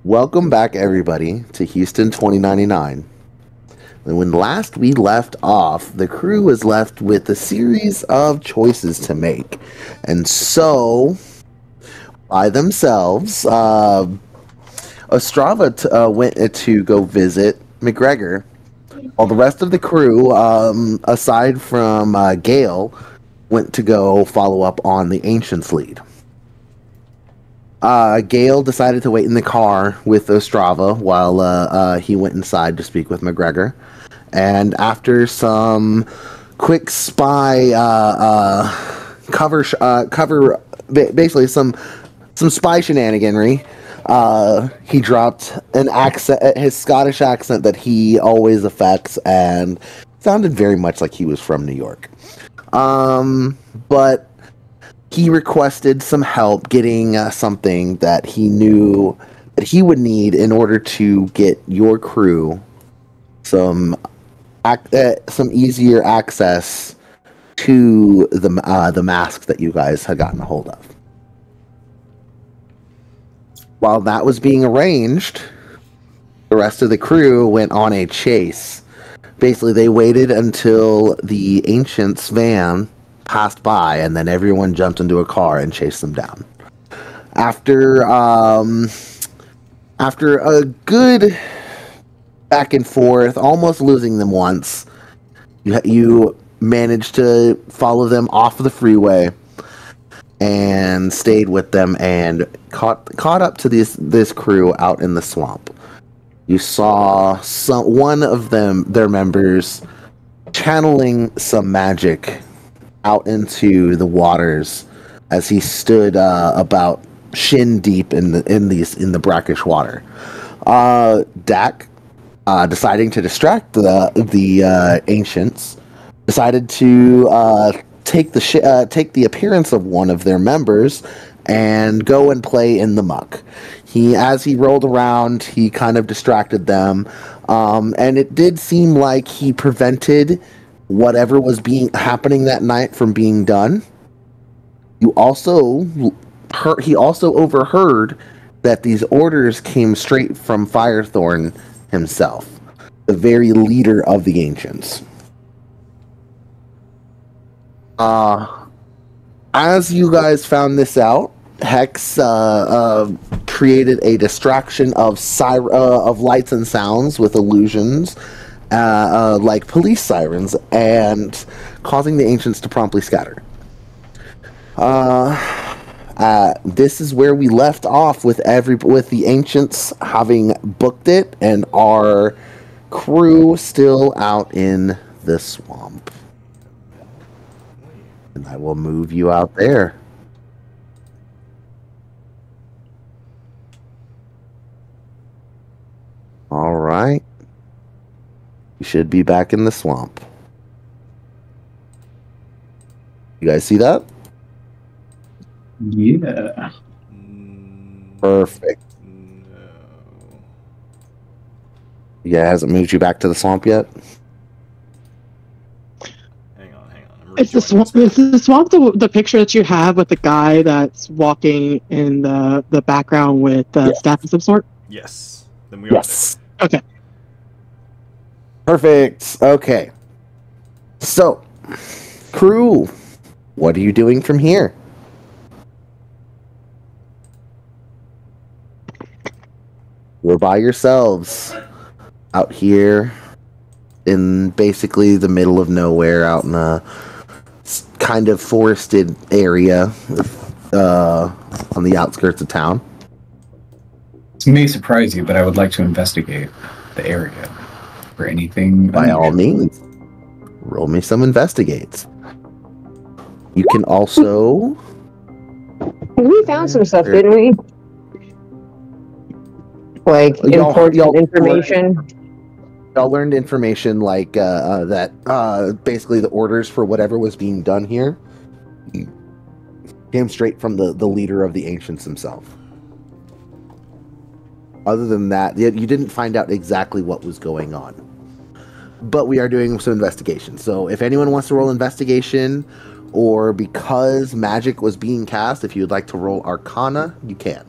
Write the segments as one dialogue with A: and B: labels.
A: Welcome back, everybody, to Houston 2099. And when last we left off, the crew was left with a series of choices to make. And so, by themselves, Ostrava went to go visit McGregor, while the rest of the crew, aside from Gale, went to go follow up on the Ancients lead. Gale decided to wait in the car with Ostrava while he went inside to speak with McGregor. And after some quick spy basically some spy shenaniganry, he dropped an accent, his Scottish accent that he always affects, and sounded very much like he was from New York. But he requested some help getting something that he knew that he would need in order to get your crew some easier access to the mask that you guys had gotten a hold of. While that was being arranged, the rest of the crew went on a chase. Basically, they waited until the Ancients van passed by, and then everyone jumped into a car and chased them down. After a good back and forth, almost losing them once, you managed to follow them off the freeway and stayed with them and caught up to this crew out in the swamp. You saw one of their members channeling some magic out into the waters as he stood about shin deep in the brackish water. Dak, deciding to distract the Ancients, decided to take the appearance of one of their members and go and play in the muck. As he rolled around, he kind of distracted them, and it did seem like he prevented whatever was happening that night from being done. He also overheard that these orders came straight from Firethorn himself, the very leader of the Ancients. As you guys found this out, Hex created a distraction of lights and sounds with illusions, like police sirens, and causing the Ancients to promptly scatter. This is where we left off with the Ancients having booked it, and our crew still out in the swamp. And I will move you out there. All right. You should be back in the swamp. You guys see that?
B: Yeah.
A: Perfect.
C: No.
A: Yeah, hasn't moved you back to the swamp yet?
C: Hang on.
B: It's the swamp. Is the swamp the picture that you have with the guy that's walking in the background with staff of some sort?
C: Yes. Then we
A: Yes.
C: are
B: Okay.
A: Perfect. Okay. So, crew, what are you doing from here? You're by yourselves out here in basically the middle of nowhere, out in a kind of forested area on the outskirts of town.
D: This may surprise you, but I would like to investigate the area for anything.
A: By all means, roll me some investigates. You can also...
E: We found some stuff, didn't we? Like important information.
A: Y'all learned information like that basically the orders for whatever was being done here came straight from the leader of the Ancients himself. Other than that, you didn't find out exactly what was going on. But we are doing some investigation. So if anyone wants to roll investigation, or because magic was being cast, if you'd like to roll Arcana, you can.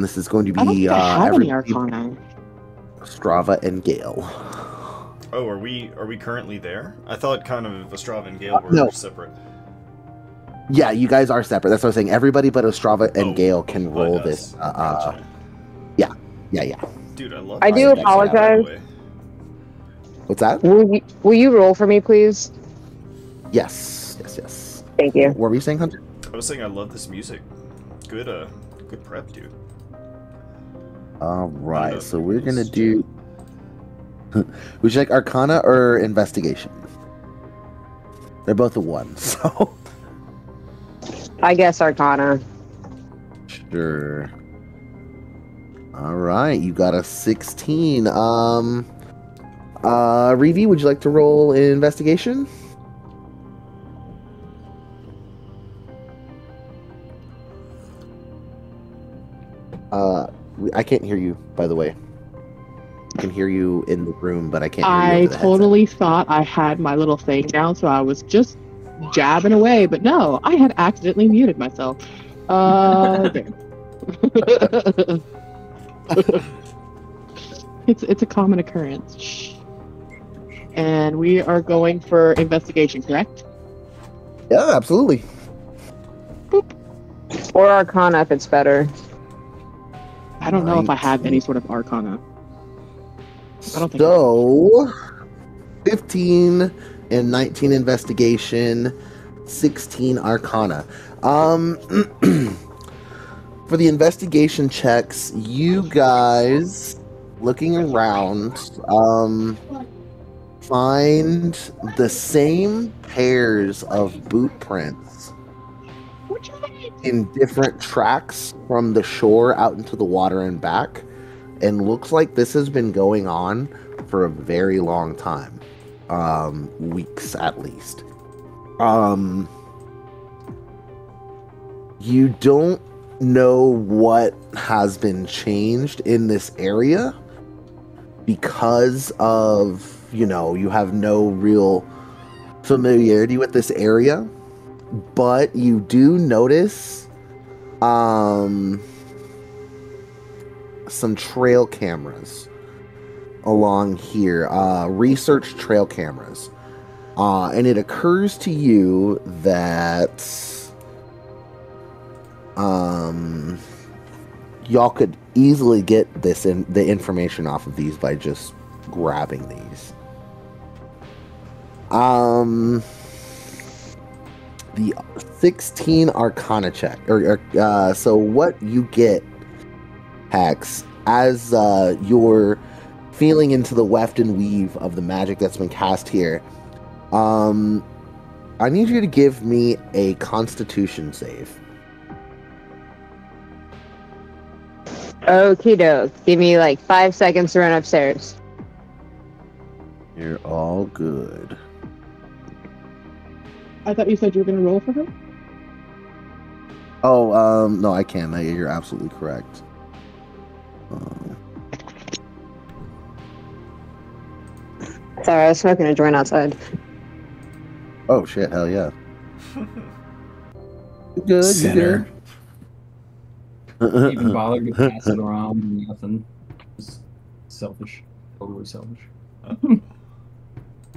A: This is going to
B: I don't
A: be
B: think I have any
A: everybody-
B: Arcana.
A: Strava and Gale.
C: Oh, are we currently there? I thought kind of Ostrava and Gale were
A: No.
C: separate.
A: Yeah, you guys are separate. That's what I was saying. Everybody but Ostrava and
C: Oh,
A: Gale can
C: but
A: roll
C: us.
A: this.
C: Gotcha.
A: Yeah.
C: Dude, I love.
E: I do
C: this music, by the
E: apologize.
C: way.
A: What's that?
E: Will you roll for me, please?
A: Yes.
E: Thank you.
A: What were you saying, Hunter?
C: I was saying I love this music. Good prep, dude.
A: All
C: I
A: right.
C: know
A: So
C: the
A: we're gonna
C: rules,
A: do. Would you like Arcana or Investigation? They're both a 1, so
E: I guess Arcana.
A: sure. All right, you got a 16. Revi, would you like to roll Investigation? I can't hear you, by the way. I can hear you in the room, but I can't hear you.
B: I
A: over the headset.
B: totally thought I had my little thing down, so I was just jabbing away, but no, I had accidentally muted myself. There. It's a common occurrence. Shh. And we are going for investigation, correct?
A: Yeah, absolutely.
E: Or Arcana if it's better.
B: I don't know if I have any
A: 19.
B: sort of Arcana. I don't think
A: So, 15 and 19 Investigation, 16 Arcana. For the investigation checks, you guys looking around, find the same pairs of boot prints in different tracks from the shore out into the water and back, and looks like this has been going on for a very long time, weeks at least. You don't know what has been changed in this area because of, you have no real familiarity with this area, but you do notice some trail cameras along here, research trail cameras, and it occurs to you that y'all could easily get the information off of these by just grabbing these. The 16 Arcana check, so what you get, Hex, as you're feeling into the weft and weave of the magic that's been cast here, I need you to give me a Constitution save.
E: Okie doke. Give me like 5 seconds to run upstairs.
A: You're all good.
B: I thought you said you were going to roll for her?
A: Oh, no, I can. You're absolutely correct.
E: Sorry, I was smoking a joint outside.
A: Oh shit! Hell yeah. You good?
D: Sinner.
A: You good?
F: Even bother to pass it around and nothing. Just selfish. Totally selfish.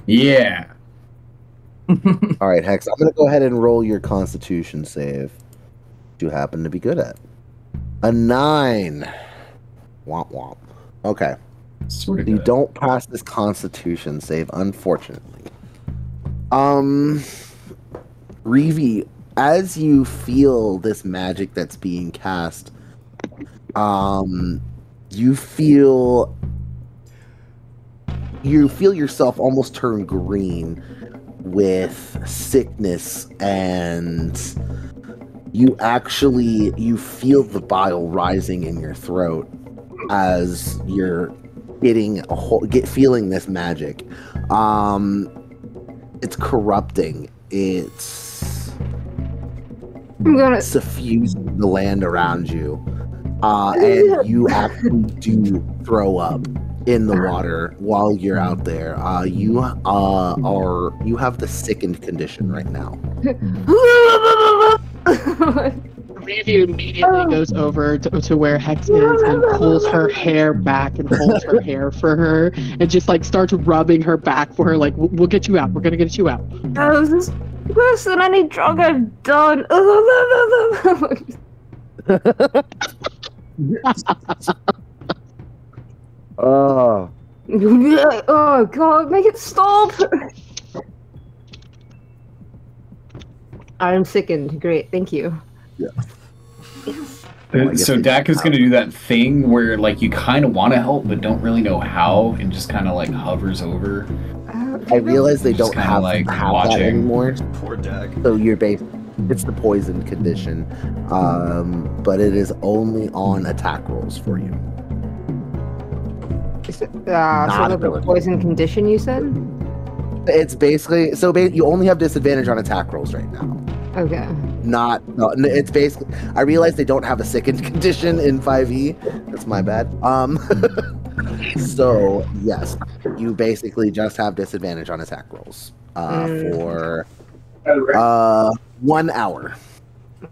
D: Yeah.
A: All right, Hex. I'm gonna go ahead and roll your Constitution save. You happen to be good at a 9. Womp womp. Okay.
D: Sort of
A: You
D: good.
A: don't pass this Constitution save, unfortunately. Revi, as you feel this magic that's being cast, you feel yourself almost turn green with sickness, and you feel the bile rising in your throat as you're feeling this magic. It's corrupting. It's suffusing the land around you, and you actually do throw up in the water while you're out there. You have the sickened condition right now.
B: Reevie immediately goes over to where Hex is and pulls her hair back and holds her hair for her and just like starts rubbing her back for her. Like, we'll get you out. We're gonna get you out.
G: Oh, this is worse than any drug I've done.
A: Oh.
G: Oh God, make it stop! I'm sickened. Great, thank you.
A: Yeah.
G: Yes.
D: So Dak is going to do that thing where like you kind of want to help but don't really know how, and just kind of like hovers over.
A: I realize they
D: Just
A: don't
D: kinda
A: have,
D: like
A: have that
D: watching.
A: anymore.
C: Poor Dak.
A: So you're it's the poison condition, but it is only on attack rolls for you.
G: So
A: Not
G: like a
A: ability.
G: poison condition, you said?
A: It's basically you only have disadvantage on attack rolls right now.
G: Okay.
A: It's basically. I realize they don't have a sickened condition in 5e. That's my bad. So yes, you basically just have disadvantage on attack rolls for 1 hour.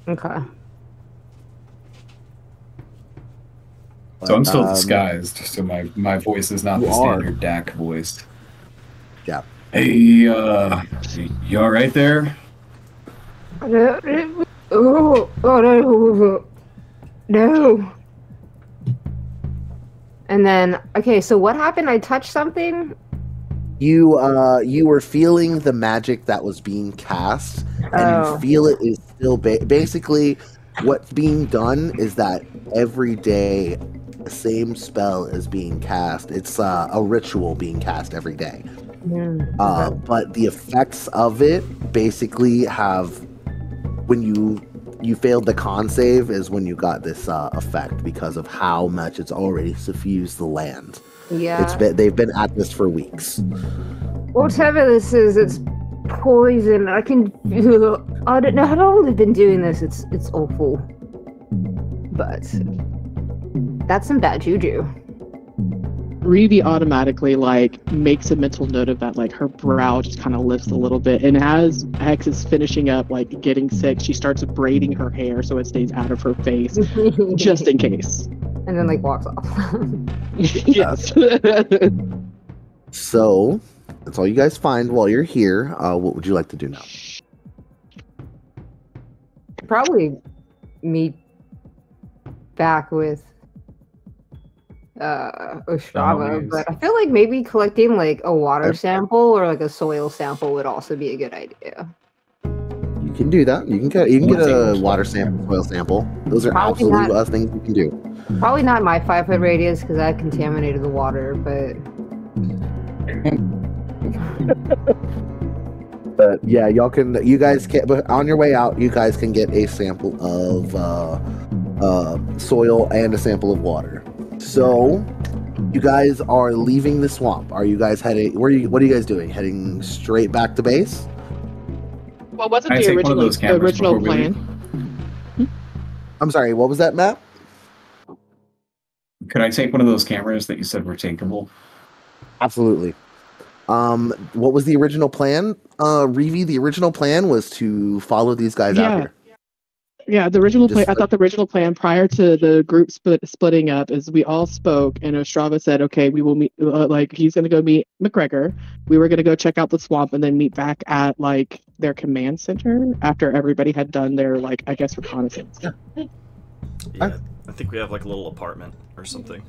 G: Okay.
D: So I'm still
A: But,
D: disguised, so my voice is not
A: You
D: the
A: are.
D: standard Dak voice.
A: Yeah.
D: Hey, you all right there?
G: Oh no. No. And then, okay, so what happened? I touched something?
A: You were feeling the magic that was being cast, and you feel it is still basically what's being done is that every day the same spell is being cast. It's a ritual being cast every day. But the effects of it basically have, when you failed the con save is when you got this effect because of how much it's already suffused the land.
G: Yeah.
A: They've been at this for weeks.
G: Whatever this is, it's poison. I can feel. I don't know how long they've been doing this. It's awful. But that's some bad juju.
B: Reevie automatically like makes a mental note of that. Like her brow just kind of lifts a little bit, and as Hex is finishing up, like getting sick, she starts braiding her hair so it stays out of her face, just in case.
G: And then like walks off.
B: Yes.
A: So that's all you guys find while you're here. What would you like to do now?
G: Probably meet back with Ostrava,
F: Nice.
G: but I feel like maybe collecting like a water sample or like a soil sample would also be a good idea.
A: You can do that. You can get a water sample, soil sample. Those are
G: Probably
A: absolute
G: not.
A: things you can do.
G: Probably not my 5-foot radius because I contaminated the water, but
A: But yeah, you guys can. But on your way out, you guys can get a sample of soil and a sample of water. So you guys are leaving the swamp. Are you guys heading? What are you guys doing? Heading straight back to base?
B: Well, wasn't
D: Can I
B: the
D: take one of
B: original,
D: those cameras
B: original
D: before we
B: plan?
A: I'm sorry. What was that, Matt?
D: Could I take one of those cameras that you said were takeable?
A: Absolutely. What was the original plan? Reevie, the original plan was to follow these guys out here.
B: Yeah, the original
A: Just
B: plan. I
A: like-
B: thought the original plan prior to the group splitting up is we all spoke, and Ostrava said, "Okay, we will meet." Like he's going to go meet McGregor. We were going to go check out the swamp and then meet back at like their command center after everybody had done their like I guess reconnaissance.
C: Yeah, I think we have like a little apartment or something.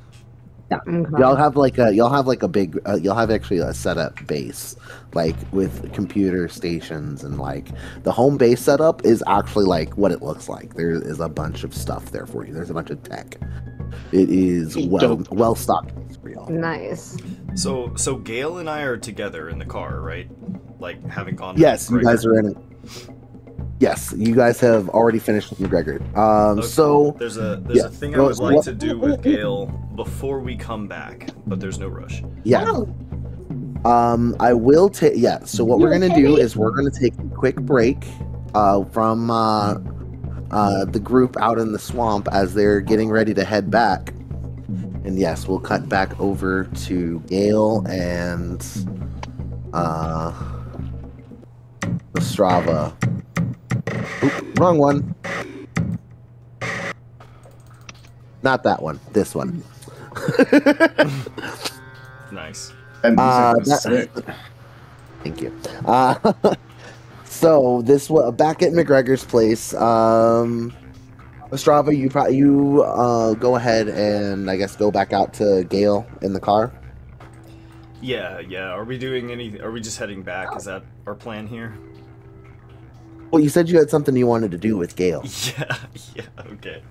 G: okay.
A: Y'all have a big you'll have actually a setup base, like with computer stations, and like the home base setup is actually like what it looks like. There is a bunch of stuff there for you. There's a bunch of tech. It is
B: Dope.
A: well stocked for y'all.
G: Nice.
C: So Gale and I are together in the car, right? Like having gone.
A: Yes, you guys are in it. Yes, you guys have already finished with McGregor.
C: Okay,
A: So
C: there's a
A: yeah.
C: thing I would like
A: What-
C: to do with Gale before we come back, but there's no rush.
A: yeah. I will take. Yeah. So what we're gonna do is we're gonna take a quick break from the group out in the swamp as they're getting ready to head back. And yes, we'll cut back over to Gale and Ostrava. Oop, wrong one. Not that one. This one.
C: Nice.
D: That music was
A: that-
D: sick.
A: Thank you. So this was back at McGregor's place. Strava, you go ahead and I guess go back out to Gale in the car.
C: Yeah. Are we doing anything? Are we just heading back? Is that our plan here?
A: Well, you said you had something you wanted to do with Gale.
C: Yeah, okay.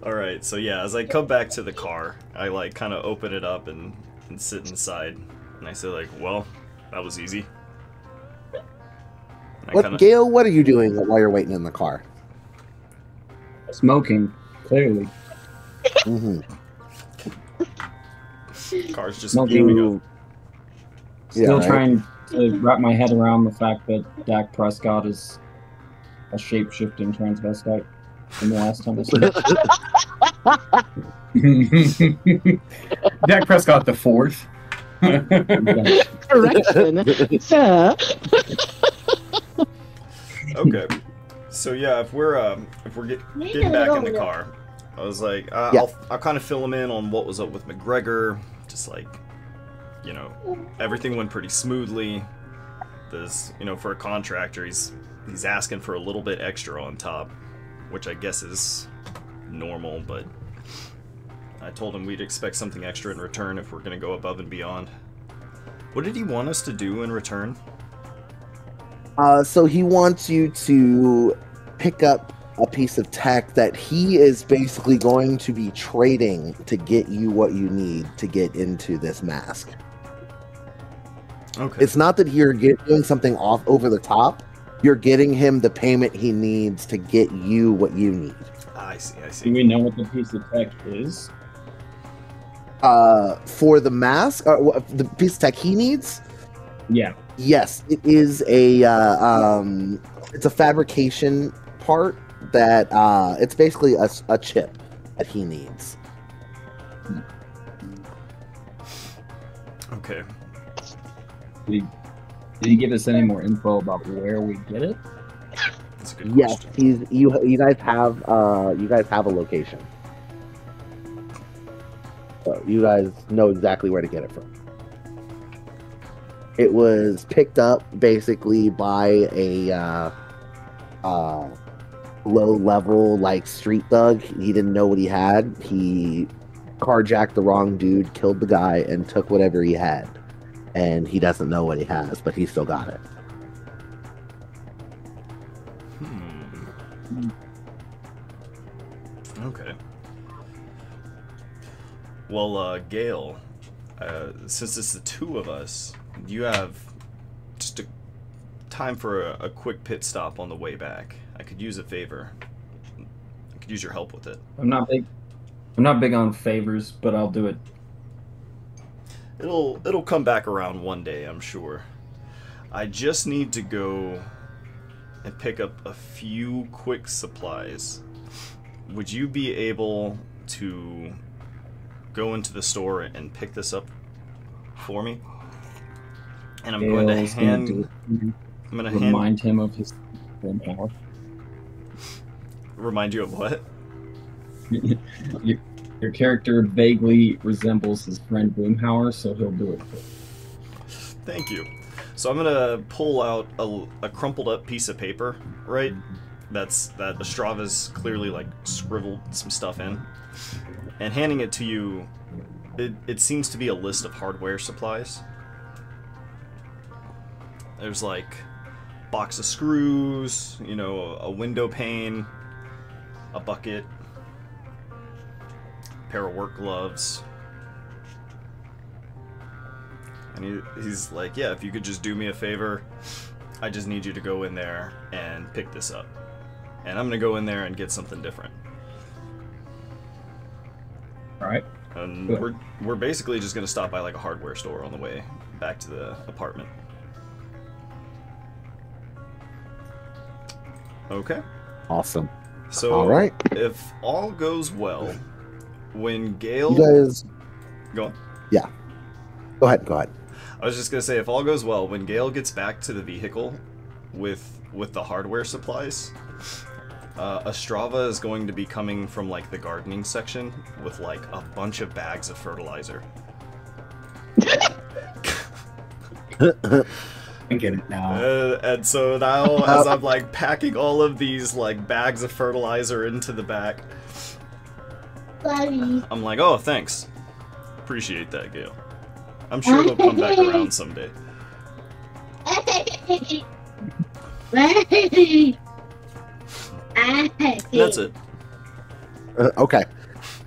C: Alright, so yeah, as I come back to the car, I like kind of open it up and sit inside. And I say like, well, that was easy. And
A: Gale, what are you doing while you're waiting in the car?
F: Smoking, clearly.
A: Mm-hmm.
C: Car's just
F: Smoking.
C: gaming up.
F: Still
A: right.
F: trying to wrap my head around the fact that Dak Prescott is a shape-shifting transvestite from the last time I saw it.
D: Dak Prescott the fourth.
B: Correction, sir.
C: Okay. So yeah, if we're getting back in the car, I was like, I'll kind of fill him in on what was up with McGregor. Just like, you know, everything went pretty smoothly. There's, you know, for a contractor, he's asking for a little bit extra on top, which I guess is normal. But I told him we'd expect something extra in return if we're gonna go above and beyond. What did he want us to do in return?
A: So he wants you to pick up a piece of tech that he is basically going to be trading to get you what you need to get into this mask.
C: Okay.
A: It's not that you're doing something off over the top. You're getting him the payment he needs to get you what you need.
C: I see.
F: Do we know what the piece of tech is?
A: For the mask, the piece of tech he needs.
F: Yeah.
A: Yes, it is it's a fabrication part that it's basically a chip that he needs.
C: Okay.
F: Did he give us any more info about where we get it?
C: That's a good
A: Yes,
C: question.
A: you guys have a location. So you guys know exactly where to get it from. It was picked up basically by a low-level like street thug. He didn't know what he had. He carjacked the wrong dude, killed the guy, and took whatever he had. And he doesn't know what he has, but he still got it.
C: Okay. Well, Gale, since it's the two of us, you have just time for a quick pit stop on the way back. I could use a favor. I could use your help with it.
F: I'm not big on favors, but I'll do it.
C: It'll come back around one day, I'm sure. I just need to go and pick up a few quick supplies. Would you be able to go into the store and pick this up for me? And I'm going to
F: remind him of his power.
C: Remind you of what?
F: Your character vaguely resembles his friend Boomhauer, so he'll do it.
C: Thank you. So I'm gonna pull out a crumpled up piece of paper, right? That Estrava's clearly like scribbled some stuff in, and handing it to you. It seems to be a list of hardware supplies. There's like a box of screws, you know, a window pane, a bucket, a pair of work gloves. And he's like, yeah, if you could just do me a favor, I just need you to go in there and pick this up. And I'm going to go in there and get something different.
F: Alright.
C: And
F: Good.
C: we're basically just going to stop by like a hardware store on the way back to the apartment. Okay.
A: Awesome.
C: So
A: All right.
C: if all goes well, when Gale...
A: You guys,
C: Go on.
A: yeah. Go ahead.
C: I was just gonna say, if all goes well, when Gale gets back to the vehicle with the hardware supplies, Ostrava is going to be coming from like the gardening section with like a bunch of bags of fertilizer.
D: I get it now.
C: And so now, as I'm like packing all of these like bags of fertilizer into the back, I'm like, oh, thanks. Appreciate that, Gale. I'm sure they'll come back around someday. That's it.
A: Okay.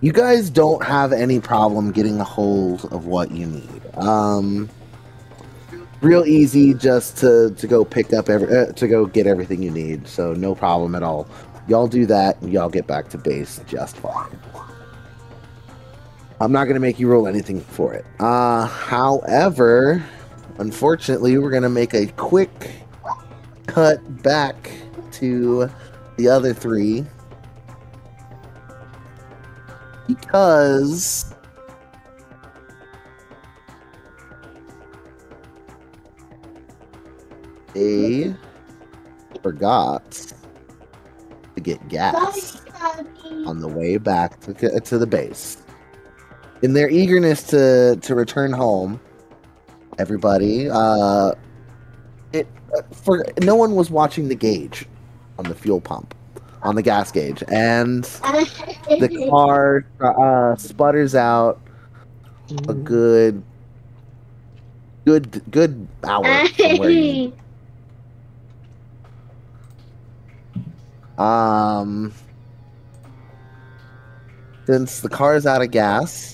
A: You guys don't have any problem getting a hold of what you need. Real easy just to go pick up to go get everything you need, so no problem at all. Y'all do that and y'all get back to base just fine. I'm not going to make you roll anything for it. However, unfortunately, we're going to make a quick cut back to the other three. Because they forgot to get gas on the way back to the base. In their eagerness to return home, everybody, no one was watching the gauge on the fuel pump, on the gas gauge, and the car sputters out a good hour from where you. Since the car is out of gas,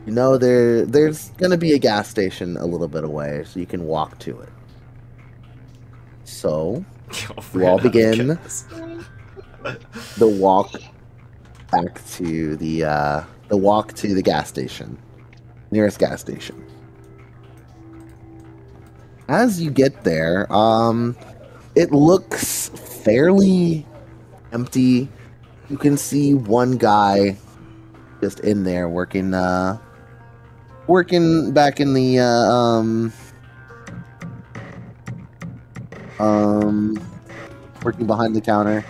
A: you know there's gonna be a gas station a little bit away, so you can walk to it. So you all begin the walk back to the gas station, nearest gas station. As you get there, it looks fairly empty. You can see one guy just in there working back in the working behind the counter.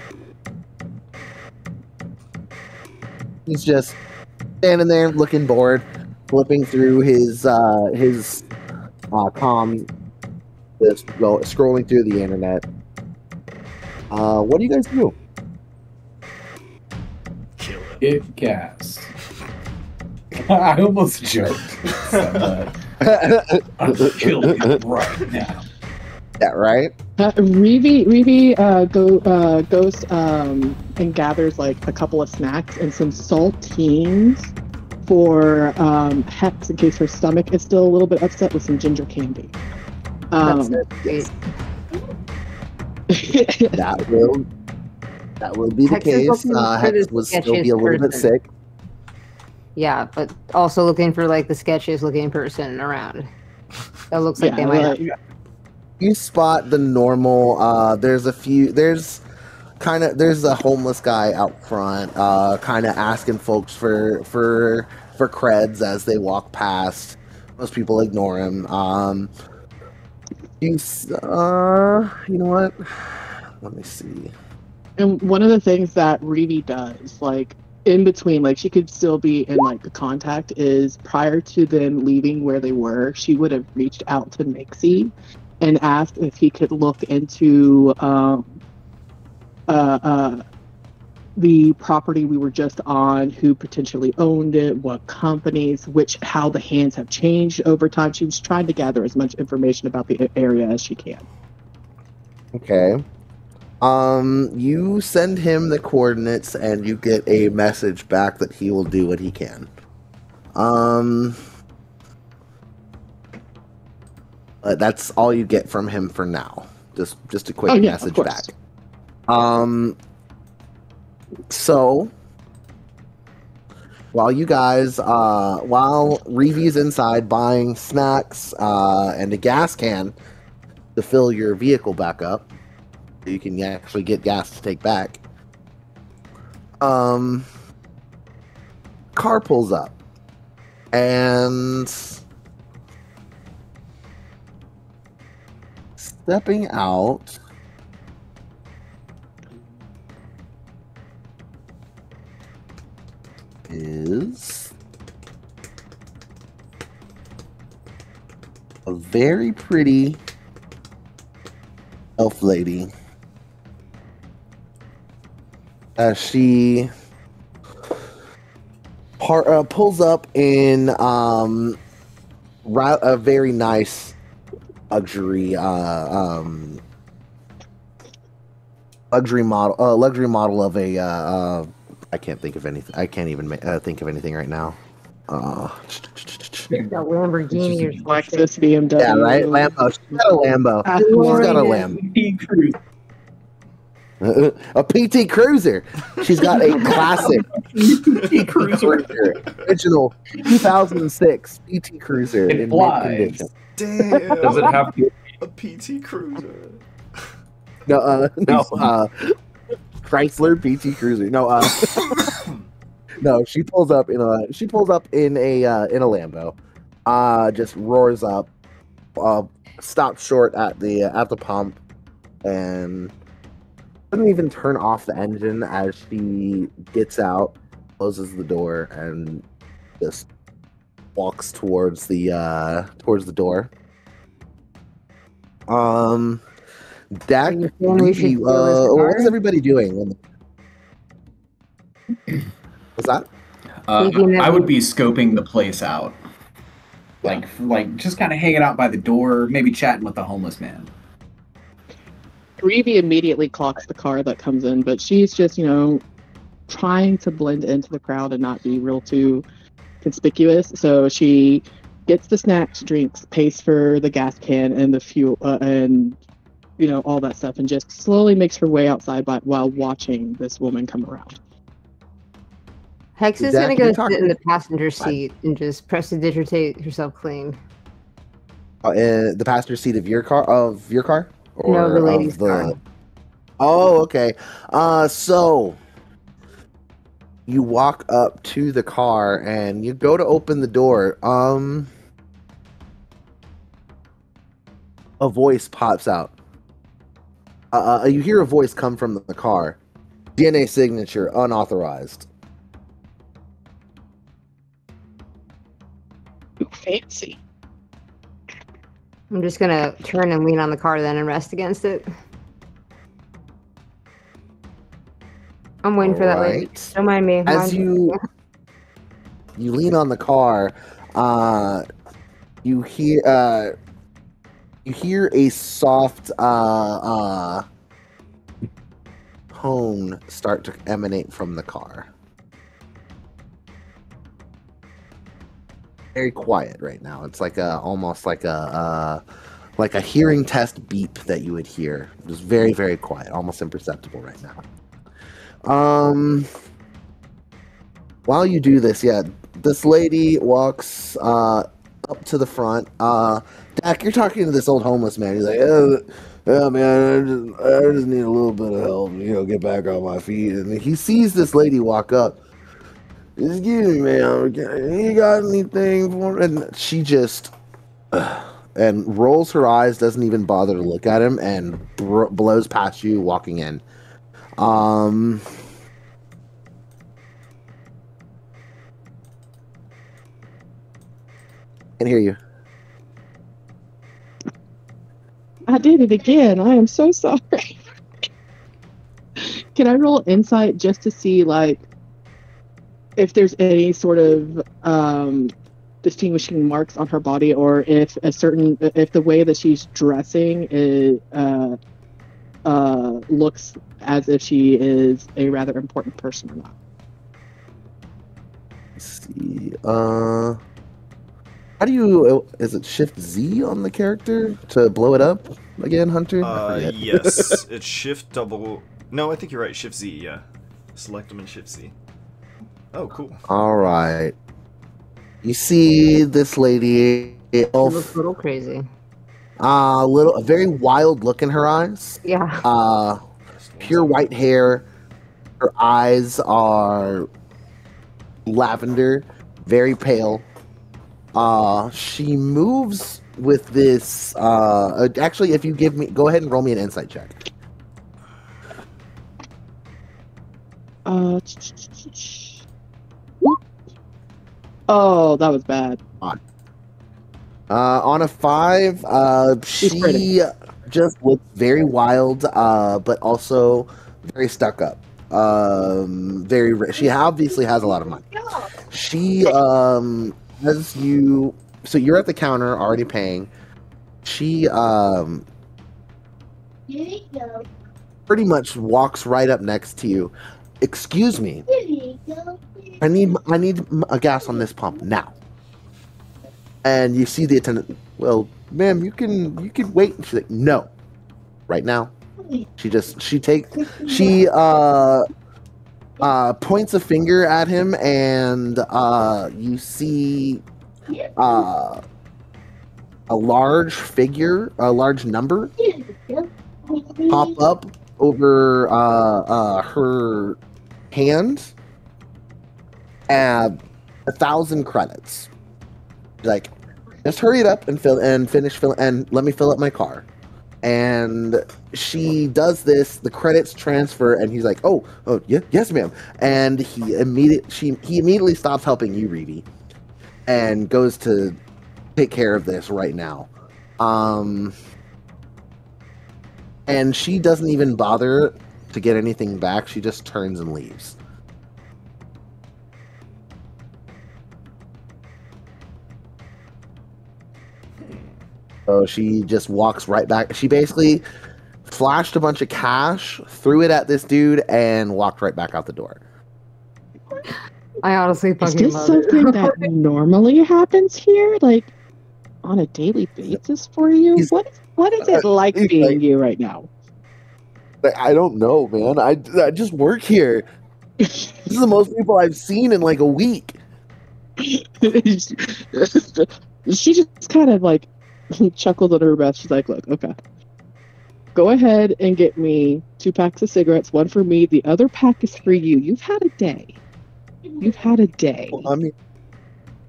A: He's just standing there looking bored, flipping through his comm, just scrolling through the internet. What do you guys do?
D: Get gas. I almost joked. I'm killing it right now.
A: Yeah, right?
B: Reeve goes and gathers like a couple of snacks and some saltines for Hex in case her stomach is still a little bit upset, with some ginger candy.
G: That's it.
A: That will be the
G: Hex is
A: case.
G: looking for
A: Hex
G: the
A: will still be a
G: sketchiest
A: little bit
G: person.
A: sick.
G: Yeah, but also looking for like the sketchiest looking person around. That looks like they might have.
A: You spot the normal. There's a homeless guy out front, kind of asking folks for creds as they walk past. Most people ignore him. You know what? Let me see.
B: And one of the things that Reeve does, like in between, like she could still be in like the contact, is prior to them leaving where they were, she would have reached out to Mixie and asked if he could look into the property we were just on, who potentially owned it, what companies, how the hands have changed over time. She was trying to gather as much information about the area as she can.
A: Okay. You send him the coordinates and you get a message back that he will do what he can. That's all you get from him for now. Just a quick message back. So while you guys, while Reeve's inside buying snacks and a gas can to fill your vehicle back up, so you can actually get gas to take back, car pulls up and stepping out is a very pretty elf lady. She pulls up in a very nice luxury model of a I can't think of anything. I can't even think of anything right now.
G: That Lamborghini or
B: Lexus, BMW.
A: Yeah, right. Lambo. She's got a Lambo. She's got a Lambo. A PT Cruiser. She's got a classic PT Cruiser, original 2006 PT Cruiser
D: It
A: in mint
D: flies.
A: condition.
C: Damn.
F: Does it have to?
C: a PT Cruiser?
A: No, Chrysler PT Cruiser. No, no. She pulls up in a Lambo. Just roars up. Stops short at the pump, and doesn't even turn off the engine as she gets out, closes the door, and just walks towards the door. Dak,
G: Your family should steal his
A: what
G: car?
A: is everybody doing? What's that?
D: I would be scoping the place out. Like just kind of hanging out by the door, maybe chatting with the homeless man.
B: Greavy immediately clocks the car that comes in, but she's just, trying to blend into the crowd and not be real too conspicuous. So she gets the snacks, drinks, pays for the gas can and the fuel, and all that stuff, and just slowly makes her way outside while watching this woman come around.
G: Hex is
A: Zach,
G: gonna go
A: you're
G: sit
A: talking-
G: in the passenger seat and just prestidigitate herself clean.
A: The passenger seat of your car? Or
G: No, the
A: of
G: lady's car.
A: Oh, okay. So you walk up to the car and you go to open the door. A voice pops out. You hear a voice come from the car. DNA signature unauthorized.
B: Ooh, fancy.
G: I'm just gonna turn and lean on the car then and rest against it. I'm waiting for that lady.
A: Alright.
G: Don't mind me.
A: As you lean on the car, you hear a soft tone start to emanate from the car. Very quiet right now. It's like almost like a hearing test beep that you would hear. Just very, very quiet, almost imperceptible right now. While you do this, this lady walks up to the front. Dak, you're talking to this old homeless man. He's like, yeah, man, I just need a little bit of help, get back on my feet. And he sees this lady walk up. Excuse me, ma'am, you got anything for me? And she just and rolls her eyes, doesn't even bother to look at him, and blows past you walking in. Can hear you.
B: I did it again. I am so sorry. Can I roll insight just to see, if there's any sort of distinguishing marks on her body, or if the way that she's dressing is looks as if she is a rather important person or not?
A: Let's see. How do you? Is it Shift Z on the character to blow it up again, Hunter? I forget.
C: Yes, it's Shift double. No, I think you're right. Shift Z. Yeah, select them in Shift Z. Oh, cool.
A: All right. You see this lady,
G: She looks a little crazy.
A: a very wild look in her eyes.
G: Yeah.
A: Pure white hair. Her eyes are lavender, very pale. She moves with this. Actually, if you go ahead and roll me an insight check.
B: Oh, that was bad.
A: On a 5, she just looks very wild, but also very stuck up. She obviously has a lot of money. She as you, so you're at the counter already paying. She pretty much walks right up next to you. Excuse me. I need a gas on this pump now. And you see the attendant. Well, ma'am, you can wait. And she's like, no, right now. She points a finger at him, and you see a large figure, a large number pop up over her hand. 1,000 credits. Like, just hurry it up and finish and let me fill up my car. And she does this. The credits transfer, and he's like, "Oh, yeah, yes, ma'am." And he immediately stops helping you, Reedy, and goes to take care of this right now. And she doesn't even bother to get anything back. She just turns and leaves. So she just walks right back. She basically flashed a bunch of cash, threw it at this dude, and walked right back out the door.
G: I honestly
B: Is
G: fucking
B: this
G: love
B: something
G: it.
B: that normally happens here, like on a daily basis for you? What is it like being you right now?
A: I don't know, man. I just work here. This is the most people I've seen in like a week.
B: She just kind of like chuckled under her breath. She's like, "Look, okay, go ahead and get me 2 packs of cigarettes. One for me. The other pack is for you. You've had a day.
A: Well, I mean,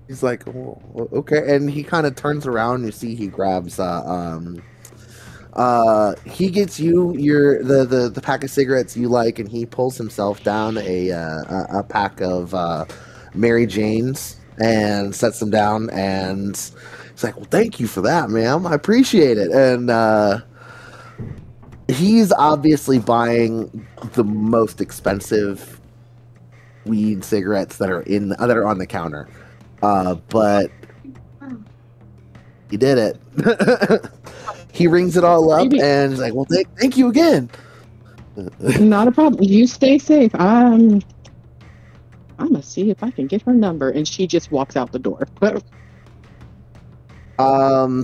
A: he's like, oh, okay, and he kind of turns around. You see, he grabs, he gets you the pack of cigarettes you like, and he pulls himself down a pack of Mary Janes and sets them down, and he's like, "Well, thank you for that, ma'am. I appreciate it." And he's obviously buying the most expensive weed cigarettes that are on the counter, but he did it. He rings it all up, and he's like, "Well, thank you again."
B: Not a problem. You stay safe. I'm gonna see if I can get her number, and she just walks out the door.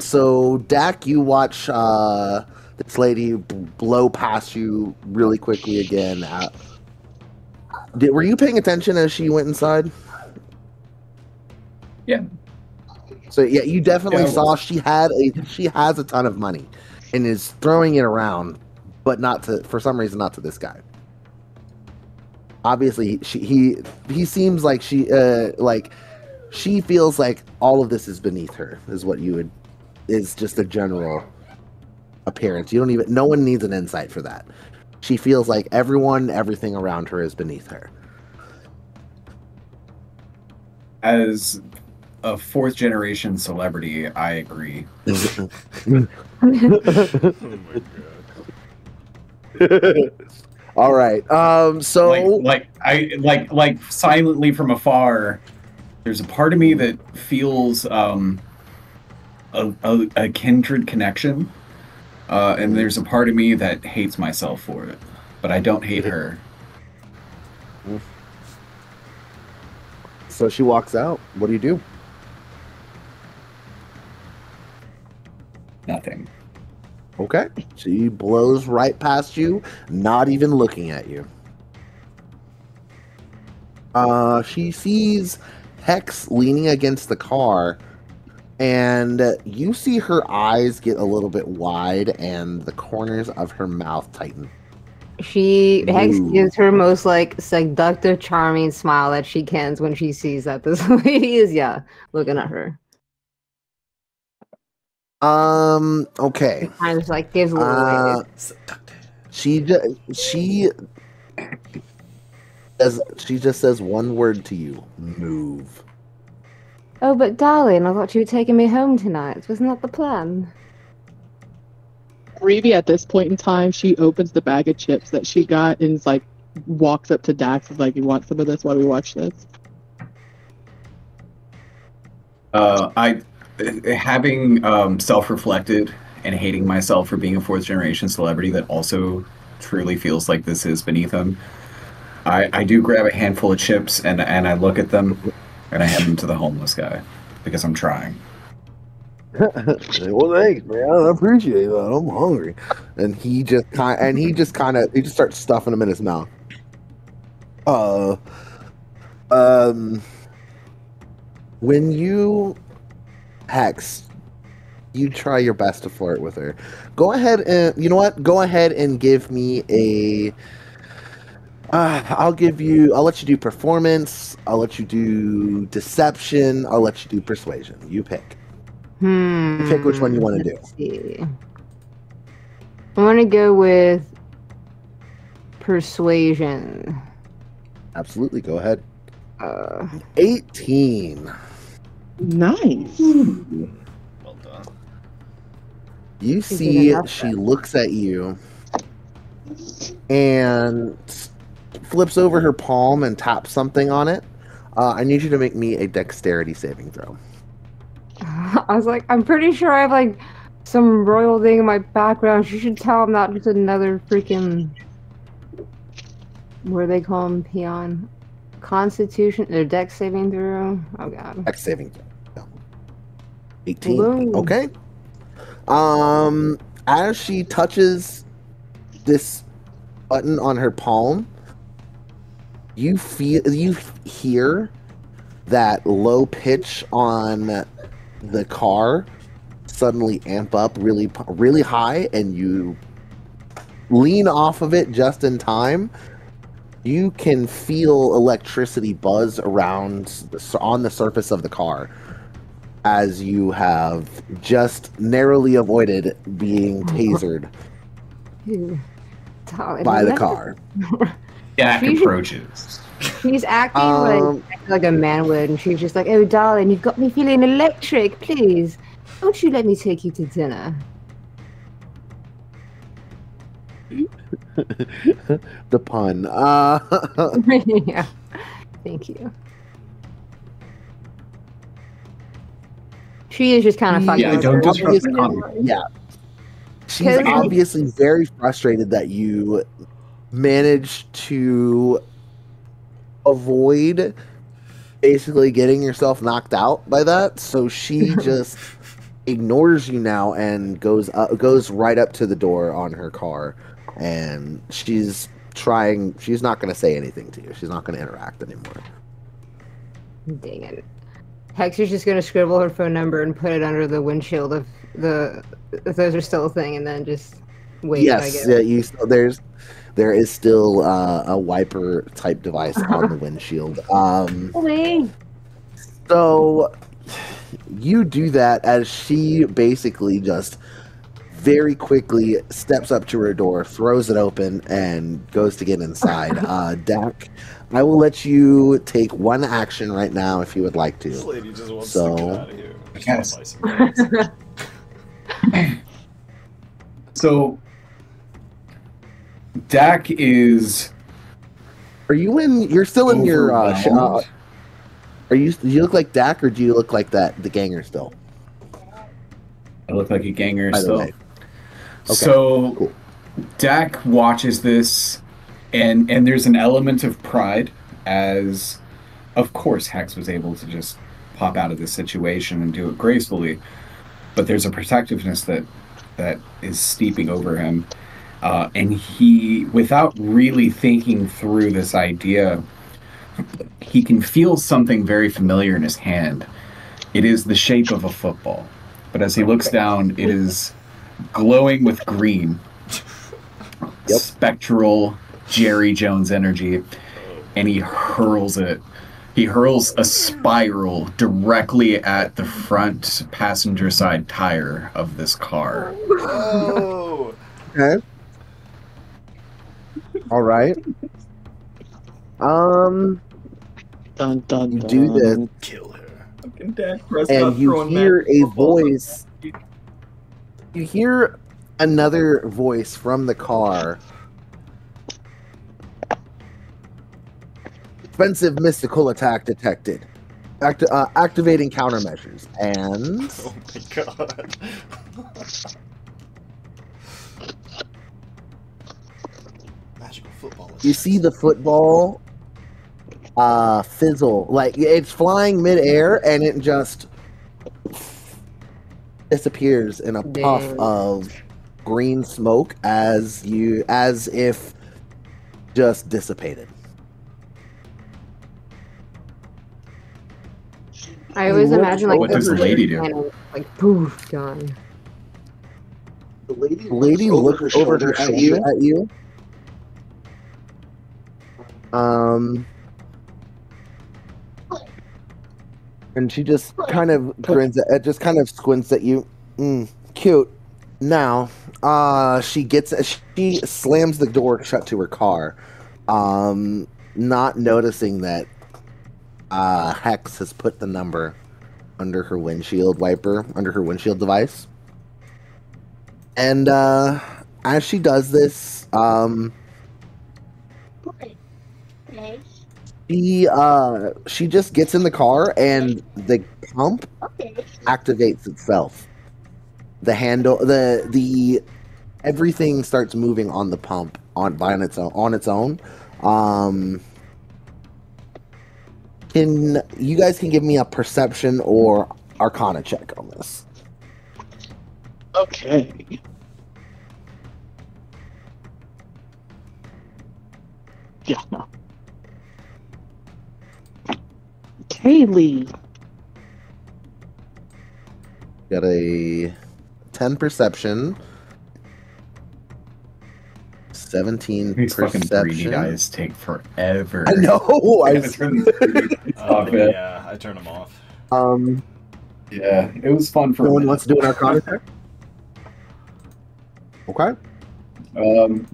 A: So Dak, you watch this lady blow past you really quickly again. Were you paying attention as she went inside?
D: Yeah.
A: So yeah, you definitely saw she has a ton of money, and is throwing it around, but for some reason not to this guy. Obviously, he seems like she feels like all of this is beneath her. Is just a general appearance. No one needs an insight for that. She feels like everything around her is beneath her.
D: As a 4th generation celebrity, I agree.
C: Oh my god.
A: All right. So
D: like silently from afar, there's a part of me that feels a kindred connection, and there's a part of me that hates myself for it, but I don't hate her.
A: So she walks out. What do you do?
D: Nothing.
A: Okay. She blows right past you, not even looking at you. She sees Hex leaning against the car, and you see her eyes get a little bit wide and the corners of her mouth tighten.
G: Hex gives her most seductive, charming smile that she can when she sees that this lady is looking at her.
A: Okay.
G: Kind of like gives a little
A: she just says one word to you: move.
G: Oh, but darling, I thought you were taking me home tonight. Wasn't that the plan?
B: Reevie, at this point in time, she opens the bag of chips that she got and is like, walks up to Dax and is like, "You want some of this while we watch this?"
D: Having self-reflected and hating myself for being a fourth generation celebrity that also truly feels like this is beneath him, I do grab a handful of chips and I look at them and I hand them to the homeless guy because I'm trying.
A: Well, thanks, man. I appreciate that. I'm hungry. And he just starts stuffing them in his mouth. When you Hex, you try your best to flirt with her. Go ahead and Go ahead and give me a. I'll let you do performance. I'll let you do deception. I'll let you do persuasion. You pick. You pick which one you want to do.
G: See. I want to go with persuasion.
A: Absolutely, go ahead. 18.
B: Nice.
C: Well done.
A: You see, she looks at you and flips over her palm and taps something on it. I need you to make me a dexterity saving throw.
G: I was like, I'm pretty sure I have like some royal thing in my background. You should tell him not just another freaking. What do they call him? Peon. Constitution or dex saving throw? Oh god.
A: Dex saving throw. 18.
G: Whoa.
A: Okay. As she touches this button on her palm, you hear that low pitch on the car suddenly amp up really, really high, and you lean off of it just in time. You can feel electricity buzz around on the surface of the car as you have just narrowly avoided being tasered by the car.
D: Jack approaches.
G: She's acting like a man would, and she's just like, "Oh, darling, you've got me feeling electric. Please, won't you let me take you to dinner?"
A: The pun.
G: Yeah. Thank you. She is just kind of fucking.
D: Yeah, don't disrupt the comment.
A: Yeah. She's obviously very frustrated that you managed to avoid basically getting yourself knocked out by that. So she just ignores you now and goes right up to the door on her car. And she's not going to say anything to you. She's not going to interact anymore.
G: Dang it. Hex is just going to scribble her phone number and put it under the windshield if those are still a thing, and then just wait.
A: Yes, there is still a wiper type device on the windshield. So you do that as she basically just very quickly steps up to her door, throws it open, and goes to get inside. Dak, I will let you take one action right now if you would like to.
C: This lady just wants to get out of here.
D: Yes. So, Dak is.
A: Are you in? You're still in your. Do you look like Dak, or do you look like the ganger still?
D: I look like a ganger
A: By the
D: still.
A: way. Okay,
D: So,
A: cool.
D: Dak watches this, and there's an element of pride, as, of course, Hex was able to just pop out of this situation and do it gracefully, but there's a protectiveness that is steeping over him, and he, without really thinking through this idea, he can feel something very familiar in his hand. It is the shape of a football, but as he looks down, it is glowing with green.
A: Yep.
D: Spectral Jerry Jones energy, and he hurls it. He hurls a spiral directly at the front passenger side tire of this car.
C: Oh.
A: Okay. All right.
B: Dun, dun,
A: You
B: dun.
A: do this.
C: Kill her.
D: Fucking Dak Prescott
A: and you
D: throwing
A: hear
D: magic
A: a
D: footballs.
A: voice. You hear another voice from the car. Offensive mystical attack detected. Activating countermeasures. And
C: Oh my god. Magical football.
A: you see the football fizzle. Like, it's flying midair and it just disappears in a puff
E: Damn.
A: of green smoke as if just dissipated.
E: I always
A: What-
E: imagine like
A: what
D: does the lady do?
E: and, like poof, gone.
A: The lady looks over at you. And she just kind of grins just kind of squints at you. Cute. Now, she slams the door shut to her car, not noticing that Hex has put the number under her windshield wiper, under her windshield device. And as she does this, she just gets in the car and the pump activates itself. The handle, the everything starts moving on the pump on its own. Can you guys give me a perception or arcana check on this?
B: Okay. Yeah, no. Kaylee.
A: Got a 10 perception. 17
D: These fucking 3D
A: perception.
D: guys take forever.
A: I know.
D: I gotta turn these 3D off it.
C: Yeah, I turned them off.
D: Yeah, it was fun for
A: No
D: a
A: one
D: minute.
A: wants to do an arcana check? Okay.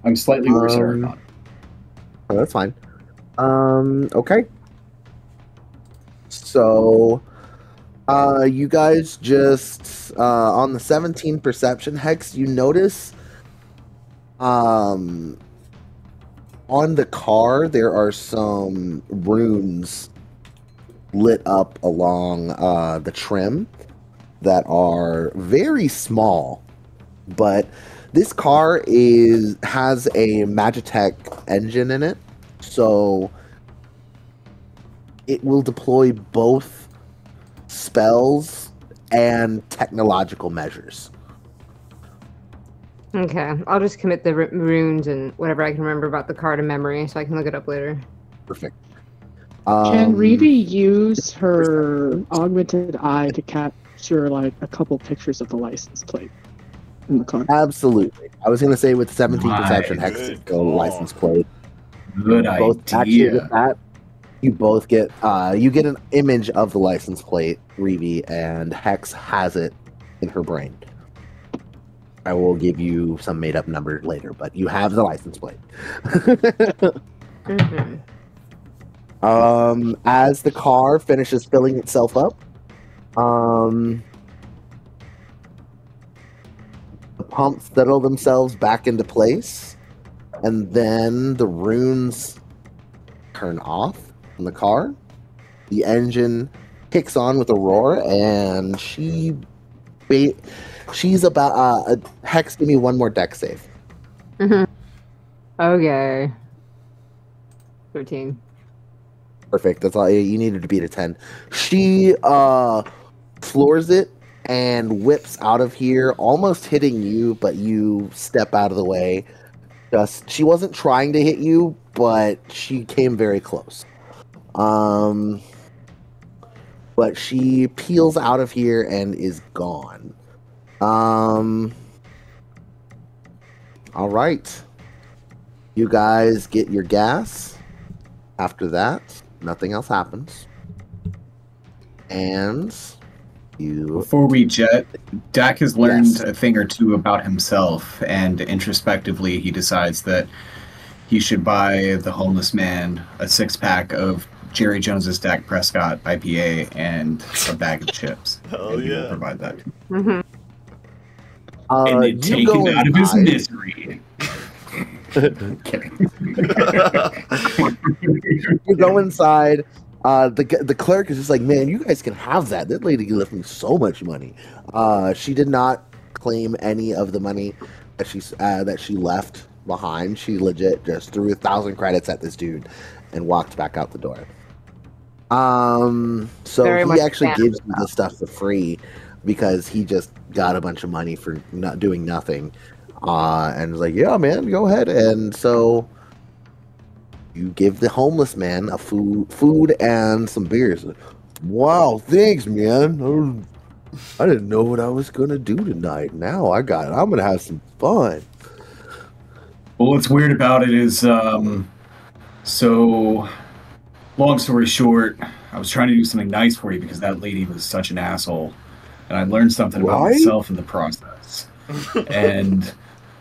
D: I'm slightly worse at Arcana.
A: Oh, that's fine. Okay. So, you guys just, on the 17 perception, Hex, you notice, on the car, there are some runes lit up along, the trim that are very small, but this car has a Magitech engine in it, so it will deploy both spells and technological measures.
E: Okay, I'll just commit the runes and whatever I can remember about the car to memory, so I can look it up later.
A: Perfect.
B: Can Reeve use her augmented eye to capture like a couple pictures of the license plate in the car?
A: Absolutely. I was going to say with 17
D: My
A: perception, Hex
C: good
A: to go
C: call.
A: license plate.
D: Good
A: Both actually
D: idea.
A: with that, you both get you get an image of the license plate, Reeve, and Hex has it in her brain. I will give you some made up number later, but you have the license plate.
E: Mm-hmm.
A: As the car finishes filling itself up, the pumps settle themselves back into place, and then the runes turn off in the car. The engine kicks on with a roar, and she's about Hex, give me one more deck save.
E: Okay. 13.
A: Perfect. That's all you needed to beat a 10. She floors it and whips out of here, almost hitting you, but you step out of the way. She wasn't trying to hit you, but she came very close. But she peels out of here and is gone. All right. You guys get your gas. After that, nothing else happens. And you...
D: Before we jet, Dak has learned
A: Yes.
D: a thing or two about himself, and introspectively he decides that he should buy the homeless man a 6-pack of Jerry Jones's Dak Prescott IPA and a bag of chips.
C: Hell
D: And he will
C: yeah.
D: provide that.
E: Mhm.
D: And then
A: you
D: take
A: go
D: him out of his
A: inside.
D: misery. Kidding.
A: You go inside. The clerk is just like, man, you guys can have that. That lady left me so much money. She did not claim any of the money that she left behind. She legit just threw 1,000 credits at this dude and walked back out the door. So
E: Very much
A: he actually
E: fan.
A: gives you the stuff for free because he just got a bunch of money for not doing nothing. And was like, yeah, man, go ahead. And so you give the homeless man a food and some beers. Wow, thanks, man. I didn't know what I was gonna do tonight. Now I'm gonna have some fun.
D: Well, what's weird about it is, so, long story short, I was trying to do something nice for you because that lady was such an asshole. And I learned something about
A: Right?
D: myself in the process. And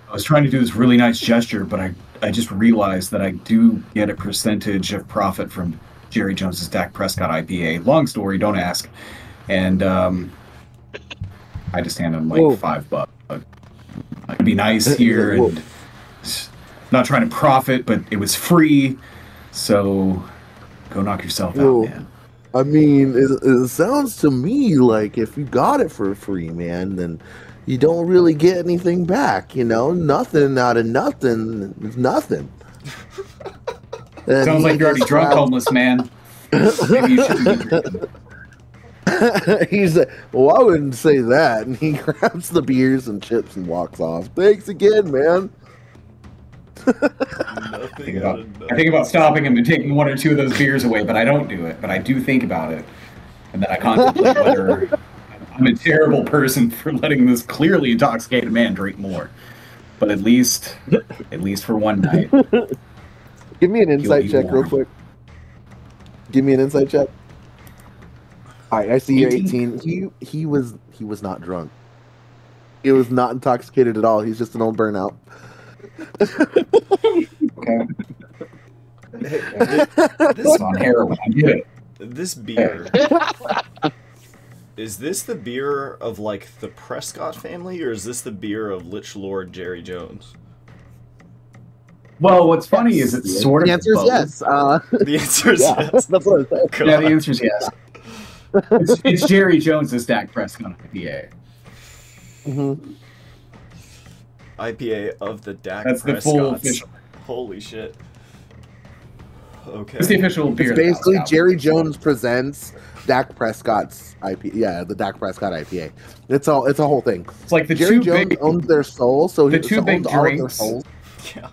D: I was trying to do this really nice gesture, but I just realized that I do get a percentage of profit from Jerry Jones's Dak Prescott IPA. Long story, don't ask. And I just hand him like
A: Whoa.
D: $5. I can be nice here
A: Whoa.
D: and not trying to profit, but it was free. So go knock yourself
A: Whoa.
D: out, man.
A: I mean, it sounds to me like if you got it for free, man, then you don't really get anything back. You know, nothing out of nothing is nothing. And
D: Sounds
A: he
D: like you're already
A: just
D: drunk,
A: grabs-
D: homeless man. Maybe you shouldn't be drinking.
A: He's like, well, I wouldn't say that. And he grabs the beers and chips and walks off. Thanks again, man.
C: Nothing
D: I think about stopping him and taking one or two of those beers away, but I don't do it. But I do think about it. And then I contemplate whether I'm a terrible person for letting this clearly intoxicated man drink more. But at least for one night.
A: Give me an insight
D: be
A: check real
D: warned.
A: quick. Give me an insight check. All right, I see you're
D: 18.
A: 18. He was not drunk. He was not intoxicated at all. He's just an old burnout.
D: Okay. This on heroin. I get it.
C: This beer. Is this the beer of like the Prescott family, or is this the beer of Lich Lord Jerry Jones?
D: Well, what's funny is it's sort of
A: The answer is
D: both.
A: yes.
C: The answer is
A: Yeah,
C: yes.
A: that's what I said.
C: God.
D: Yeah, the answer is yes. It's Jerry Jones's Dak Prescott IPA.
A: Mhm.
C: IPA of the Dak
D: That's the full
C: Prescotts.
D: official.
C: Holy shit. Okay.
D: It's the official beer.
A: It's
D: of the
A: basically
D: Dallas
A: Jerry
D: Cowboys.
A: Jones presents Dak Prescott's IPA. Yeah, the Dak Prescott IPA. It's a whole thing.
D: It's like the
A: Jerry
D: two
A: Jones
D: big.
A: owns their soul, so
D: the
A: he
D: two big
A: owns all of their
D: drinks.
A: souls,
C: Yeah.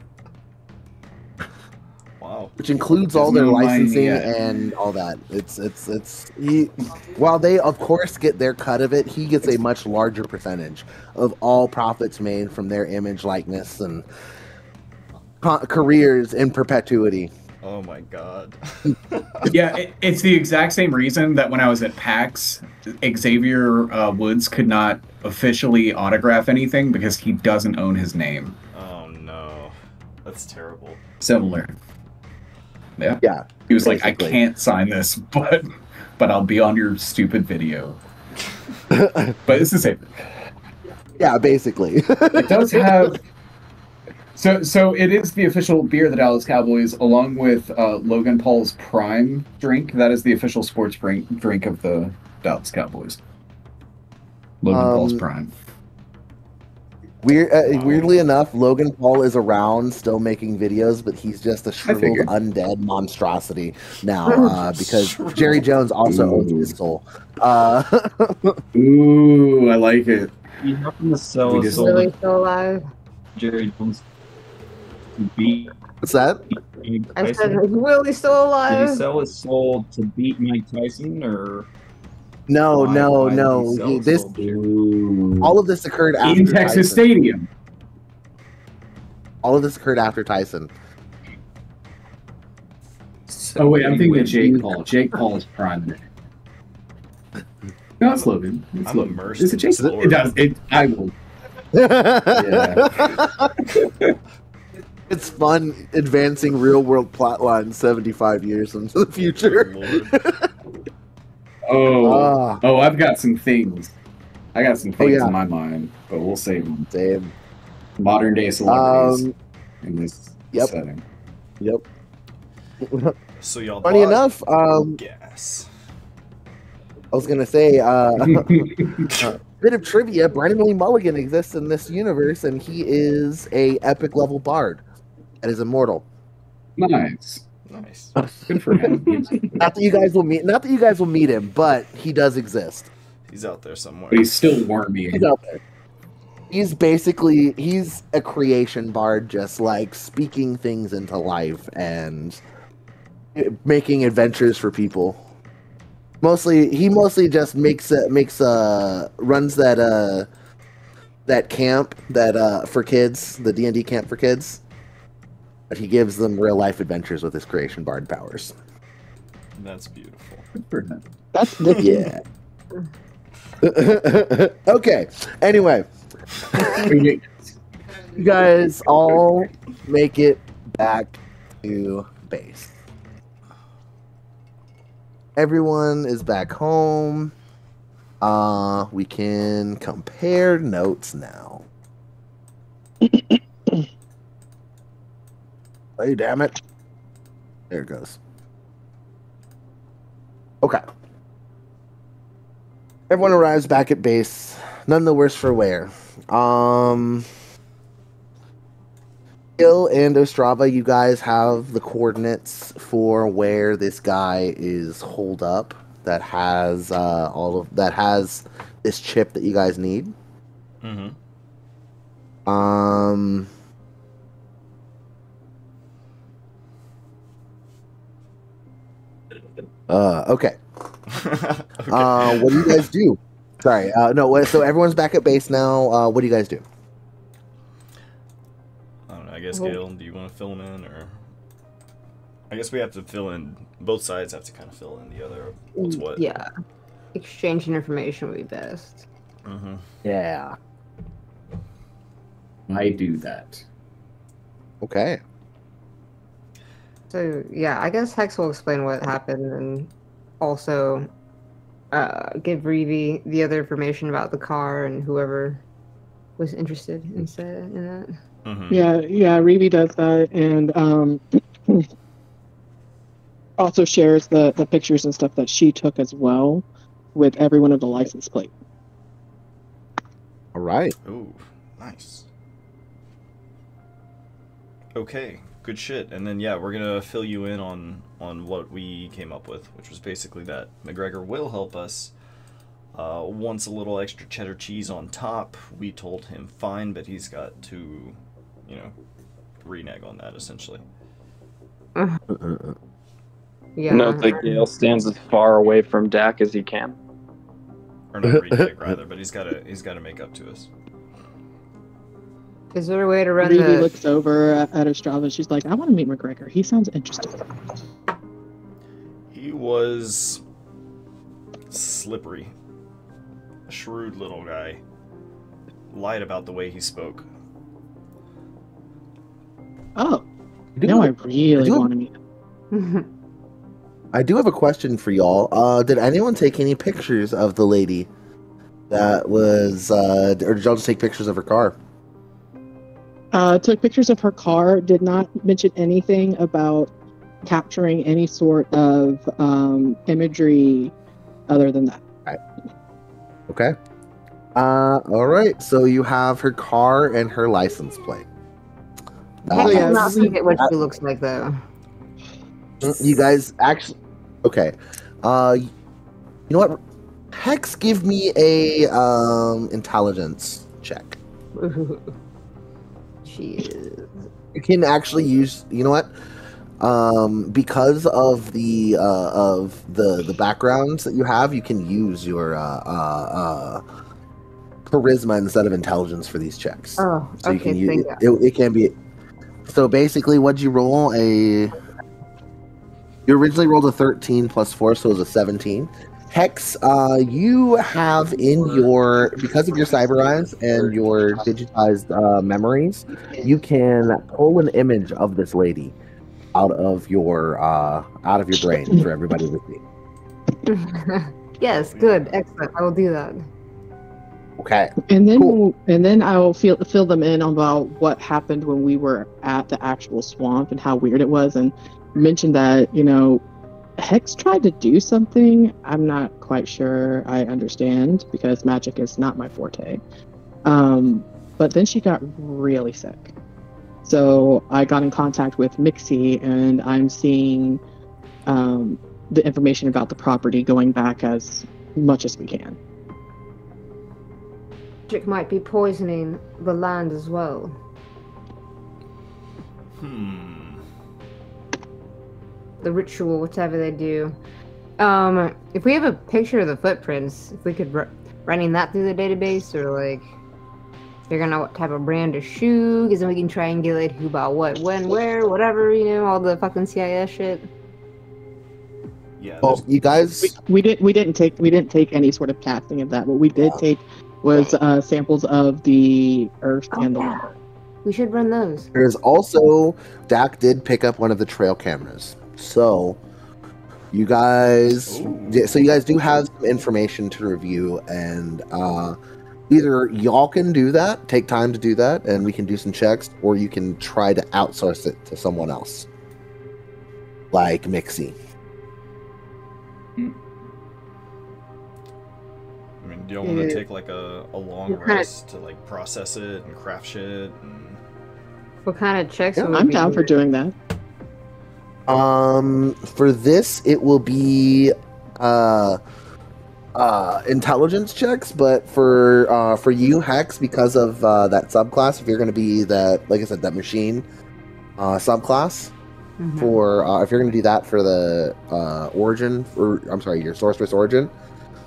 C: Wow.
A: which includes
D: There's
A: all their
D: no line
A: licensing
D: yet.
A: and all that. While they of course get their cut of it, he gets a much larger percentage of all profits made from their image, likeness, and careers in perpetuity.
C: Oh my god.
D: Yeah, it's the exact same reason that when I was at PAX, Xavier Woods could not officially autograph anything because he doesn't own his name.
C: Oh no. That's terrible.
D: Similar. Yeah.
A: Yeah,
D: He was like, I
A: basically.
D: can't sign this, but I'll be on your stupid video. But it's the same.
A: yeah, basically.
D: It does have. So it is the official beer of the Dallas Cowboys, along with Logan Paul's Prime drink. That is the official sports drink of the Dallas Cowboys. Logan Paul's Prime.
A: Weirdly enough, Logan Paul is around, still making videos, but he's just a shriveled
D: figured.
A: undead monstrosity now because Jerry Jones also owns his soul.
D: Ooh, I like it.
F: You happen to sell
D: We
F: a
D: just-
F: soul
E: Really
F: to
E: still alive?
F: Jerry Jones to beat
A: What's that?
F: Mike
E: I said,
F: Tyson?
E: is Willie still
F: Did
E: alive?
F: he sell his soul to beat Mike Tyson, or
A: No,
F: why-
A: no,
F: why did
A: no.
F: he sell his
A: This
F: soul to-
A: all of this occurred after
D: In Texas
A: Tyson.
D: Stadium.
A: All of this occurred after Tyson.
D: Oh wait, I'm thinking of Jake Paul. Jake Paul is Prime. No, it's Logan. It's
C: I'm
D: Logan.
C: immersed
D: Is it
C: in
D: Jake?
C: this lore.
D: It does. I will. Yeah.
A: It's fun advancing real world plot lines 75 years into the future.
C: Lord.
D: I've got some things. I got some things
A: yeah.
D: in my mind, but we'll save them.
A: Same.
D: Modern day celebrities in this setting.
A: Yep.
C: So y'all
A: Funny
C: bought
A: enough,
C: gas.
A: I was gonna say, bit of trivia: Brandon Lee Mulligan exists in this universe, and he is a epic level bard that is immortal.
D: Nice. Good for him.
A: Not that you guys will meet him, but he does exist.
C: He's out there somewhere.
D: But he's still wormy.
A: He's out there. He's a creation bard, just like speaking things into life and making adventures for people. He mostly just runs that camp for kids, the D&D camp for kids. But he gives them real life adventures with his creation bard powers.
C: That's beautiful.
D: Good for him.
A: That's yeah. Okay. Anyway, you guys all make it back to base. Everyone is back home. We can compare notes now. Hey, damn it. There it goes. Okay. Everyone arrives back at base. None the worse for wear. Gil and Ostrava, you guys have the coordinates for where this guy is holed up that has this chip that you guys need.
C: Mm-hmm.
A: Okay. What do you guys do? Sorry. No. So everyone's back at base now. What do you guys do?
C: I don't know. I guess Gale, do you want to fill him in, or I guess we have to fill in. Both sides have to kind of fill in the other. What's what?
E: Yeah. Exchanging information would be best.
C: Mm-hmm.
A: Yeah.
D: I do that.
A: Okay.
E: So yeah, I guess Hex will explain what happened and also give Reeve the other information about the car and whoever was interested in that.
C: Mm-hmm.
B: Yeah, Reeve does that, and also shares the pictures and stuff that she took as well with every one of the license plate.
A: All right.
C: Ooh, nice. Okay, good shit. And then, yeah, we're going to fill you in on what we came up with, which was basically that McGregor will help us. Wants a little extra cheddar cheese on top. We told him fine, but he's got to, renege on that, essentially.
E: Yeah.
F: Note that Gale stands as far away from Dak as he can.
C: Or not renege, rather, but he's got to make up to us.
E: Is there a way to run
B: Reeve
E: the...
B: looks over at Ostrava. She's like, I want to meet McGregor. He sounds interesting.
C: He was slippery. A shrewd little guy. Lied about the way he spoke.
B: Oh, now I really want to meet him.
A: I do have a question for y'all. Did anyone take any pictures of the lady that was, or did y'all just take pictures of her car?
B: Took pictures of her car, did not mention anything about capturing any sort of imagery other than that.
A: Right. Okay. All right. So you have her car and her license plate.
E: Hex
B: yeah,
E: does not forget what she looks like, though.
A: You guys actually... Okay. You know what? Hex, give me a intelligence check.
E: She is...
A: You can actually use... You know what? Because of the backgrounds that you have, you can use your charisma instead of intelligence for these checks.
E: Oh,
A: so
E: okay,
A: you can use
E: thank you.
A: it can be... So basically, what'd you roll? You originally rolled a 13 plus 4, so it was a 17. Hex, you have in your, because of your cyber eyes and your digitized memories, you can pull an image of this lady out of your brain for everybody to see.
E: Yes, good, excellent. I will do that.
A: Okay.
B: And then
A: Cool.
B: I'll fill them in about what happened when we were at the actual swamp and how weird it was, and mention that, you know, Hex tried to do something. I'm not quite sure I understand because magic is not my forte. But then she got really sick. So I got in contact with Mixie, and I'm seeing the information about the property going back as much as we can.
E: Magic might be poisoning the land as well. The ritual, whatever they do. If we have a picture of the footprints, if we could running that through the database, or like figuring out what type of brand of shoe, because then we can triangulate who bought what, when, where, whatever, you know, all the fucking CIS shit.
C: Yeah.
A: Well, you guys,
B: We didn't take any sort of casting of that. What we did take was samples of the earth and the water.
E: We should run those.
A: there's also, Dak did pick up one of the trail cameras. So you guys, you guys do have some information to review, and either y'all can do that, take time to do that, and we can do some checks, or you can try to outsource it to someone else, like Mixie.
C: I mean, do y'all want to take like a long rest to like process it and craft shit? And...
E: What kind of checks?
A: Yeah,
E: would
B: I'm
E: we
B: down
E: do?
B: for doing that.
A: For this, it will be intelligence checks, but for you, Hex, because of that subclass, if you're going to be that, like I said, that machine subclass,
E: Mhm.
A: for if you're going to do that for the origin, or I'm sorry, your sorceress origin,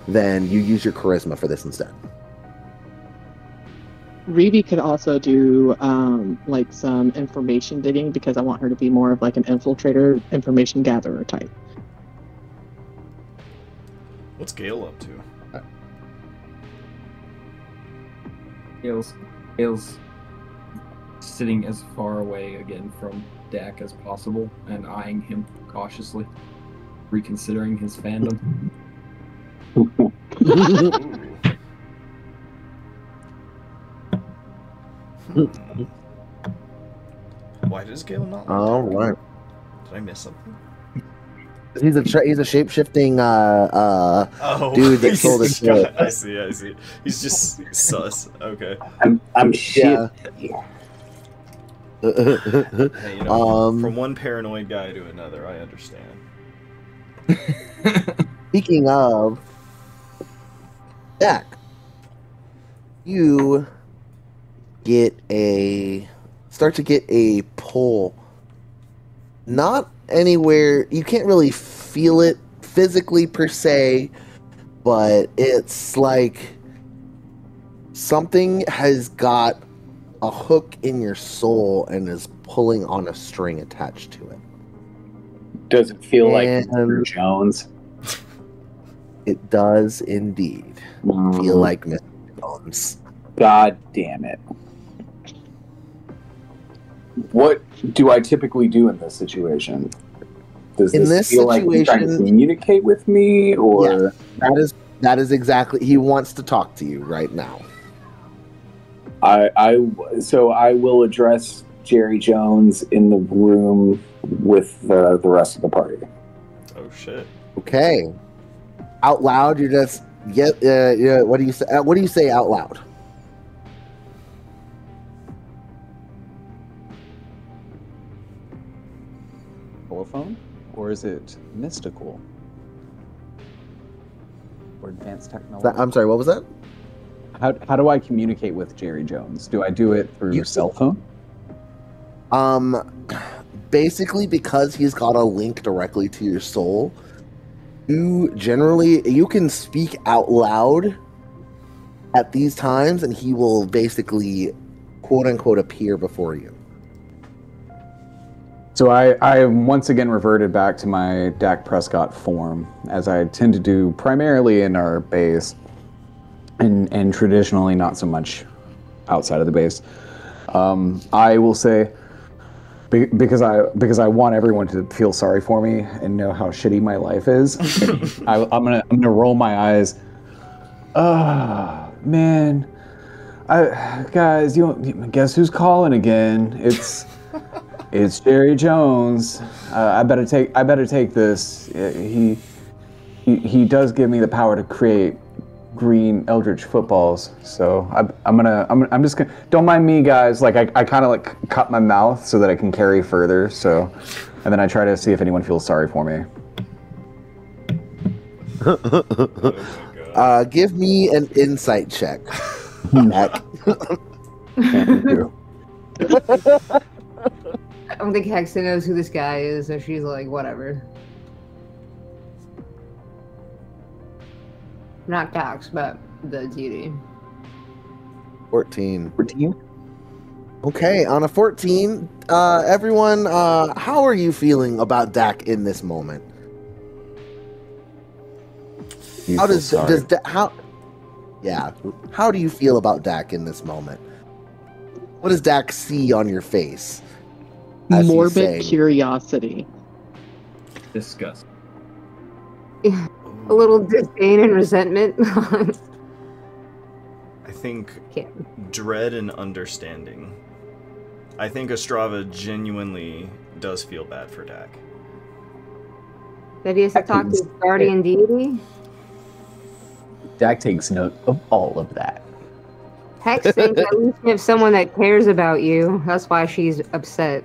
A: then you use your charisma for this instead.
B: Reeve could also do like some information digging, because I want her to be more of like an infiltrator, information gatherer type.
C: What's Gale up to?
F: Gale's sitting as far away again from Dak as possible and eyeing him cautiously, reconsidering his fandom.
C: Why does Gale not? Like
A: All
C: that?
A: right.
C: Did I miss something?
A: He's a shape-shifting
C: Oh,
A: dude that
C: he's
A: sold his
C: got-
A: shit.
C: I see. He's just sus. Okay.
H: I'm shit.
A: Yeah.
C: Hey, you know,
A: Um,
C: from one paranoid guy to another, I understand.
A: Speaking of Dak, you start to get a pull. Not anywhere, you can't really feel it physically per se, but it's like something has got a hook in your soul and is pulling on a string attached to it.
H: Does it feel like
A: And-
H: Mr. Jones?
A: It does indeed feel like Mr. Jones.
H: God damn it. What do I typically do in this situation? Does
A: In
H: this
A: this
H: feel like he's trying to
A: situation-
H: communicate with me, or
A: That is exactly, he wants to talk to you right now.
H: So I will address Jerry Jones in the room with the rest of the party.
C: Oh shit.
A: Okay. Out loud, you're just what do you say? What do you say out loud?
I: Telephone? Or is it mystical? Or advanced technology?
A: I'm sorry, what was that?
I: How do I communicate with Jerry Jones? Do I do it through
A: You-
I: cell phone?
A: Basically, because he's got a link directly to your soul, you can speak out loud at these times, and he will basically, quote unquote, appear before you.
I: So I once again reverted back to my Dak Prescott form, as I tend to do primarily in our base, and traditionally not so much outside of the base. I will say, because I want everyone to feel sorry for me and know how shitty my life is, I'm gonna roll my eyes. Ah, man, guys, guess who's calling again? It's Jerry Jones. I better take this. He does give me the power to create green eldritch footballs. So I'm just gonna, don't mind me, guys. Like I kind of like cut my mouth so that I can carry further. So, and then I try to see if anyone feels sorry for me.
A: Give me an insight check. Heck.
E: I don't think Hexa knows who this guy is, so she's like, whatever. Not Dax, but the deity.
A: 14. Okay, on a 14, everyone, how are you feeling about Dak in this moment? How do you feel about Dak in this moment? What does Dak see on your face?
B: Morbid curiosity.
F: Disgust.
E: A little disdain and resentment.
C: I think dread and understanding. I think Ostrava genuinely does feel bad for Dak.
E: That he has to talk to his guardian deity?
I: Dak takes note of all of that.
E: Hex thinks at least you have someone that cares about you. That's why she's upset.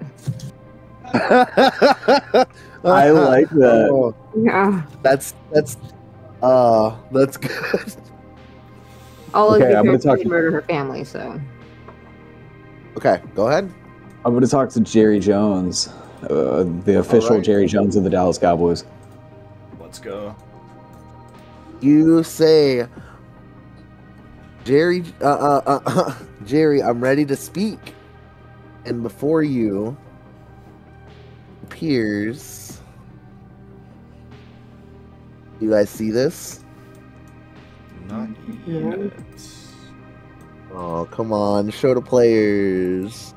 I: I like that.
A: Oh,
E: Yeah.
A: that's good.
E: All
I: Okay,
E: of
I: I'm gonna
E: because
I: talk
E: she
I: to-
E: murdered her family, so.
A: Okay, go ahead.
I: I'm going to talk to Jerry Jones, the official
A: right.
I: Jerry Jones of the Dallas Cowboys.
C: Let's go.
A: You say, Jerry, Jerry, I'm ready to speak. And before you appears, you guys see this?
C: Not yet.
A: Oh, come on, show the players.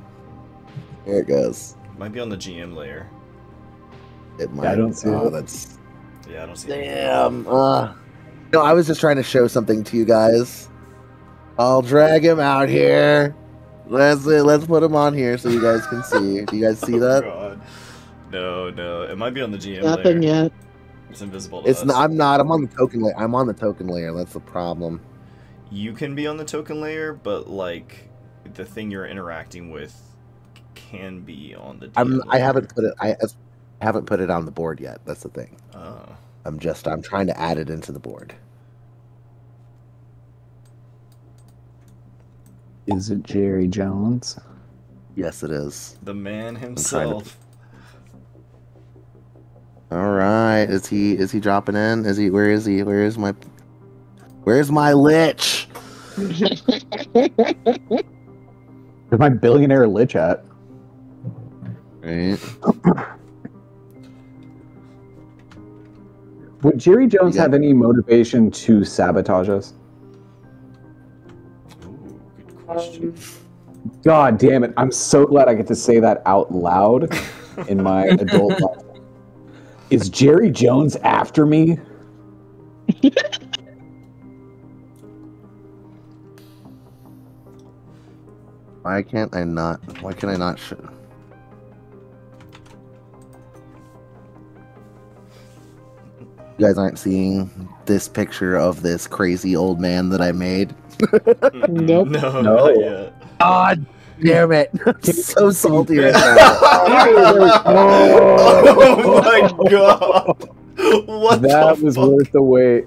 A: There it goes.
C: Might be on the GM layer.
A: It might.
I: I don't see it.
A: That's
C: Yeah, I don't see it.
A: damn. No, I was just trying to show something to you guys. I'll drag him out here. Let's put him on here so you guys can see. Do you guys see that?
C: God. No. It might be on the GM
B: Nothing
C: layer.
B: yet.
C: It's invisible to
A: It's
C: us.
A: not, I'm not. I'm on the token layer. I'm on the token layer. That's the problem.
C: You can be on the token layer, but like the thing you're interacting with can be on the DM
A: I
C: layer.
A: haven't put it. I haven't put it on the board yet. That's the thing.
C: Oh.
A: I'm trying to add it into the board.
I: Is it Jerry Jones?
A: Yes, it is.
C: The man
A: trying to-
C: himself.
A: All right. Is he dropping in? Where is he? Where's my lich?
I: Where's my billionaire lich at?
A: Right.
I: Would Jerry Jones
A: Yeah.
I: have any motivation to sabotage us?
C: Ooh, good question.
I: God damn it. I'm so glad I get to say that out loud in my adult life. Is Jerry Jones after me?
A: Why can I not show? You guys aren't seeing this picture of this crazy old man that I made?
B: Nope.
C: No,
I: No.
C: not yet.
A: God damn it. I'm so salty right now.
C: Oh my god! What
I: That
C: the
I: was
C: fuck?
I: worth the wait.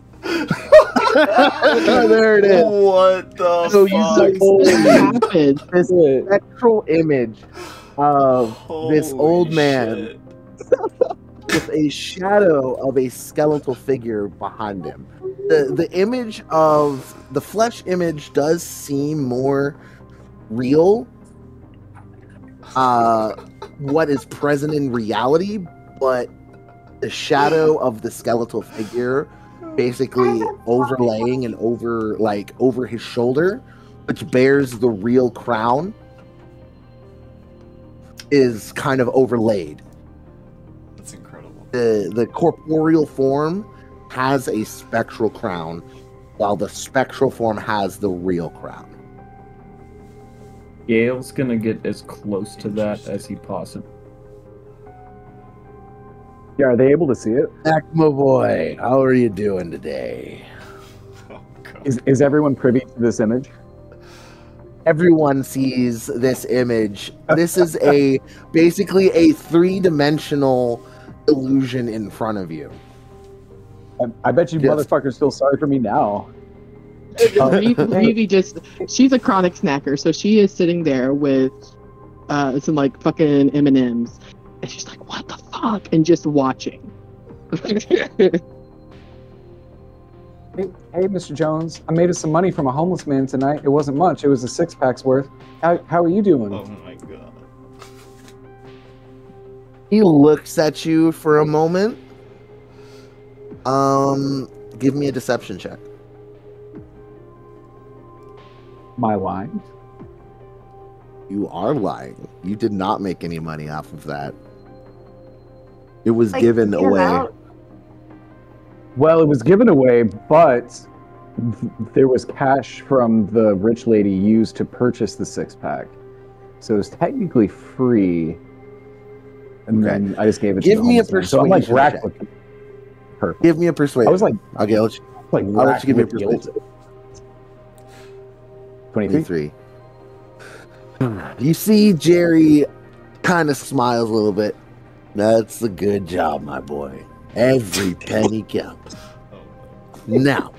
A: There it is.
C: What the
A: So you
C: fuck?
B: What happened?
A: This spectral image of this
C: Holy
A: old man
C: shit.
A: with a shadow of a skeletal figure behind him. The image of the flesh image does seem more real, what is present in reality, but the shadow of the skeletal figure basically overlaying and over his shoulder, which bears the real crown, is kind of overlaid.
C: That's incredible.
A: The corporeal form has a spectral crown, while the spectral form has the real crown.
F: Gale's gonna get as close to that as he possibly.
I: Yeah, are they able to see it?
A: Akma boy, how are you doing today?
C: Oh, God.
I: Is everyone privy to this image?
A: Everyone sees this image. This is basically a 3-dimensional illusion in front of you.
I: I bet you
A: Yes.
I: motherfuckers feel sorry for me now.
B: Reevie she's a chronic snacker, so she is sitting there with some like fucking M&Ms, and she's like, "What the fuck?" and just watching.
I: Hey, Mr. Jones, I made us some money from a homeless man tonight. It wasn't much. It was a 6-pack's worth. How are you doing?
C: Oh my God.
A: He looks at you for a moment. Give me a deception check.
I: My line.
A: You are lying. You did not make any money off of that. It was
E: Like,
A: given
E: get 'em
A: away.
E: out.
I: Well, it was given away, but there was cash from the rich lady used to purchase the 6-pack. So it was technically free. And
A: Okay.
I: then I just gave it
A: Give
I: to the
A: me a
I: homeless man. So I'm like
A: persuasion
I: racked
A: check.
I: with perfect.
A: Give me a persuasion.
I: I was like,
A: Okay, I'll let you
I: racked
A: give me a
I: with guilt.
A: persuasion.
I: 23.
A: 23. You see Jerry kind of smiles a little bit. That's a good job, my boy. Every penny counts. Now,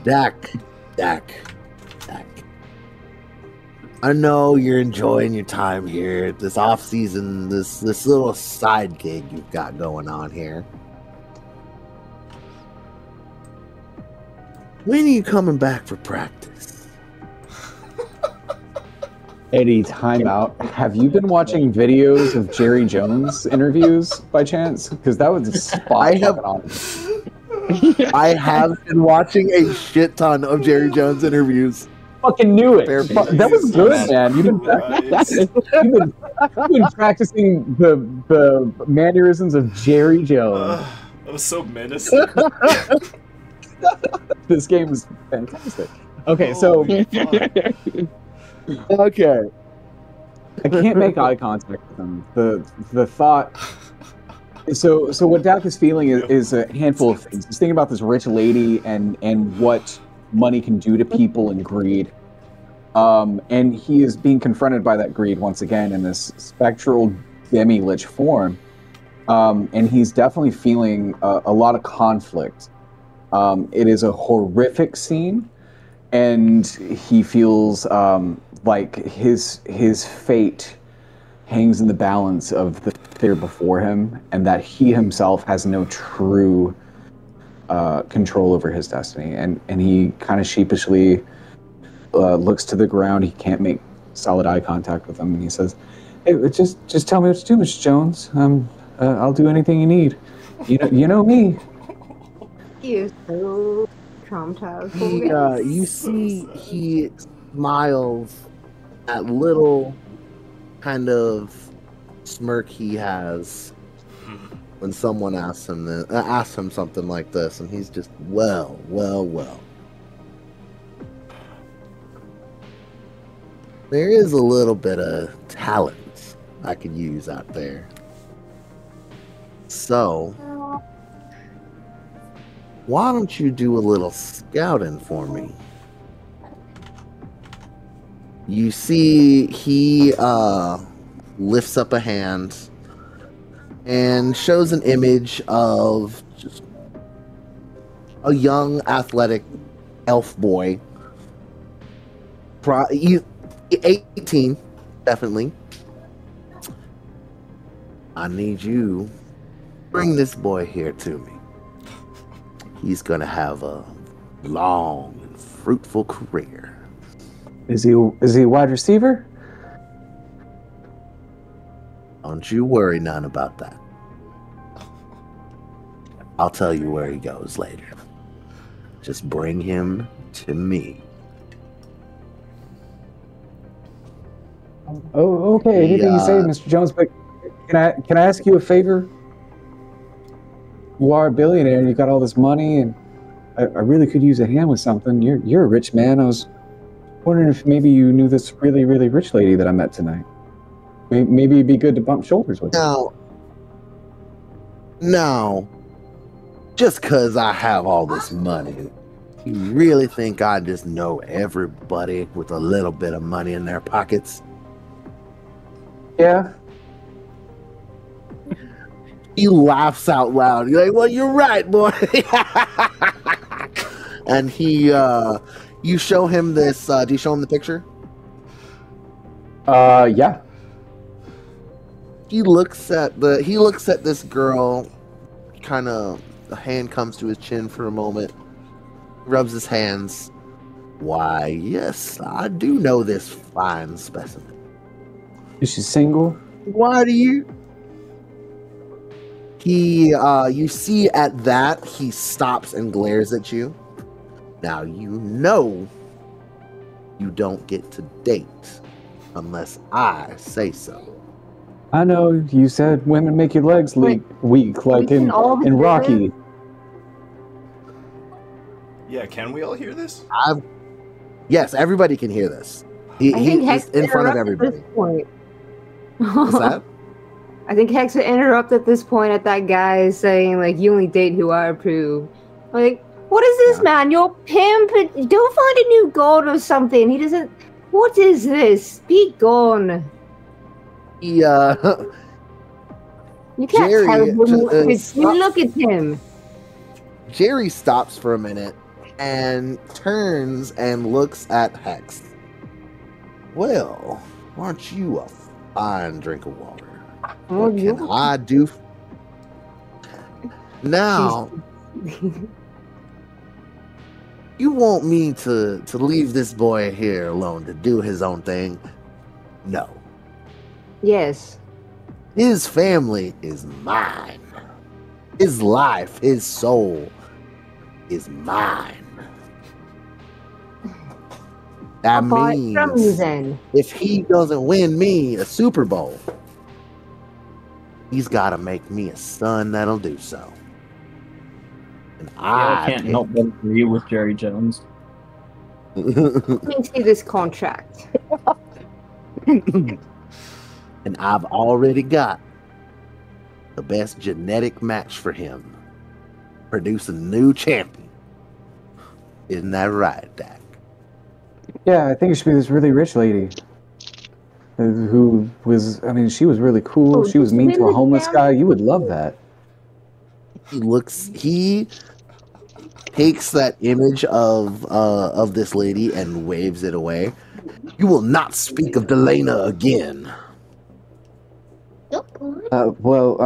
A: Dak. I know you're enjoying your time here, this off season, this little side gig you've got going on here. When are you coming back for practice?
I: Eddie, time out. Have you been watching videos of Jerry Jones interviews by chance? Because that was a spot
A: I have-
I: fucking on.
A: I have been watching a shit ton of Jerry Jones interviews.
I: Fucking knew it.
A: Fair play.
I: That was good, man. You've been practicing the mannerisms of Jerry Jones.
C: That was so menacing.
I: This game was fantastic. Okay, so
C: Holy fuck.
A: Okay.
I: I can't make eye contact with him. The thought. So what Dak is feeling is a handful of things. He's thinking about this rich lady and what money can do to people and greed. And he is being confronted by that greed once again in this spectral demi-lich form. And he's definitely feeling a lot of conflict. It is a horrific scene, and he feels like his fate hangs in the balance of the fear before him, and that he himself has no true control over his destiny. And he kind of sheepishly looks to the ground. He can't make solid eye contact with him, and he says, "Hey, just tell me what to do, Mr. Jones. I'll do anything you need. You know me."
E: He is so traumatized.
A: You see he smiles, that little kind of smirk he has when someone asks him something like this, and he's just, well. There is a little bit of talent I could use out there. So, why don't you do a little scouting for me? You see he lifts up a hand and shows an image of just a young, athletic elf boy. 18, definitely. I need you. Bring this boy here to me. He's gonna have a long and fruitful career.
I: Is he a wide receiver?
A: Don't you worry none about that. I'll tell you where he goes later. Just bring him to me.
I: Oh, okay. Anything you say, Mr. Jones, but can I ask you a favor? You are a billionaire and you got all this money, and I really could use a hand with something. You're a rich man. I was wondering if maybe you knew this really, really rich lady that I met tonight. Maybe it'd be good to bump shoulders with her.
A: No. Just because I have all this money, you really think I just know everybody with a little bit of money in their pockets?
I: Yeah.
A: He laughs out loud. You're like, well, you're right, boy. And you show him this, do you show him the picture?
I: Yeah.
A: He looks at this girl, kind of, a hand comes to his chin for a moment, rubs his hands. Why, yes, I do know this fine specimen.
I: Is she single?
A: Why do you? You see at that, he stops and glares at you. Now, you know you don't get to date unless I say so.
I: I know, you said women make your legs weak, like in Rocky.
C: Yeah, can we all hear this?
A: Yes, everybody can hear this. He's in front of everybody. What's that?
E: I think Hex would interrupt at this point at that guy saying, like, you only date who I approve. Like, what is this, man? You're pimp. Don't find a new god or something. He doesn't... What is this? Be gone.
A: You
E: can't tell him what you look at him.
A: Jerry stops for a minute and turns and looks at Hex. Well, aren't you a fine drink of water? What can I do? Now, you want me to leave this boy here alone to do his own thing? No.
E: Yes.
A: His family is mine. His life, his soul is mine. That means if he doesn't win me a Super Bowl, he's got to make me a son that'll do so. And
F: I can't help but agree with Jerry Jones.
E: Let me see this contract.
A: And I've already got the best genetic match for him. Produce a new champion. Isn't that right, Dak?
I: Yeah, I think it should be this really rich lady. Who was, I mean, she was really cool. She was mean to a homeless guy. You would love that.
A: He takes that image of this lady and waves it away. You will not speak of Delana again.
I: Well,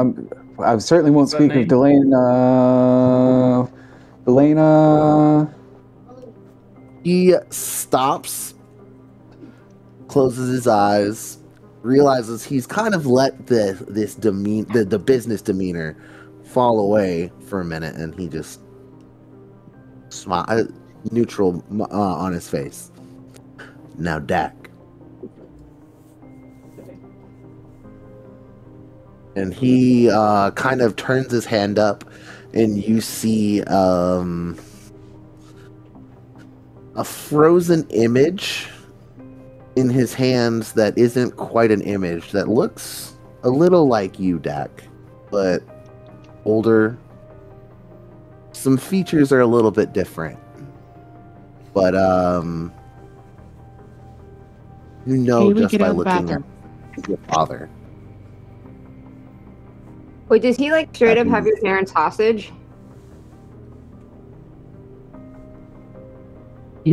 I: I certainly won't speak of Delana. Delana.
A: He stops, closes his eyes, realizes he's kind of let the business demeanor fall away for a minute, and he just smile, neutral on his face. Now, Dak. And he kind of turns his hand up, and you see a frozen image in his hands that isn't quite an image, that looks a little like you, Dak, but older. Some features are a little bit different. But, you know, just by looking at your father.
E: Wait, does he like straight up have your parents hostage?
A: He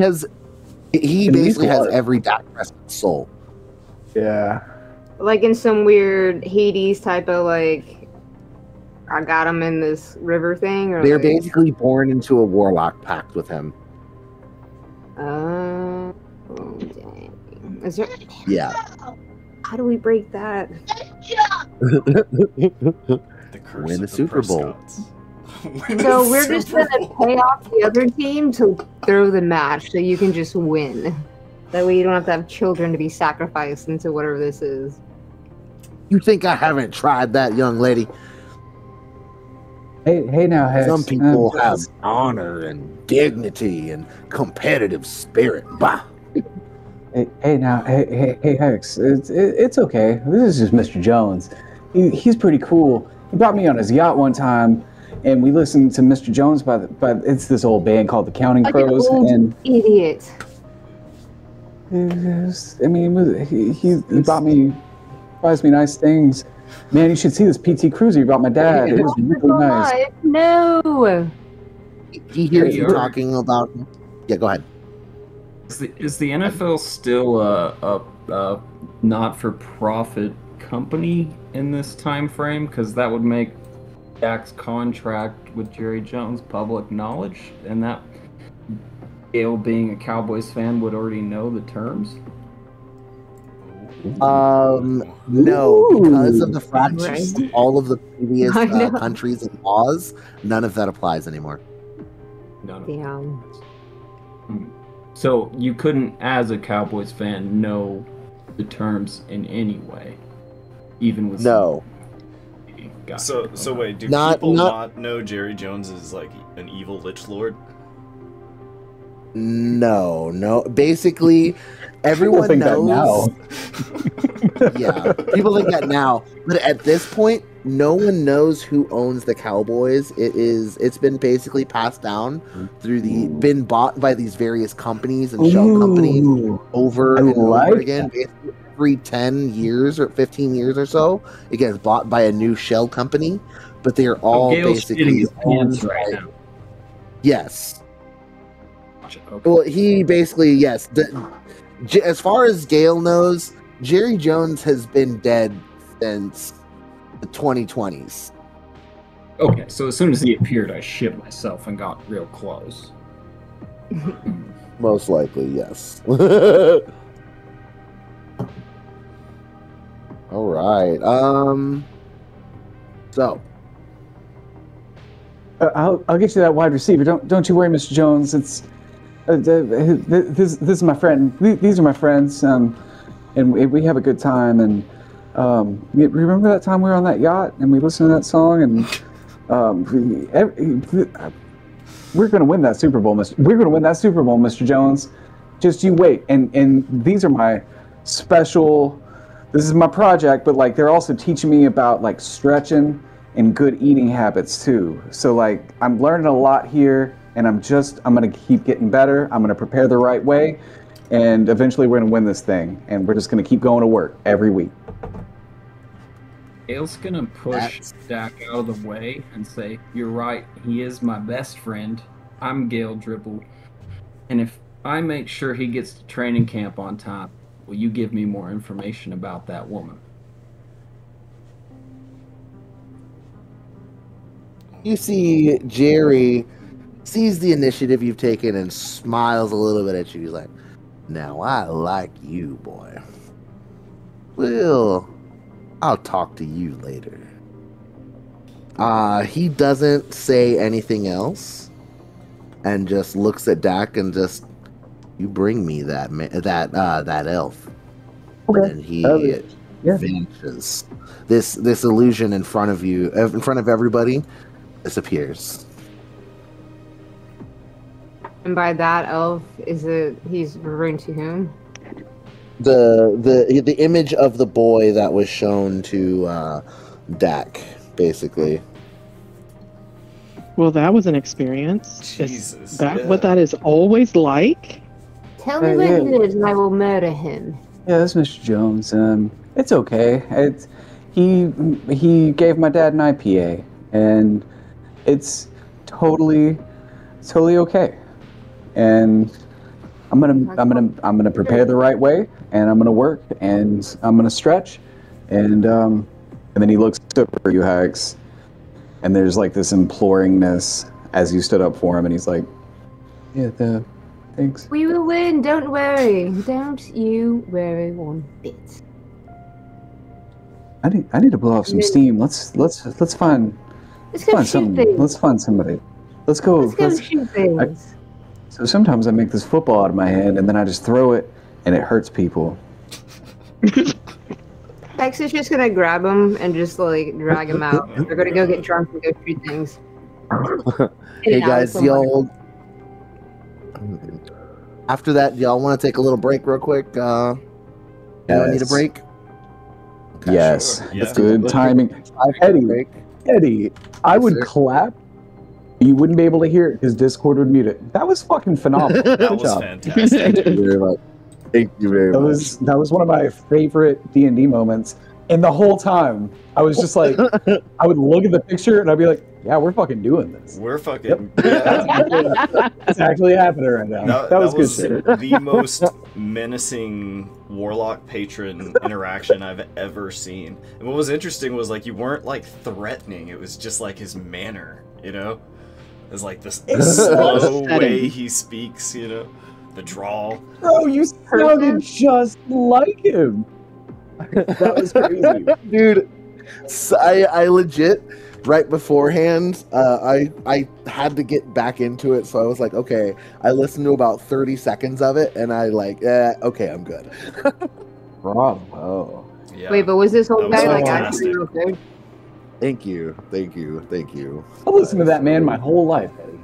A: basically has every Dak Prescott soul.
I: Yeah.
E: Like in some weird Hades type of like, I got him in this river thing? Or
A: they're
E: like...
A: basically born into a warlock pact with him.
E: Oh, dang. Is there...
A: Yeah.
E: How do we break that?
C: The curse
A: Win
C: of
A: the
C: the
A: Super Bowl.
C: Prescotts. Win the
G: So we're just
C: Super
G: gonna
C: Bowl.
G: pay off the other team to throw the match so you can just win. That way you don't have to have children to be sacrificed into whatever this is.
A: You think I haven't tried that, young lady?
I: Hey now, Hex.
A: Some people have honor and dignity and competitive spirit. Bah.
I: Hey now, hey Hex. It's okay. This is just Mr. Jones. He's pretty cool. He brought me on his yacht one time, and we listened to Mr. Jones by it's this old band called the Counting
G: Like an
I: Crows,
G: old
I: and
G: idiot.
I: I mean, he buys me nice things. Man, you should see this PT Cruiser you brought my dad. It was really nice.
G: No.
A: He hears you
F: Sure.
A: talking about. Yeah, go ahead.
F: Is the NFL still a not-for-profit company in this time frame? Because that would make Dak's contract with Jerry Jones public knowledge, and that Gale, being a Cowboys fan, would already know the terms.
A: No, because of the fact
G: Right.
A: of all of the previous
G: I know.
A: countries and laws, none of that applies anymore.
F: No.
G: Damn.
F: So you couldn't, as a Cowboys fan, know the terms in any way, even with
A: No.
F: Gotcha.
C: So wait, do
A: Not-
C: people
A: not-
C: not know Jerry Jones is like an evil lich lord?
A: No. Basically, everyone
I: think that
A: knows.
I: now.
A: Yeah, people think that now, but at this point, no one knows who owns the Cowboys. It's been basically passed down been bought by these various companies and shell companies over and over again. Basically, every 10 years or 15 years or so, it gets bought by a new shell company, but they're all
F: Gale's shitting
A: basically
F: his pants
A: owned
F: right
A: by-
F: now.
A: Yes.
F: Gotcha. Okay.
A: Well, he basically, yes. As far as Gale knows, Jerry Jones has been dead since the 2020s.
F: Okay, so as soon as he appeared, I shit myself and got real close.
A: Most likely, yes. All right. So,
I: I'll get you that wide receiver. Don't you worry, Mr. Jones. It's this is my friend. These are my friends, and we have a good time. And remember that time we were on that yacht and we listened to that song, and we're gonna win that Super Bowl, We're gonna win that Super Bowl, Mr. Jones. Just you wait. And these are my special. This is my project, but like they're also teaching me about like stretching and good eating habits too. So like I'm learning a lot here, and I'm gonna keep getting better. I'm gonna prepare the right way, and eventually we're gonna win this thing. And we're just gonna keep going to work every week.
F: Gale's gonna push Dak out of the way and say, "You're right. He is my best friend. I'm Gale Dribble, and if I make sure he gets to training camp on time, will you give me more information about that woman?"
A: you see Jerry sees the initiative you've taken and smiles a little bit at you. He's like, "Now I like you, boy. Well, I'll talk to you later." He doesn't say anything else, and just looks at Dak and just, "You bring me that elf."
I: Okay.
A: And he
I: yeah.
A: vanishes. This illusion in front of you, in front of everybody, disappears.
G: And by that elf, he's referring to whom?
A: The image of the boy that was shown to Dak, basically.
B: Well, that was an experience.
C: Jesus,
B: Is that
C: yeah.
B: what that is always like?
G: Tell me what it
I: yeah.
G: is and I will murder him.
I: Yeah, that's Mr. Jones. It's okay. He gave my dad an IPA, and it's totally okay. And I'm gonna prepare the right way, and I'm gonna work, and I'm gonna stretch, and then he looks over you, Hags, and there's like this imploringness as you stood up for him, and he's like, "Yeah, thanks."
G: We will win, don't worry. Don't you worry one bit.
I: I need to blow off some steam. Let's find
G: Let's go shoot
I: something.
G: things.
I: Let's find somebody. Let's go.
G: Let's go shoot things.
I: So sometimes I make this football out of my hand and then I just throw it and it hurts people.
E: Hex is just gonna grab him and just like drag him out. They're gonna go get drunk and go shoot things.
A: Hey guys, y'all. After that, y'all want to take a little break real quick? You don't need a break? Okay,
I: Yes.
C: Sure. Yeah.
I: Good timing. Eddie, I would
A: sir.
I: clap. You wouldn't be able to hear it because Discord would mute it. That was fucking phenomenal.
C: That
I: Good
C: was
I: job.
C: fantastic.
A: Thank you very much. Thank you very much.
I: That was one of my favorite D&D moments. And the whole time, I was just like, I would look at the picture and I'd be like, yeah, we're fucking doing this.
C: We're fucking.
I: Yep.
C: Yeah.
I: It's actually happening right now. That was good shit.
C: the most menacing warlock patron interaction I've ever seen. And what was interesting was like you weren't like threatening; it was just like his manner, you know. It's like this slow way he speaks, you know, the drawl.
I: Bro, you sounded just like him. That was crazy.
A: Dude, so I legit, right beforehand, I had to get back into it, so I was like, okay, I listened to about 30 seconds of it, and I like, okay, I'm good.
I: Bravo.
C: Yeah.
E: Wait, but was this whole
C: That was
E: guy like
C: fantastic.
E: actually real good?
A: Thank you, thank you, thank you.
I: I've listened to that man my whole life, Eddie.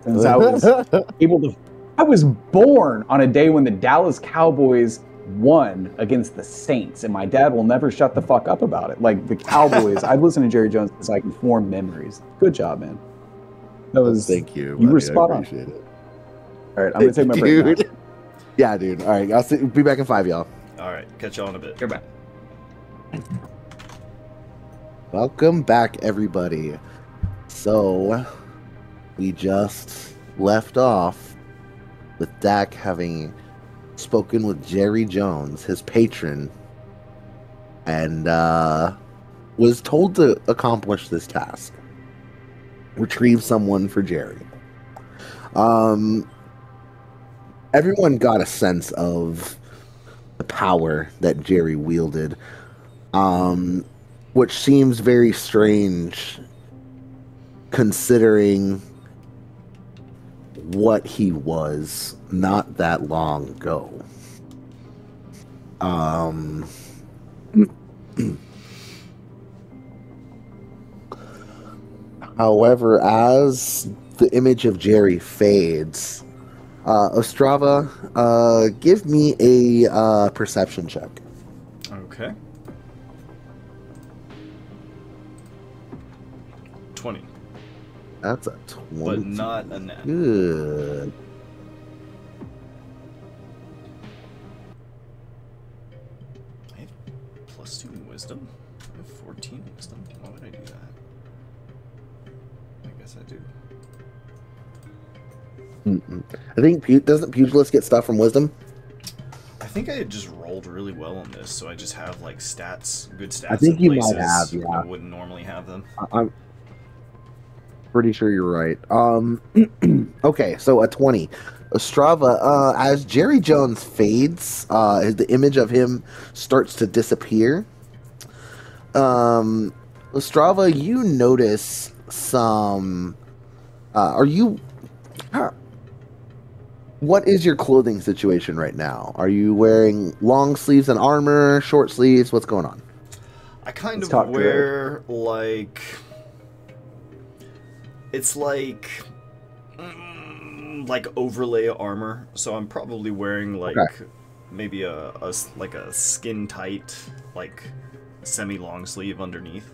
I: Since I was able to. I was born on a day when the Dallas Cowboys won against the Saints, and my dad will never shut the fuck up about it. Like the Cowboys, I've listened to Jerry Jones since I can form memories. Good job, man. That was.
A: Thank you.
I: You were
A: buddy,
I: spot
A: I
I: on.
A: appreciate it.
I: All right, I'm gonna take my break now.
A: Dude. Yeah, dude. All right, be back in 5, y'all.
C: All right, catch y'all in a bit.
F: Goodbye.
A: Welcome back, everybody. So, we just left off with Dak having spoken with Jerry Jones, his patron, and was told to accomplish this task. Retrieve someone for Jerry. Everyone got a sense of the power that Jerry wielded, which seems very strange considering what he was not that long ago. However, as the image of Jerry fades, Ostrava, give me a perception check.
C: Okay. 20,
A: That's a 20.
C: but not a net.
A: Good.
C: I have +2 in wisdom. I have 14 in wisdom. Why would I do that? I guess I do.
A: I think doesn't Pugilist get stuff from wisdom?
C: I think I had just rolled really well on this, so I just have like stats, good stats.
A: I think
C: in
A: you might
C: places
A: have, yeah.
C: I wouldn't normally have them.
A: I'm pretty sure you're right. Okay, so a 20. Ostrava, as Jerry Jones fades, the image of him starts to disappear. Ostrava, you notice some. What is your clothing situation right now? Are you wearing long sleeves and armor, short sleeves? What's going on?
C: I kind
I: Let's
C: of
I: talk
C: wear like it's like overlay armor, so I'm probably wearing like maybe a skin tight like semi long sleeve underneath,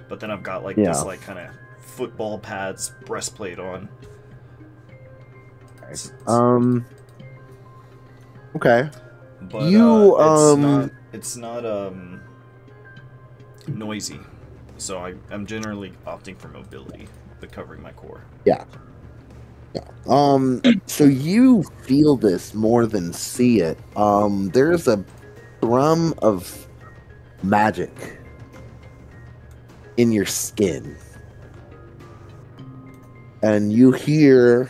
C: but then I've got like this like kind of football pads breastplate on.
A: Okay.
C: But it's not noisy, so I'm generally opting for mobility, but covering my core.
A: Yeah. So you feel this more than see it. There's a thrum of magic in your skin. And you hear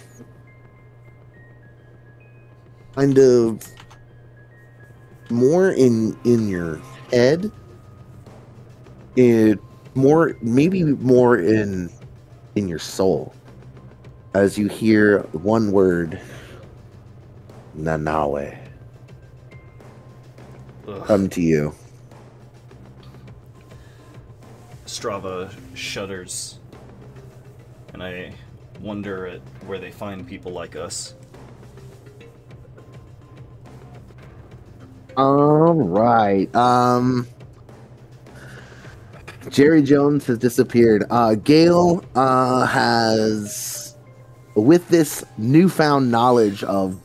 A: kind of more in your head maybe more in your soul, as you hear one word, Nanawe, come to you.
C: Strava shudders, and I wonder at where they find people like us.
A: All right. Jerry Jones has disappeared. Gale has, with this newfound knowledge of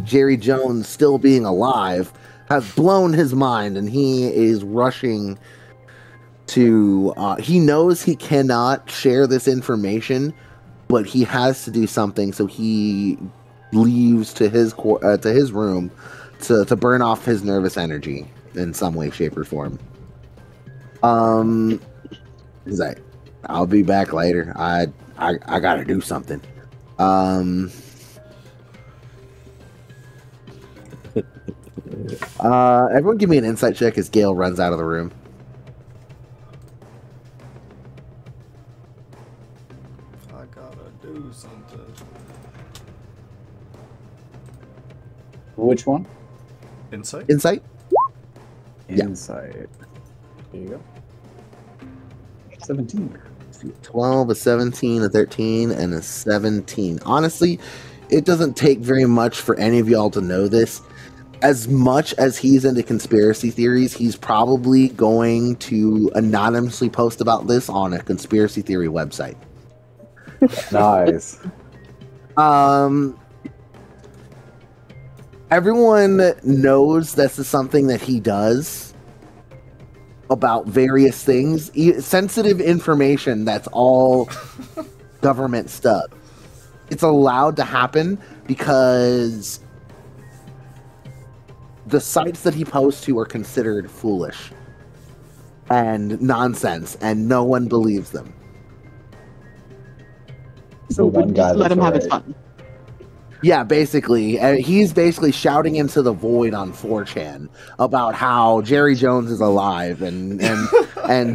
A: Jerry Jones still being alive, has blown his mind, and he is rushing to. He knows he cannot share this information, but he has to do something. So he leaves to his room to burn off his nervous energy in some way, shape, or form. He's like, I'll be back later. I gotta do something. Everyone give me an insight check as Gale runs out of the room.
C: I gotta do something.
I: Which one?
C: Insight?
A: Insight? Yeah.
I: Insight. There you go. 17.
A: 12, a 17, a 13, and a 17. Honestly, it doesn't take very much for any of y'all to know this. As much as he's into conspiracy theories, he's probably going to anonymously post about this on a conspiracy theory website.
I: Nice.
A: Everyone knows this is something that he does about various things. Sensitive information that's all government stuff. It's allowed to happen because the sites that he posts to are considered foolish and nonsense, and no one believes them.
I: So one guy
B: Let him have his fun.
A: Yeah, basically. He's basically shouting into the void on 4chan about how Jerry Jones is alive and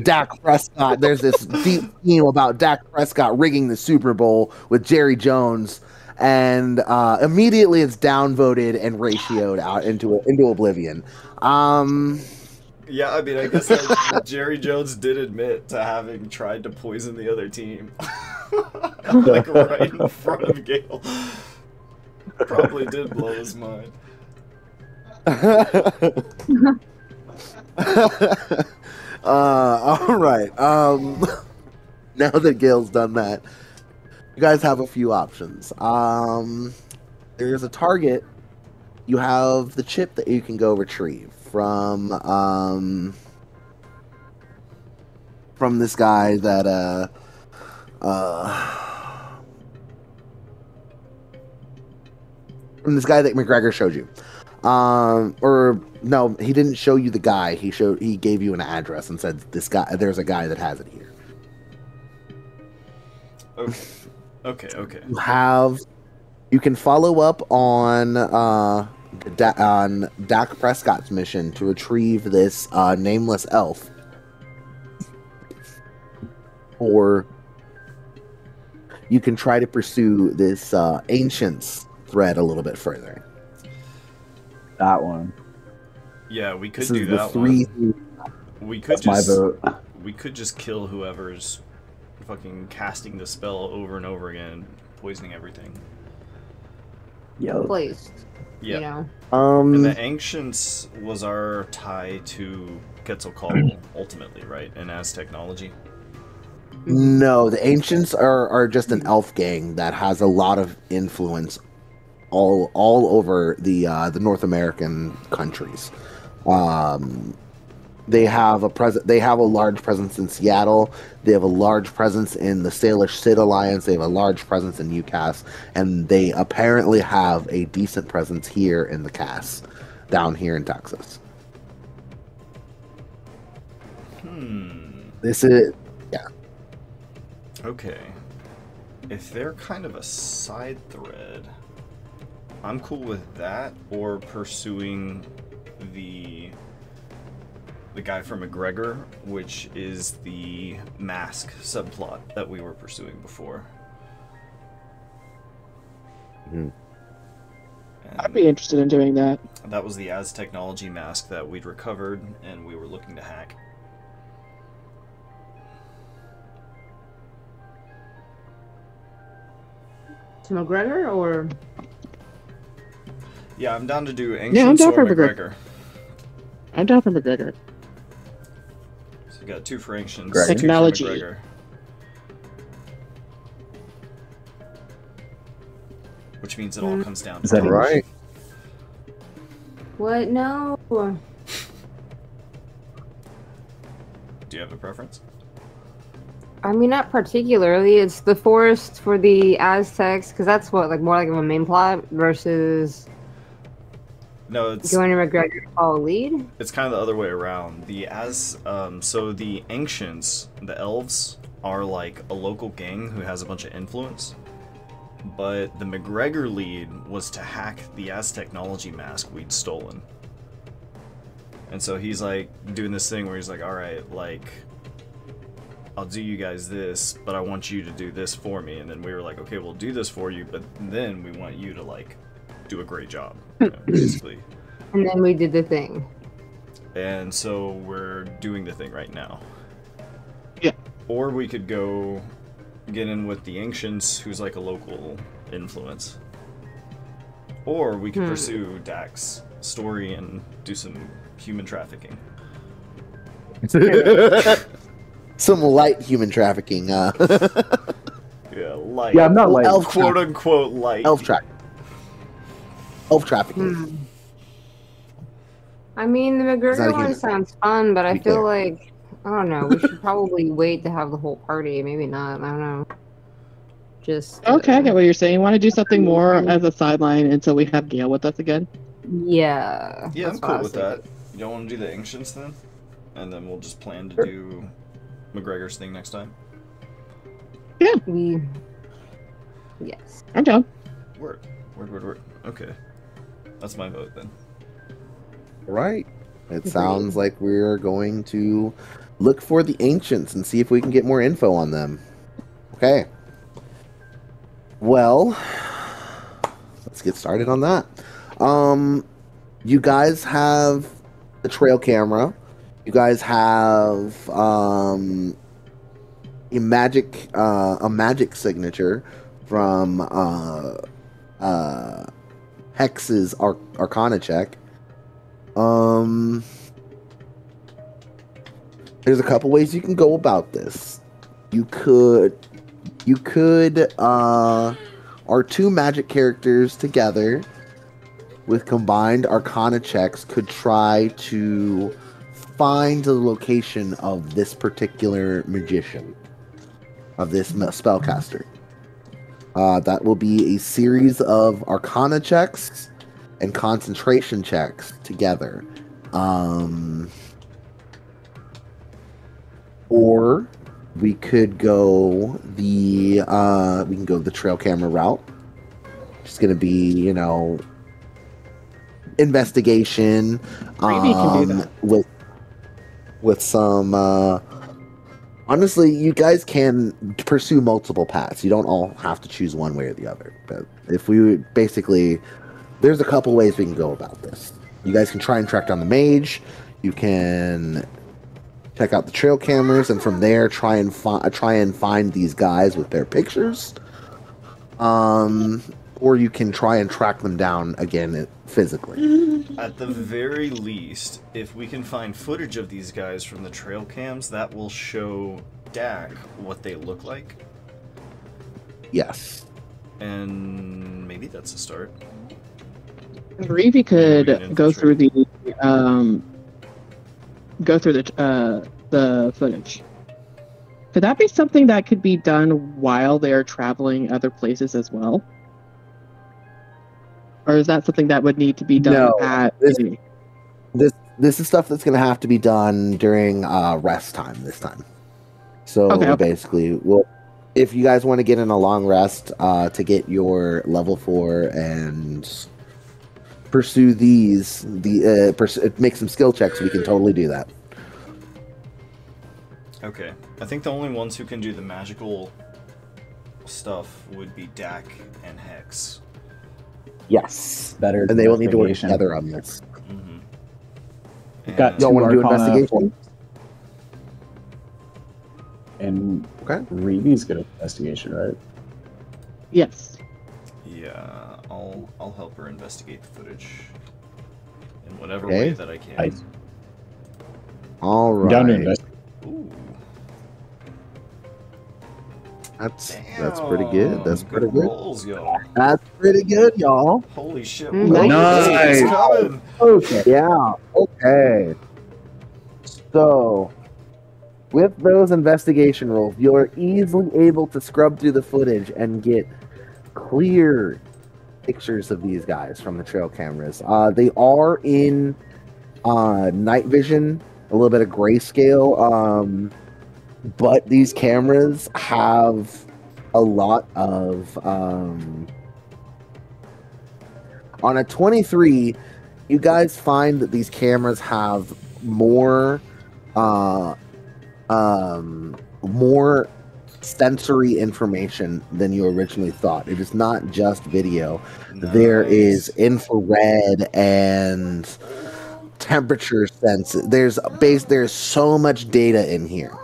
A: Dak Prescott. There's this deep theme about Dak Prescott rigging the Super Bowl with Jerry Jones, and immediately it's downvoted and ratioed out into oblivion.
C: Yeah, I mean, I guess like, Jerry Jones did admit to having tried to poison the other team. Like right in front of Gale. Probably did blow his mind.
A: All right. Now that Gale's done that, you guys have a few options. There's a target. You have the chip that you can go retrieve from this guy that from this guy that McGregor showed you. Or no, he didn't show you the guy. He gave you an address and said there's a guy that has it here.
C: Okay.
A: You can follow up on Dak Prescott's mission to retrieve this nameless elf, or you can try to pursue this Ancients thread a little bit further.
I: That one.
C: Yeah, we could
A: This
C: do
A: is the
C: that
A: three.
C: one. We could
I: That's my vote.
C: We could just kill whoever's fucking casting the spell over and over again, poisoning everything.
I: Yo.
E: Placed.
C: Yeah.
E: You know.
C: And the Ancients was our tie to Quetzalcoatl, ultimately, right? And as technology.
A: No, the Ancients are just an elf gang that has a lot of influence all over the North American countries. They have a large presence in Seattle. They have a large presence in the Salish Sid Alliance. They have a large presence in UCAS, and they apparently have a decent presence here in the CAS, down here in Texas. This is
C: Okay. If they're kind of a side thread, I'm cool with that, or pursuing the the guy from McGregor, which is the mask subplot that we were pursuing before.
A: Mhm.
B: I'd be interested in doing that.
C: That was the Az technology mask that we'd recovered and we were looking to hack.
E: To McGregor or?
C: Yeah, I'm down to do
B: I'm
C: Ancients
B: down
C: or
B: for
C: McGregor.
B: I'm down for McGregor.
C: So we got 2 for Ancients,
A: Great.
C: 2 for
B: Technology.
C: McGregor. Which means it all comes down to
I: Is that
C: damage.
A: Right.
E: What? No.
C: Do you have a preference?
E: I mean, not particularly. It's the forest for the Aztecs, because that's what, like, more like of a main plot versus
C: No, it's
E: going to McGregor to follow lead.
C: it's kind of the other way around. So the Ancients, the elves, are like a local gang who has a bunch of influence. But the McGregor lead was to hack the Az technology mask we'd stolen. And so he's like doing this thing where he's like, alright, like, I'll do you guys this, but I want you to do this for me. And then we were like, okay, we'll do this for you, but then we want you to, like, do a great job, you know, basically.
E: And then we did the thing.
C: And so we're doing the thing right now.
B: Yeah.
C: Or we could go get in with the Ancients, who's like a local influence. Or we could pursue Dak's story and do some human trafficking.
A: Some light human trafficking.
C: Yeah, light.
I: Yeah, I'm not like
A: Elf
C: Quote unquote light.
A: Elf trafficking.
E: I mean, the McGregor
A: not
E: one
A: human.
E: sounds fun, but I
A: Be
E: feel
A: clear.
E: like, I don't know, we should probably wait to have the whole party. Maybe not. I don't know. Just.
B: Okay, I get what you're saying. You want to do something more as a sideline until we have Gale with us again?
E: Yeah.
C: Yeah, I'm
E: that's what I
C: cool
E: was
C: with that.
E: thinking.
C: You don't want to do the Ancients then? And then we'll just plan to do McGregor's thing next time?
E: We. Yes.
B: I'm down.
C: Word. Okay. That's my vote then.
A: Right. It sounds like we're going to look for the Ancients and see if we can get more info on them. Okay. Well, let's get started on that. You guys have the trail camera. You guys have a magic signature from Hex's Arcana check. There's a couple ways you can go about this. You could our 2 magic characters together with combined Arcana checks could try to find the location of this particular magician, of this spellcaster. That will be a series of Arcana checks and concentration checks together. Or we could go the trail camera route. It's gonna be, you know, investigation.
B: Maybe you can do that.
A: With some honestly, you guys can pursue multiple paths. You don't all have to choose one way or the other. But if we would basically, there's a couple ways we can go about this. You guys can try and track down the mage. You can check out the trail cameras, and from there try and find these guys with their pictures. Or you can try and track them down again physically.
C: At the very least, if we can find footage of these guys from the trail cams, that will show Dak what they look like.
A: Yes.
C: And maybe that's a start.
B: Reevy could go through the footage. Could that be something that could be done while they're traveling other places as well? Or is that something that would need to be done
A: No,
B: at
A: This is stuff that's going to have to be done during rest time this time. So
B: Okay.
A: basically, if you guys want to get in a long rest to get your level 4 and pursue make some skill checks, we can totally do that.
C: Okay. I think the only ones who can do the magical stuff would be Dak and Hex.
A: Yes.
I: Better.
A: And they will need to work
I: investigation.
A: together on this.
C: And
I: Got
A: Y'all
I: two
A: want to do
I: Arcana
A: investigation?
I: And
A: Okay.
I: Reevy's good at investigation, right?
B: Yes.
C: Yeah, I'll help her investigate the footage in whatever
A: Okay.
C: way that I can.
I: Nice.
A: All right.
I: Down to investigate.
C: Ooh.
A: That's pretty good. That's pretty good.
C: Rolls, y'all.
A: That's pretty good, y'all.
C: Holy shit.
A: Nice.
C: It's coming.
A: Okay. Yeah. Okay. So, with those investigation rolls, you're easily able to scrub through the footage and get clear pictures of these guys from the trail cameras. They are in night vision, a little bit of grayscale, but these cameras have a lot of on a 23. You guys find that these cameras have more more sensory information than you originally thought. It is not just video. There is infrared and temperature sense. There's so much data in here.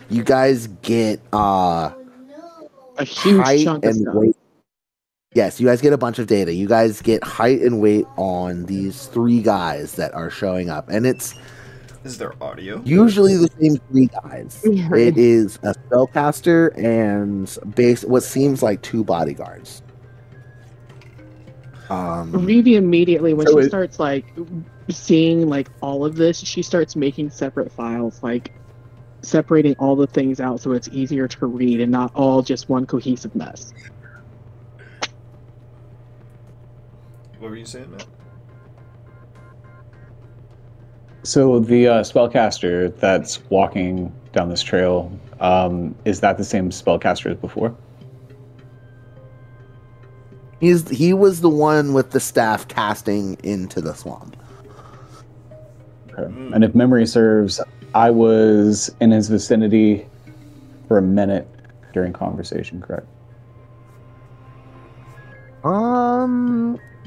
A: You guys get
B: A huge
A: height
B: chunk of
A: and
B: stuff.
A: weight. Yes, you guys get a bunch of data. You guys get height and weight on these 3 guys that are showing up, and it's
C: Is there audio?
A: usually the same 3 guys.
E: Yeah.
A: It is a spellcaster and what seems like 2 bodyguards.
B: Reevy immediately, when
I: So
B: she starts like seeing like all of this, she starts making separate files, like separating all the things out so it's easier to read and not all just one cohesive mess.
C: What were you saying, Matt?
I: So the spellcaster that's walking down this trail, is that the same spellcaster as before?
A: He was the one with the staff casting into the swamp.
I: Okay. And if memory serves, I was in his vicinity for a minute during conversation, correct?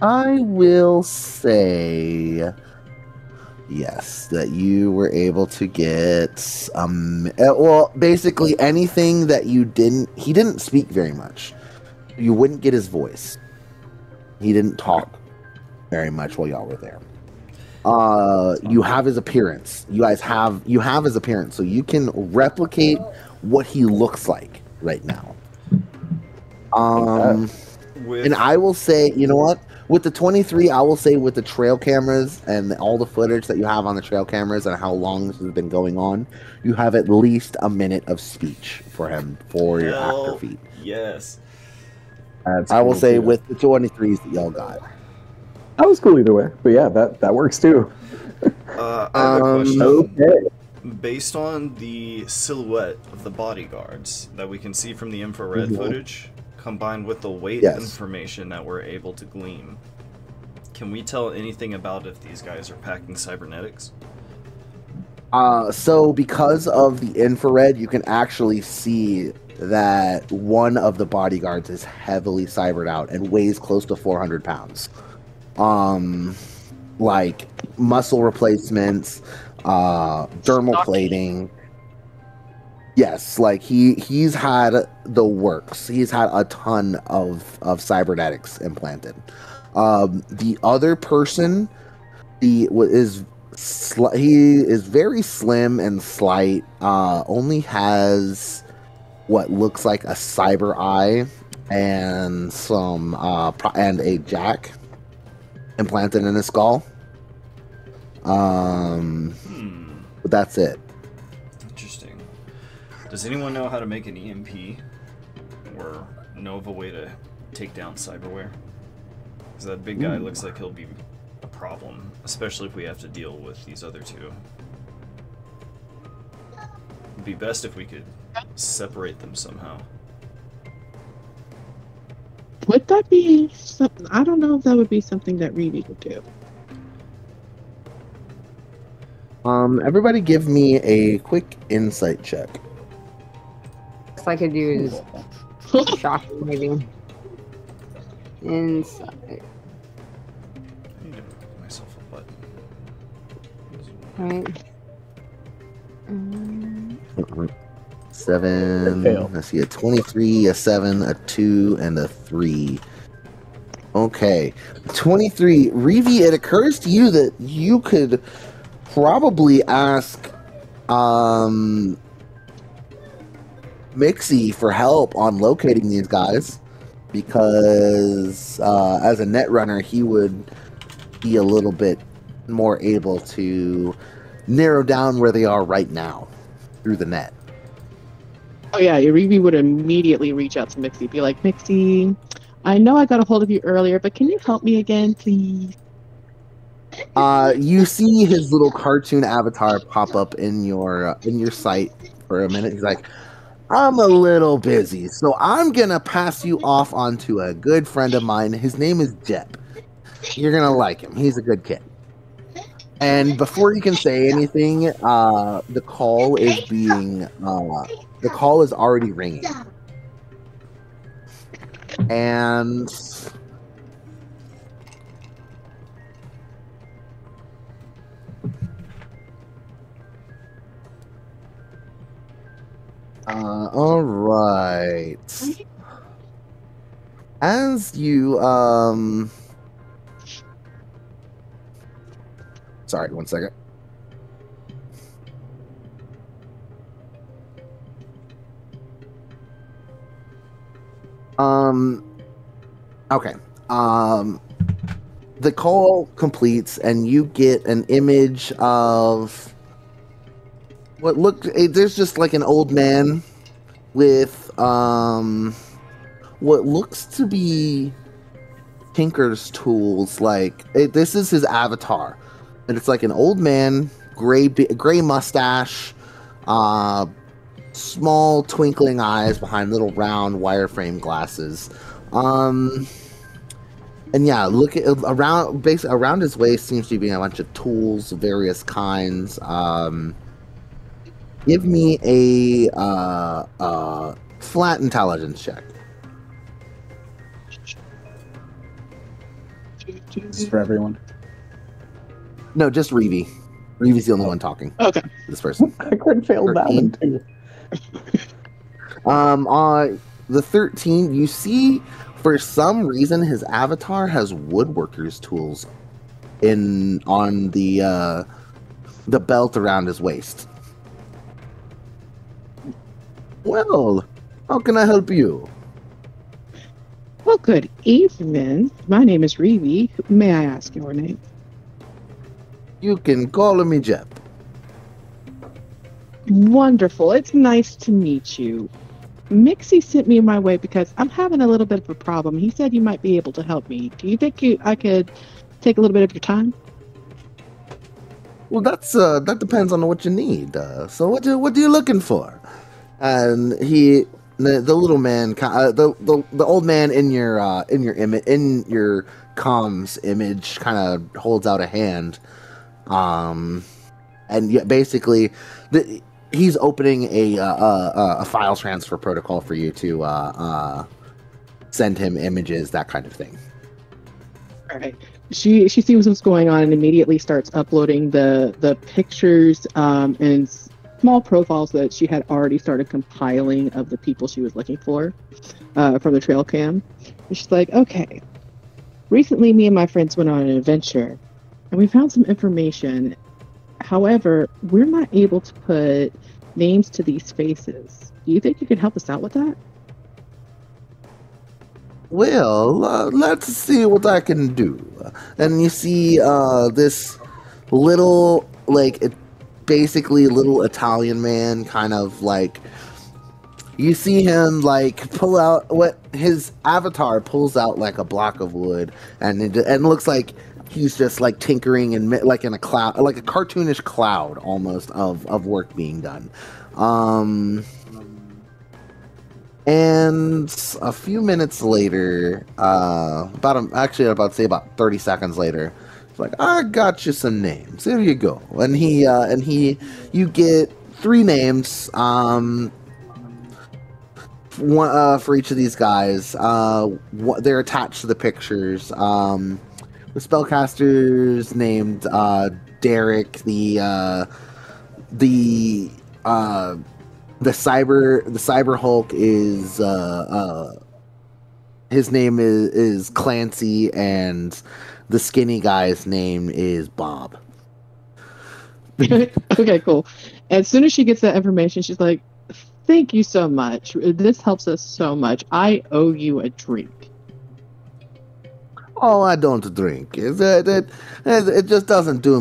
A: I will say yes, that you were able to get well, basically anything that he didn't speak very much. You wouldn't get his voice. He didn't talk very much while y'all were there. You have his appearance. You have his appearance, so you can replicate what he looks like right now. And I will say, you know what? With the 23, I will say with the trail cameras and all the footage that you have on the trail cameras and how long this has been going on, you have at least a minute of speech for him for your actor feat.
C: Yes.
A: I will say with the 23s that y'all got.
I: That was cool either way, but yeah, that works too.
C: I have a question.
A: Okay.
C: Based on the silhouette of the bodyguards that we can see from the infrared footage, combined with the weight information that we're able to glean, can we tell anything about if these guys are packing cybernetics?
A: So because of the infrared, you can actually see that one of the bodyguards is heavily cybered out and weighs close to 400 pounds. Like muscle replacements, dermal plating. Yes, like he's had the works. He's had a ton of cybernetics implanted. The other person, he is very slim and slight. Only has what looks like a cyber eye and some and a jack implanted in his skull. But that's it.
C: Interesting. Does anyone know how to make an EMP or know of a way to take down cyberware? Because that big guy looks like he'll be a problem, especially if we have to deal with these other 2. It'd be best if we could separate them somehow.
B: Would that be something? I don't know if that would be something that Reevy would do.
A: Everybody give me a quick insight check.
E: All I could do is shock maybe. Inside.
C: I need to put myself a button.
E: Right.
A: 7.
I: Fail.
A: I see a 23, a 7, a 2, and a 3. Okay. 23. Reeve, it occurs to you that you could probably ask Mixie for help on locating these guys, because as a net runner, he would be a little bit more able to narrow down where they are right now through the net.
B: Oh yeah, Uribi would immediately reach out to Mixie, be like, Mixie, I know I got a hold of you earlier, but can you help me again, please?
A: You see his little cartoon avatar pop up in your sight for a minute. He's like, I'm a little busy, so I'm gonna pass you off onto a good friend of mine. His name is Jep. You're gonna like him. He's a good kid. And before you can say anything, the call is already ringing. And all right. As you sorry, one second. Okay. The call completes and you get an image of what looked, there's just like an old man with what looks to be tinker's tools. Like this is his avatar, and it's like an old man, gray mustache, small twinkling eyes behind little round wireframe glasses. And yeah, look at around his waist seems to be a bunch of tools of various kinds. Give me a flat intelligence check.
I: This is for everyone.
A: No, just Reeve. Reeve's the only one talking.
B: Okay.
A: This person.
I: I couldn't fail that one too.
A: On the 13, you see for some reason his avatar has woodworker's tools on the belt around his waist. Well, how can I help you?
B: Well, good evening. My name is Reeve. May I ask your name?
A: You can call me Jep.
B: Wonderful. It's nice to meet you. Mixie sent me my way because I'm having a little bit of a problem. He said you might be able to help me. Do you think I could take a little bit of your time?
A: Well, that depends on what you need. So what are you looking for? And the little man, the old man in your comms image kind of holds out a hand, and yeah, basically he's opening a file transfer protocol for you to send him images, that kind of thing.
B: All right. She sees what's going on and immediately starts uploading the pictures and small profiles that she had already started compiling of the people she was looking for from the trail cam. And she's like, okay, recently me and my friends went on an adventure and we found some information. However, we're not able to put names to these faces. Do you think you could help us out with that?
A: Well, let's see what I can do. And you see this little, basically little Italian man, kind of like, you see him pull out what his avatar pulls out like a block of wood, and it looks like he's just tinkering and in a cloud, like a cartoonish cloud almost of work being done. And a few minutes later, about 30 seconds later, It's like, I got you some names. Here you go. And you get 3 names. One for each of these guys. They're attached to the pictures. The spellcaster's named Derek. The cyber Hulk is his name is Clancy, and the skinny guy's name is Bob.
B: Okay, cool. As soon as she gets that information, she's like, "Thank you so much. This helps us so much. I owe you a drink."
A: Oh, I don't drink. It just doesn't do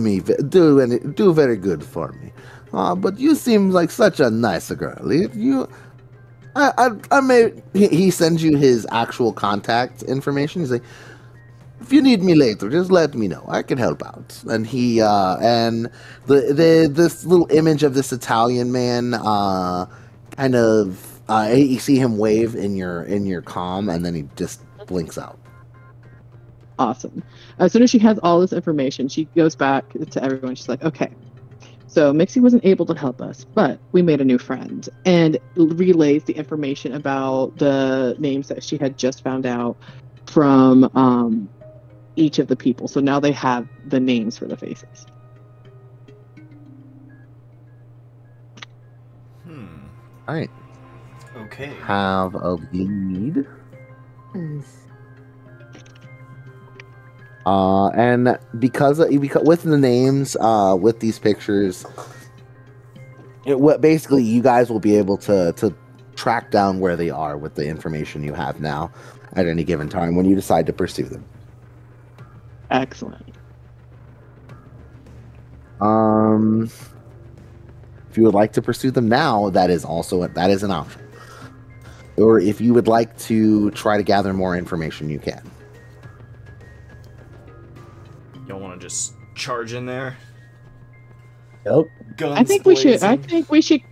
A: very good for me. But you seem like such a nice girl. He sends you his actual contact information. He's like, if you need me later, just let me know. I can help out. And this little image of this Italian man, you see him wave in your comm, and then he just blinks out.
B: Awesome. As soon as she has all this information, she goes back to everyone. She's like, okay, so Mixie wasn't able to help us, but we made a new friend, and relays the information about the names that she had just found out from each of the people. So now they have the names for the faces.
A: All right.
C: Okay.
A: Have a lead. And because with the names, with these pictures, basically you guys will be able to track down where they are with the information you have now at any given time when you decide to pursue them.
B: Excellent.
A: If you would like to pursue them now, that is an option. Or if you would like to try to gather more information, you can.
C: Y'all want to just charge in there?
I: Yep.
C: Guns
B: I think
C: blazing?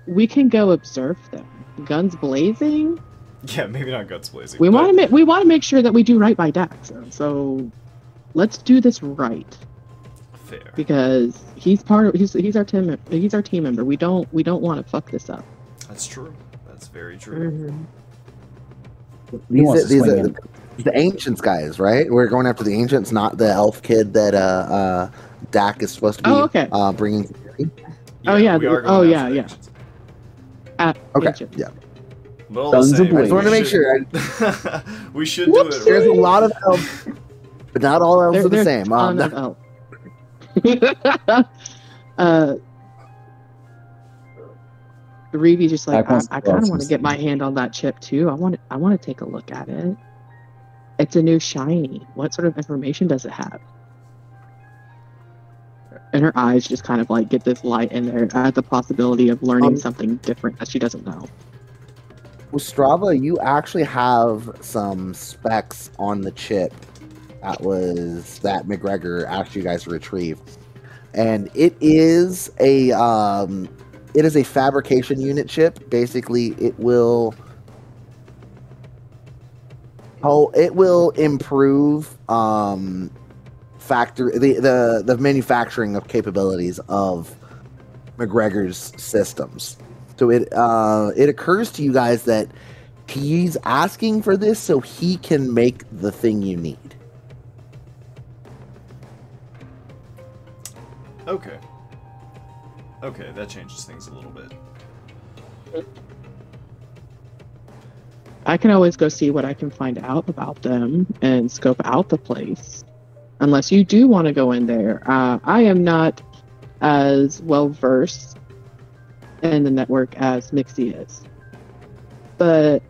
B: we can go observe them. Guns blazing?
C: Yeah, maybe not guns blazing.
B: We want to make sure that we do right by Dax. So let's do this right.
C: Fair.
B: Because he's our team member. We don't want to fuck this up.
C: That's true. That's very true.
A: These are the Ancients guys, right? We're going after the Ancients, not the elf kid that Dak is supposed to be bringing.
B: Yeah,
C: we are
B: oh
C: going
B: yeah,
C: after
B: yeah.
A: Okay,
B: Ancients.
A: yeah.
C: But all the same,
A: I just want to make sure.
C: We should do it right.
A: There's a lot of elves, but not all elves are the same.
B: Reevy's just like, I kind of want to
I: glasses.
B: get my hand on that chip too. I want to take a look at it. It's a new shiny. What sort of information does it have? And her eyes just kind of like get this light in there at the possibility of learning something different that she doesn't know.
A: With Strava, you actually have some specs on the chip that McGregor asked you guys to retrieve, and it is a fabrication unit chip. Basically, it will improve the manufacturing of capabilities of McGregor's systems. So it occurs to you guys that he's asking for this so he can make the thing you need.
C: Okay. Okay, that changes things a little bit.
B: I can always go see what I can find out about them and scope out the place. Unless you do want to go in there. I am not as well versed in the network as Mixie is. But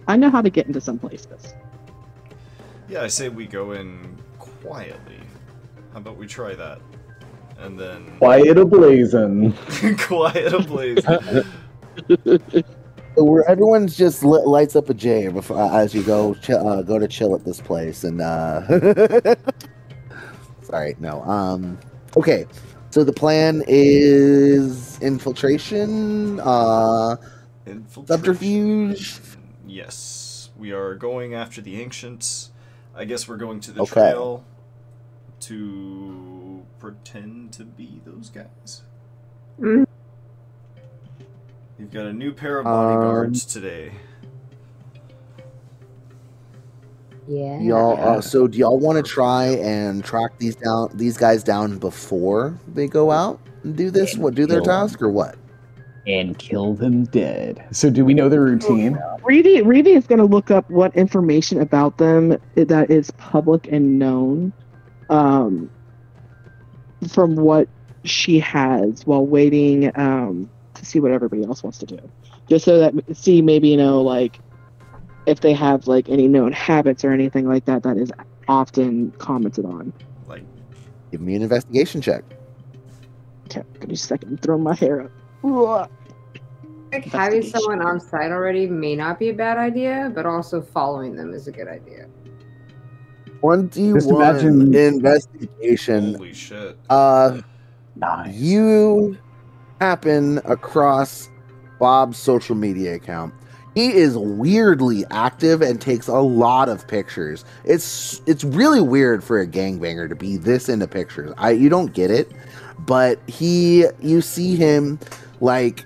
B: I know how to get into some places.
C: Yeah, I say we go in quietly. How about we try that? And then...
I: Quiet ablazing.
C: Quiet ablazing.
A: Where everyone's just lights up a J as you go to chill at this place, and sorry, no. Okay, so the plan is infiltration, subterfuge.
C: Yes, we are going after the ancients. I guess we're going to the trail. to pretend to be those guys?
E: Mm.
C: You've got a new pair of bodyguards today.
E: Yeah.
A: Y'all, so do y'all want to try and track these guys down before they go out and do this? Do their task or what?
I: And kill them dead. So do we know the routine?
B: Reedy is going to look up what information about them that is public and known, from what she has while waiting to see what everybody else wants to do, just so that maybe like if they have like any known habits or anything like that that is often commented on.
C: Like,
A: give me an investigation check.
B: Okay, give me a second. Throw my hair up. Ugh.
E: Like having someone on site already may not be a bad idea, but also following them is a good idea.
A: 21 investigation.
C: Holy shit.
I: Nice.
A: You happen across Bob's social media account. He is weirdly active and takes a lot of pictures. It's really weird for a gangbanger to be this into pictures. You don't get it, but you see him like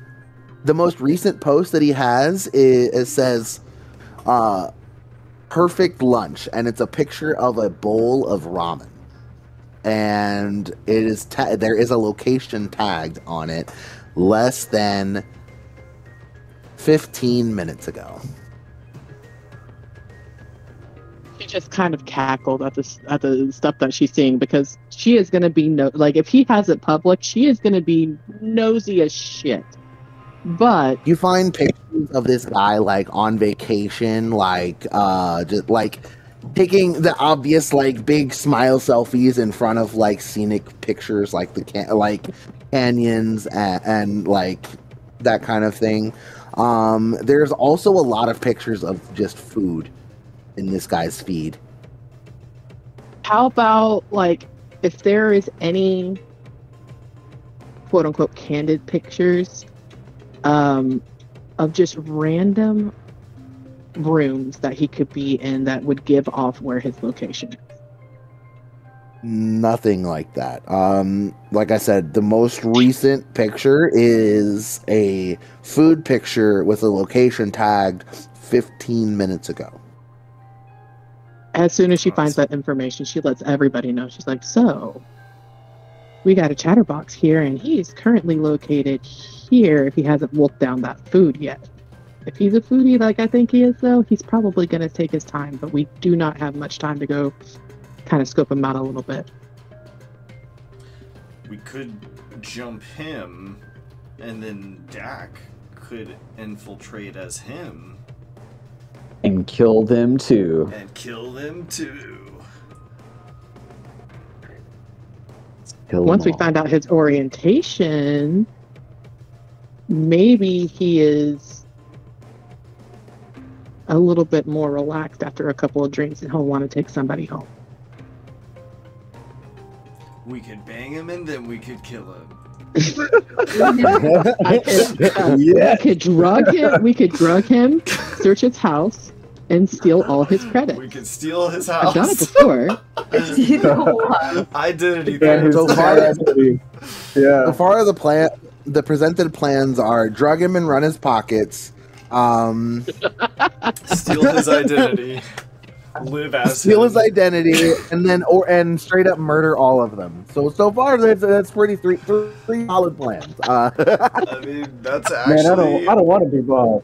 A: the most recent post that he has it says perfect lunch, and it's a picture of a bowl of ramen. And it is there is a location tagged on it less than 15 minutes ago.
B: She just kind of cackled at the stuff that she's seeing, because she is going to be like, if he has it public, she is going to be nosy as shit. But
A: you find pictures of this guy like on vacation, like just like taking the obvious like big smile selfies in front of like scenic pictures, like like canyons and like that kind of thing. There's also a lot of pictures of just food in this guy's feed.
B: How about like if there is any quote unquote candid pictures of just random rooms that he could be in that would give off where his location is?
A: Nothing like that. Like I said, the most recent picture is a food picture with a location tagged 15 minutes ago.
B: As soon as she finds that information, she lets everybody know. She's like, so we got a chatterbox here, and he's currently located here if he hasn't wolfed down that food yet. If he's a foodie like I think he is, though, he's probably going to take his time, but we do not have much time to go kind of scope him out a little bit.
C: We could jump him, and then Dak could infiltrate as him.
I: And kill them too.
B: Once we find out his orientation, maybe he is a little bit more relaxed after a couple of drinks and he'll want to take somebody home.
C: We could bang him and then we could kill him.
B: We could drug him, search his house, and steal all his credits.
C: We could steal his house.
B: I've done it before.
C: Identity.
A: So far, the presented plans are drug him and run his pockets,
C: steal his identity, live as
A: steal
C: him.
A: his identity, and then and straight up murder all of them. So far that's pretty three solid plans.
C: I mean, that's actually.
J: Man, I don't want to be Bob.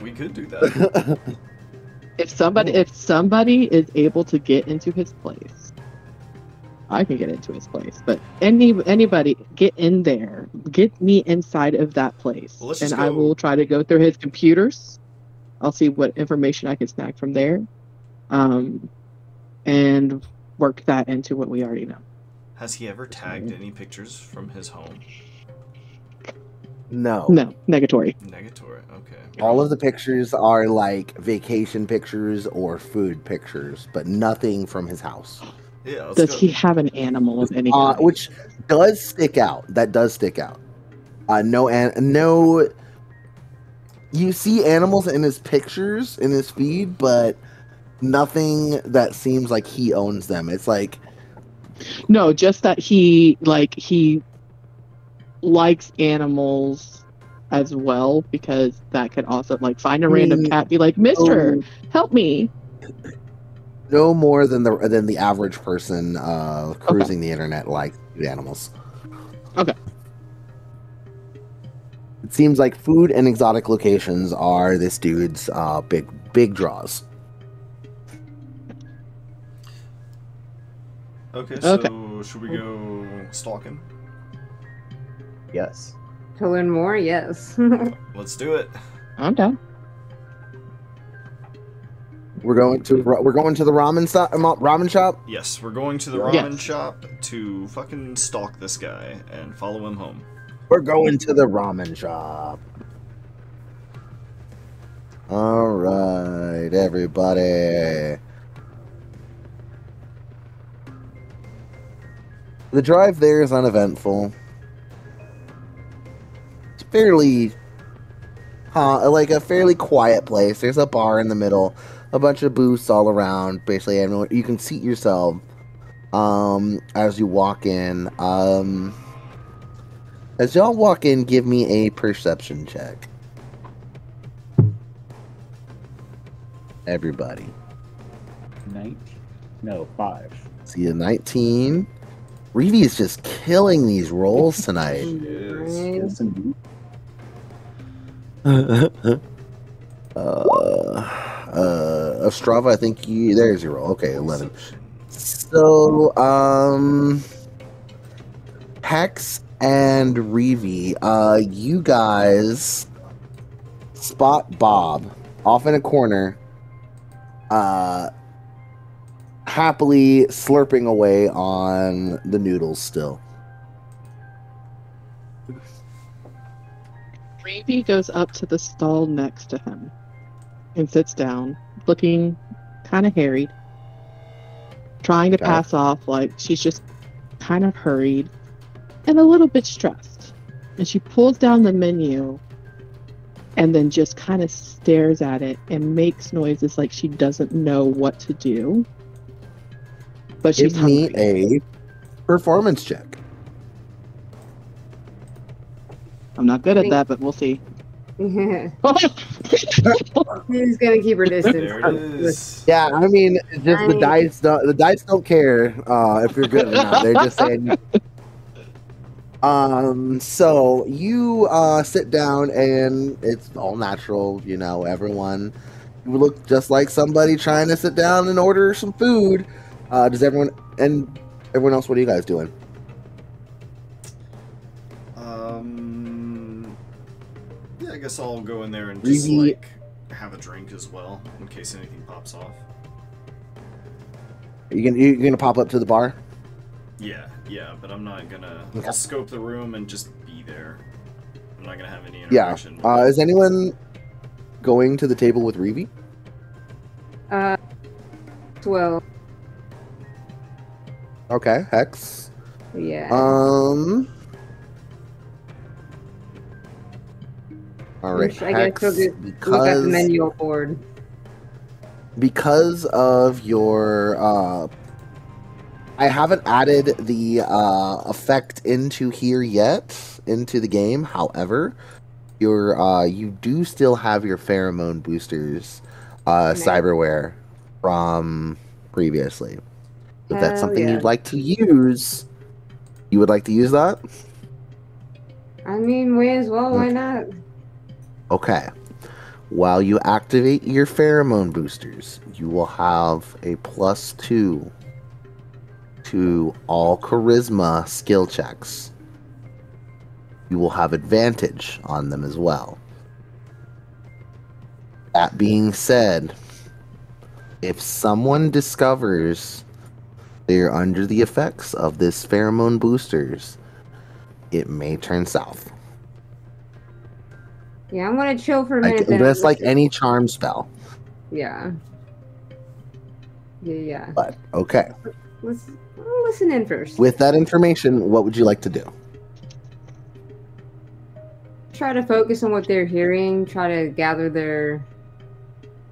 C: We could do that.
B: If somebody is able to get into his place, I can get into his place. But anybody get in there, get me inside of that place, and I will try to go through his computers. I'll see what information I can snag from there, and work that into what we already know.
C: Has he ever tagged any pictures from his home?
A: No,
B: negatory.
C: Okay.
A: All of the pictures are like vacation pictures or food pictures, but nothing from his house.
C: Yeah.
B: Does he have an animal of any kind?
A: Which does stick out. That does stick out. No. You see animals in his pictures, in his feed, but nothing that seems like he owns them. It's like
B: No, just that he likes animals as well, because that could also like find a random cat, be like, Mister, help me.
A: no more than the average person cruising the internet likes animals.
B: Okay.
A: It seems like food and exotic locations are this dude's big draws.
C: Okay, so should we go stalking?
I: Yes.
E: To learn more, yes.
C: Let's do it.
B: I'm down.
A: We're going to the ramen shop.
C: Yes, we're going to the ramen shop to fucking stalk this guy and follow him home.
A: We're going to the ramen shop. All right, everybody. The drive there is uneventful. It's fairly, like a fairly quiet place. There's a bar in the middle, a bunch of booths all around. Basically, everyone, you can seat yourself as you walk in. As y'all walk in, give me a perception check. Everybody.
I: 19. No, 5.
A: See a 19. Reedy is just killing these rolls tonight.
I: Yes, indeed.
A: Ostrava, I think there's your roll. Okay, 11. So, Hex and Reevy, you guys spot Bob off in a corner, happily slurping away on the noodles still.
B: Reevy goes up to the stall next to him and sits down, looking kind of harried, trying to pass off like she's just kind of hurried and a little bit stressed. And she pulls down the menu and then just kind of stares at it and makes noises like she doesn't know what to do. But she's
A: Give me a performance check.
B: I'm not good at that, but we'll see.
E: She's gonna keep her distance.
C: There it is.
A: Yeah, I mean, it's just the dice don't care if you're good or not. They're just saying. So you sit down and it's all natural. You know, everyone. You look just like somebody trying to sit down and order some food. Does everyone else? What are you guys doing?
C: Yeah, I guess I'll go in there and just like have a drink as well in case anything pops off.
A: You're gonna pop up to the bar?
C: Yeah, but I'm not gonna I'll scope the room and just be there. I'm not gonna have any interaction.
A: Yeah. Is anyone going to the table with Reevy?
E: 12.
A: Okay, Hex.
E: Yeah.
A: All right,
E: I guess we'll just look at the menu board.
A: Because of your, I haven't added the effect into here yet, into the game. However, you do still have your pheromone boosters, cyberware from previously. If that's something you'd like to use, you would like to use that?
E: I mean, may as well. Why not?
A: Okay. While you activate your pheromone boosters, you will have a +2 to all charisma skill checks. You will have advantage on them as well. That being said, if someone discovers they're under the effects of this pheromone boosters, it may turn south.
E: Yeah, I'm gonna chill for a minute.
A: Just like any charm spell.
E: Yeah. Yeah.
A: But okay.
E: Listen in first.
A: With that information, what would you like to do?
E: Try to focus on what they're hearing. Try to gather their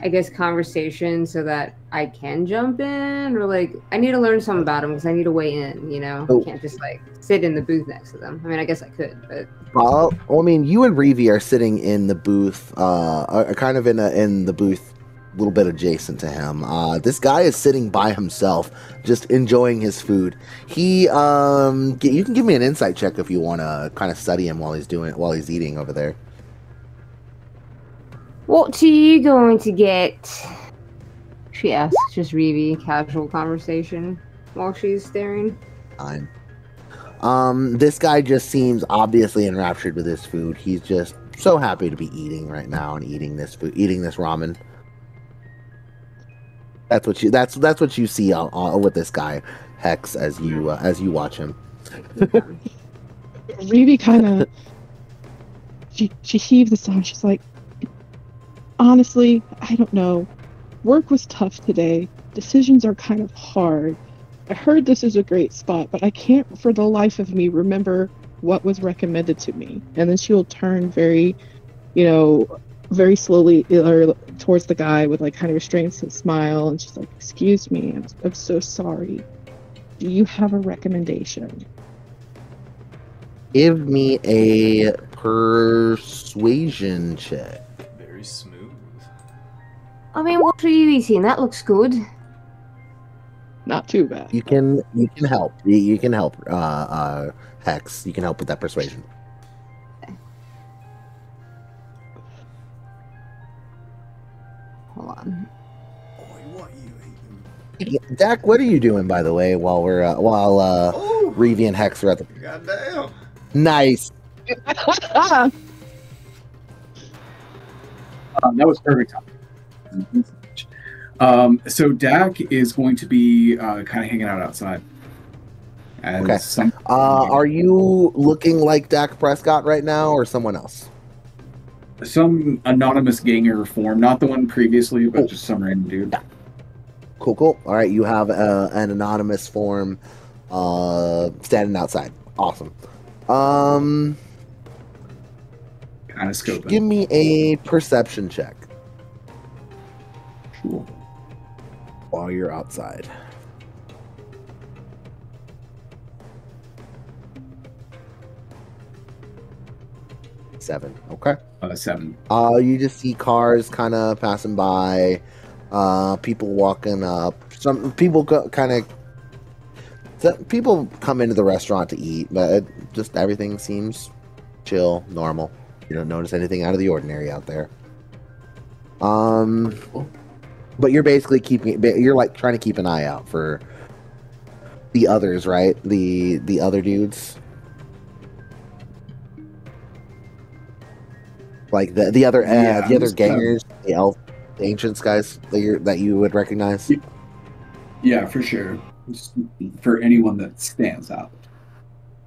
E: I guess, conversation so that I can jump in, or like I need to learn something about them because I need to weigh in. You know,
A: Oh.
E: I can't just like sit in the booth next to them. I mean, I guess I could, but
A: Well, I mean, you and Revi are sitting in the booth, kind of in the booth, a little bit adjacent to him. This guy is sitting by himself, just enjoying his food. He, you can give me an insight check if you want to kind of study him while he's eating over there.
E: what are you going to get? She asks, just Revi, casual conversation while she's staring.
A: Fine. This guy just seems obviously enraptured with his food. He's just so happy to be eating right now and eating this food, eating this ramen. That's what you see with this guy, Hex, as you watch him.
B: Revi kind of she heaved a sigh. She's like, honestly, I don't know. Work was tough today. Decisions are kind of hard. I heard this is a great spot, but I can't for the life of me remember what was recommended to me. And then she'll turn very slowly towards the guy with like kind of restrained smile, and she's like, excuse me, I'm so sorry. Do you have a recommendation?
A: Give me a persuasion check.
C: Very smooth.
E: I mean, what are you eating? That looks good.
B: Not too bad.
A: You can help. You can help, Hex. You can help with that persuasion.
E: Hold on.
A: Dak, what are you doing, by the way, while Revi and Hex are at the...
C: Goddamn.
A: Nice.
D: That was perfect time. So Dak is going to be kind of hanging out outside.
A: Okay. Are you looking like Dak Prescott right now, or someone else?
D: Some anonymous ganger form, not the one previously, but just some random dude.
A: Cool. All right, you have an anonymous form standing outside. Awesome.
D: Kind of scoping.
A: Give me a perception check.
D: Cool.
A: While you're outside. Seven. Okay.
D: 7.
A: You just see cars kind of passing by, people walking up. Some people people come into the restaurant to eat, but just everything seems chill, normal. You don't notice anything out of the ordinary out there. But you're basically you're like trying to keep an eye out for the others, right? The other dudes. Like the other gangers, the ancients guys that you would recognize.
D: Yeah, for sure. Just for anyone that stands out.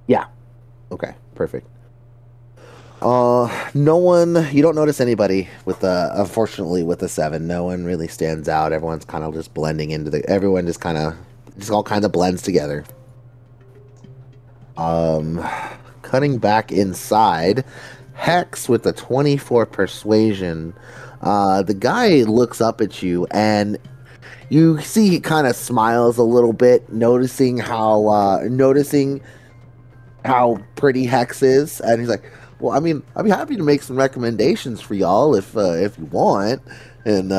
A: Yeah. Okay. Perfect. No one. You don't notice anybody unfortunately with the 7. No one really stands out. Everyone's kind of just blending into everyone just all kind of blends together. Cutting back inside. Hex with the 24 persuasion. The guy looks up at you, and you see he kind of smiles a little bit, noticing how pretty Hex is, and he's like, "Well, I mean, I'd be happy to make some recommendations for y'all if you want." And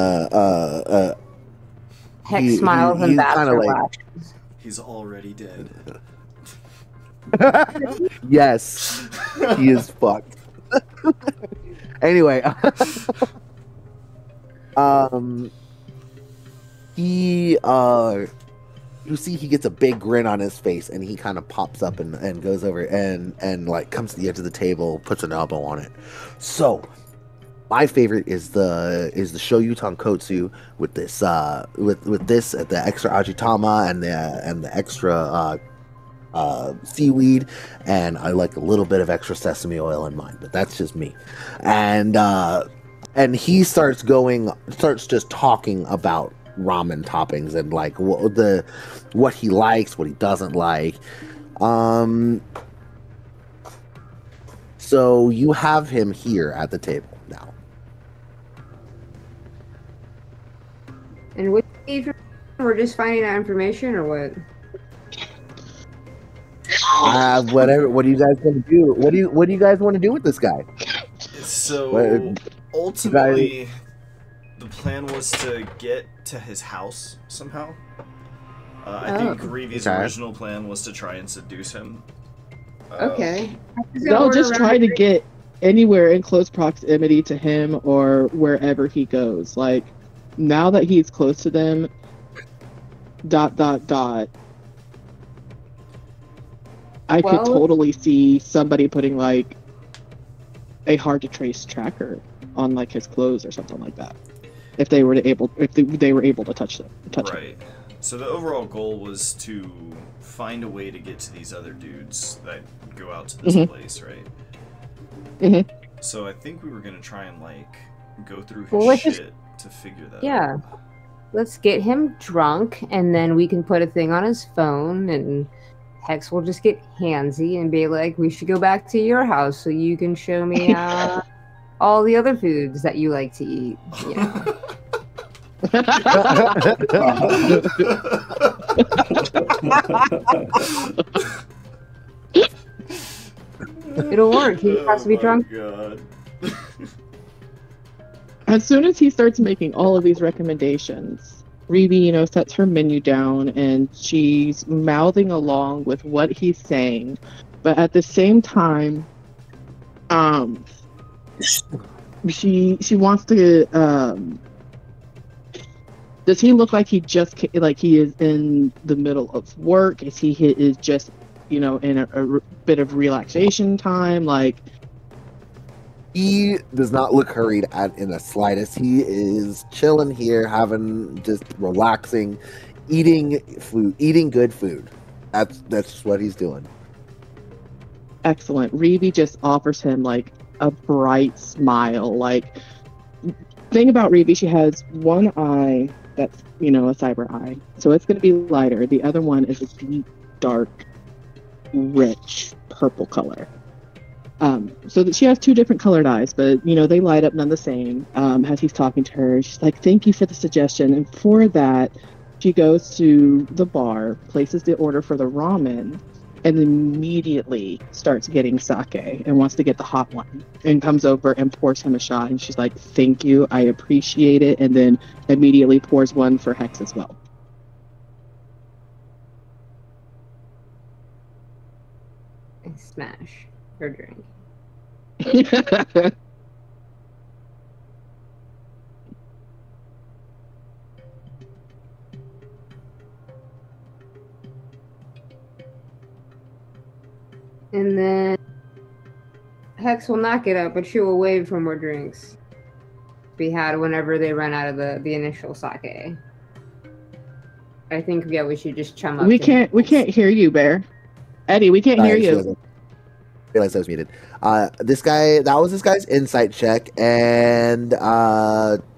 E: Hex smiles and bats her lashes.
C: He's already dead.
A: Yes, he is fucked. Anyway, you see he gets a big grin on his face, and he kind of pops up and goes over and like comes to the edge of the table, puts an elbow on it. So my favorite is the shoyu tonkotsu with this the extra ajitama and the extra seaweed, and I like a little bit of extra sesame oil in mine, but that's just me. And he starts just talking about ramen toppings and like what he likes, what he doesn't like. So you have him here at the table now.
E: And what we're just finding out information, or what?
A: Whatever. What do you guys want to do? What do you guys want to do with this guy?
C: So ultimately, the plan was to get to his house somehow. I think Greavy's original plan was to try and seduce him.
E: Okay.
B: No, just try to get anywhere in close proximity to him or wherever he goes. Like, now that he's close to them, ... I could totally see somebody putting like a hard to trace tracker on like his clothes or something like that. If they were able to touch him.
C: Right. So the overall goal was to find a way to get to these other dudes that go out to this place, right?
B: Mm-hmm.
C: So I think we were gonna try and like go through his shit to figure that out.
E: Yeah. Let's get him drunk, and then we can put a thing on his phone, and Hex will just get handsy and be like, we should go back to your house so you can show me all the other foods that you like to eat. You know? It'll work. He has to be drunk.
C: God.
B: As soon as he starts making all of these recommendations, Reeve, sets her menu down and she's mouthing along with what he's saying, but at the same time, she wants to. Does he look like he is in the middle of work? Is he just in a bit of relaxation time? Like,
A: he does not look hurried in the slightest. He is chilling here, just relaxing, eating good food. That's what he's doing.
B: Excellent. Reeve just offers him like a bright smile. Like, thing about Reeve, she has one eye that's a cyber eye, so it's going to be lighter. The other one is a deep, dark, rich purple color. So that she has two different colored eyes, but they light up none the same. As he's talking to her, she's like, "Thank you for the suggestion." And for that, she goes to the bar, places the order for the ramen, and immediately starts getting sake and wants to get the hot one, and comes over and pours him a shot. And she's like, "Thank you, I appreciate it." And then immediately pours one for Hex as well.
E: Smash her drink. And then Hex will not get up, but she will wave for more drinks to be had whenever they run out of the initial sake. I think we should just chum up.
B: We can't hear you, Bear. Eddie, we can't hear you.
A: I realized I was muted. That was this guy's insight check, and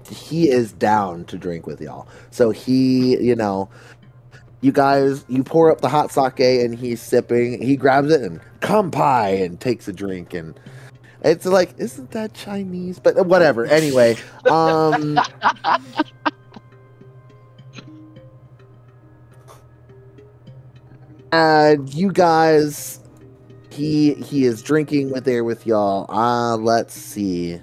A: he is down to drink with y'all. So he, you pour up the hot sake and he's sipping. He grabs it and kampai and takes a drink, and it's like, isn't that Chinese? But whatever. Anyway, you guys. He is drinking with y'all. Let's see.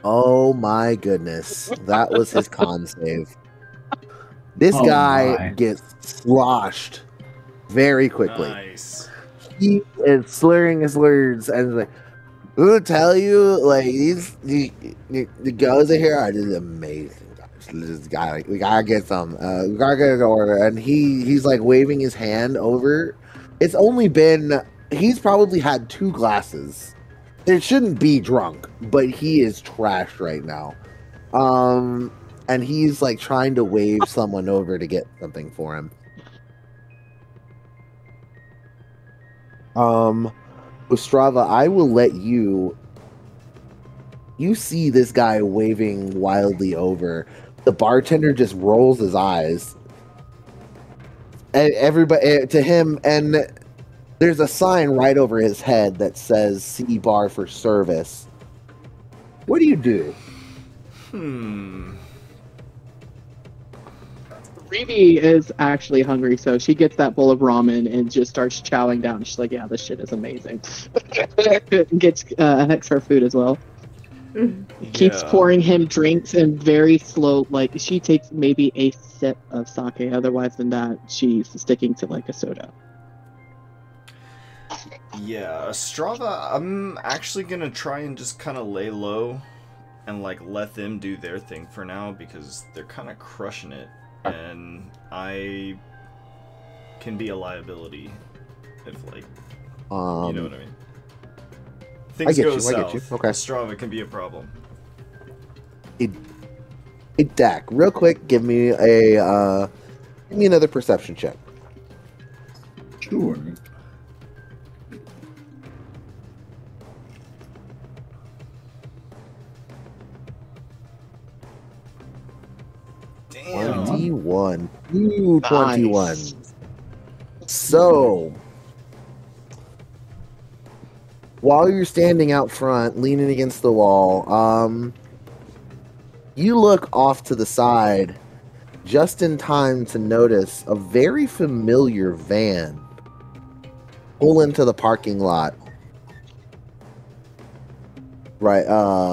A: Oh my goodness. That was his con save. This guy gets sloshed very quickly.
C: Nice.
A: He is slurring his words and like, who tell you, like, the girls in here are just amazing. This guy, we gotta get some. We gotta get an order, and he's like waving his hand over. It's only been. He's probably had 2 glasses. It shouldn't be drunk, but he is trashed right now. And he's like trying to wave someone over to get something for him. Ostrava, I will let you. You see this guy waving wildly over. The bartender just rolls his eyes. And everybody to him, and There's a sign right over his head that says C bar for service. What do you do?
B: Reeve is actually hungry, so she gets that bowl of ramen and just starts chowing down. She's like, yeah, this shit is amazing. Gets Hex her food as well. Keeps pouring him drinks and very slow, like she takes maybe a sip of sake, otherwise than that, she's sticking to like a soda.
C: Yeah, Ostrava, I'm actually gonna try and just kind of lay low and like let them do their thing for now because they're kind of crushing it. And I can be a liability if, like, you know what I mean. Things go south. I get you. Okay. Strava can be a problem.
A: Hey, Dak, real quick, give me another perception check.
D: Sure.
C: Damn.
A: 21. Ooh, 21. Nice. So, while you're standing out front, leaning against the wall, you look off to the side just in time to notice a very familiar van pull into the parking lot. Right,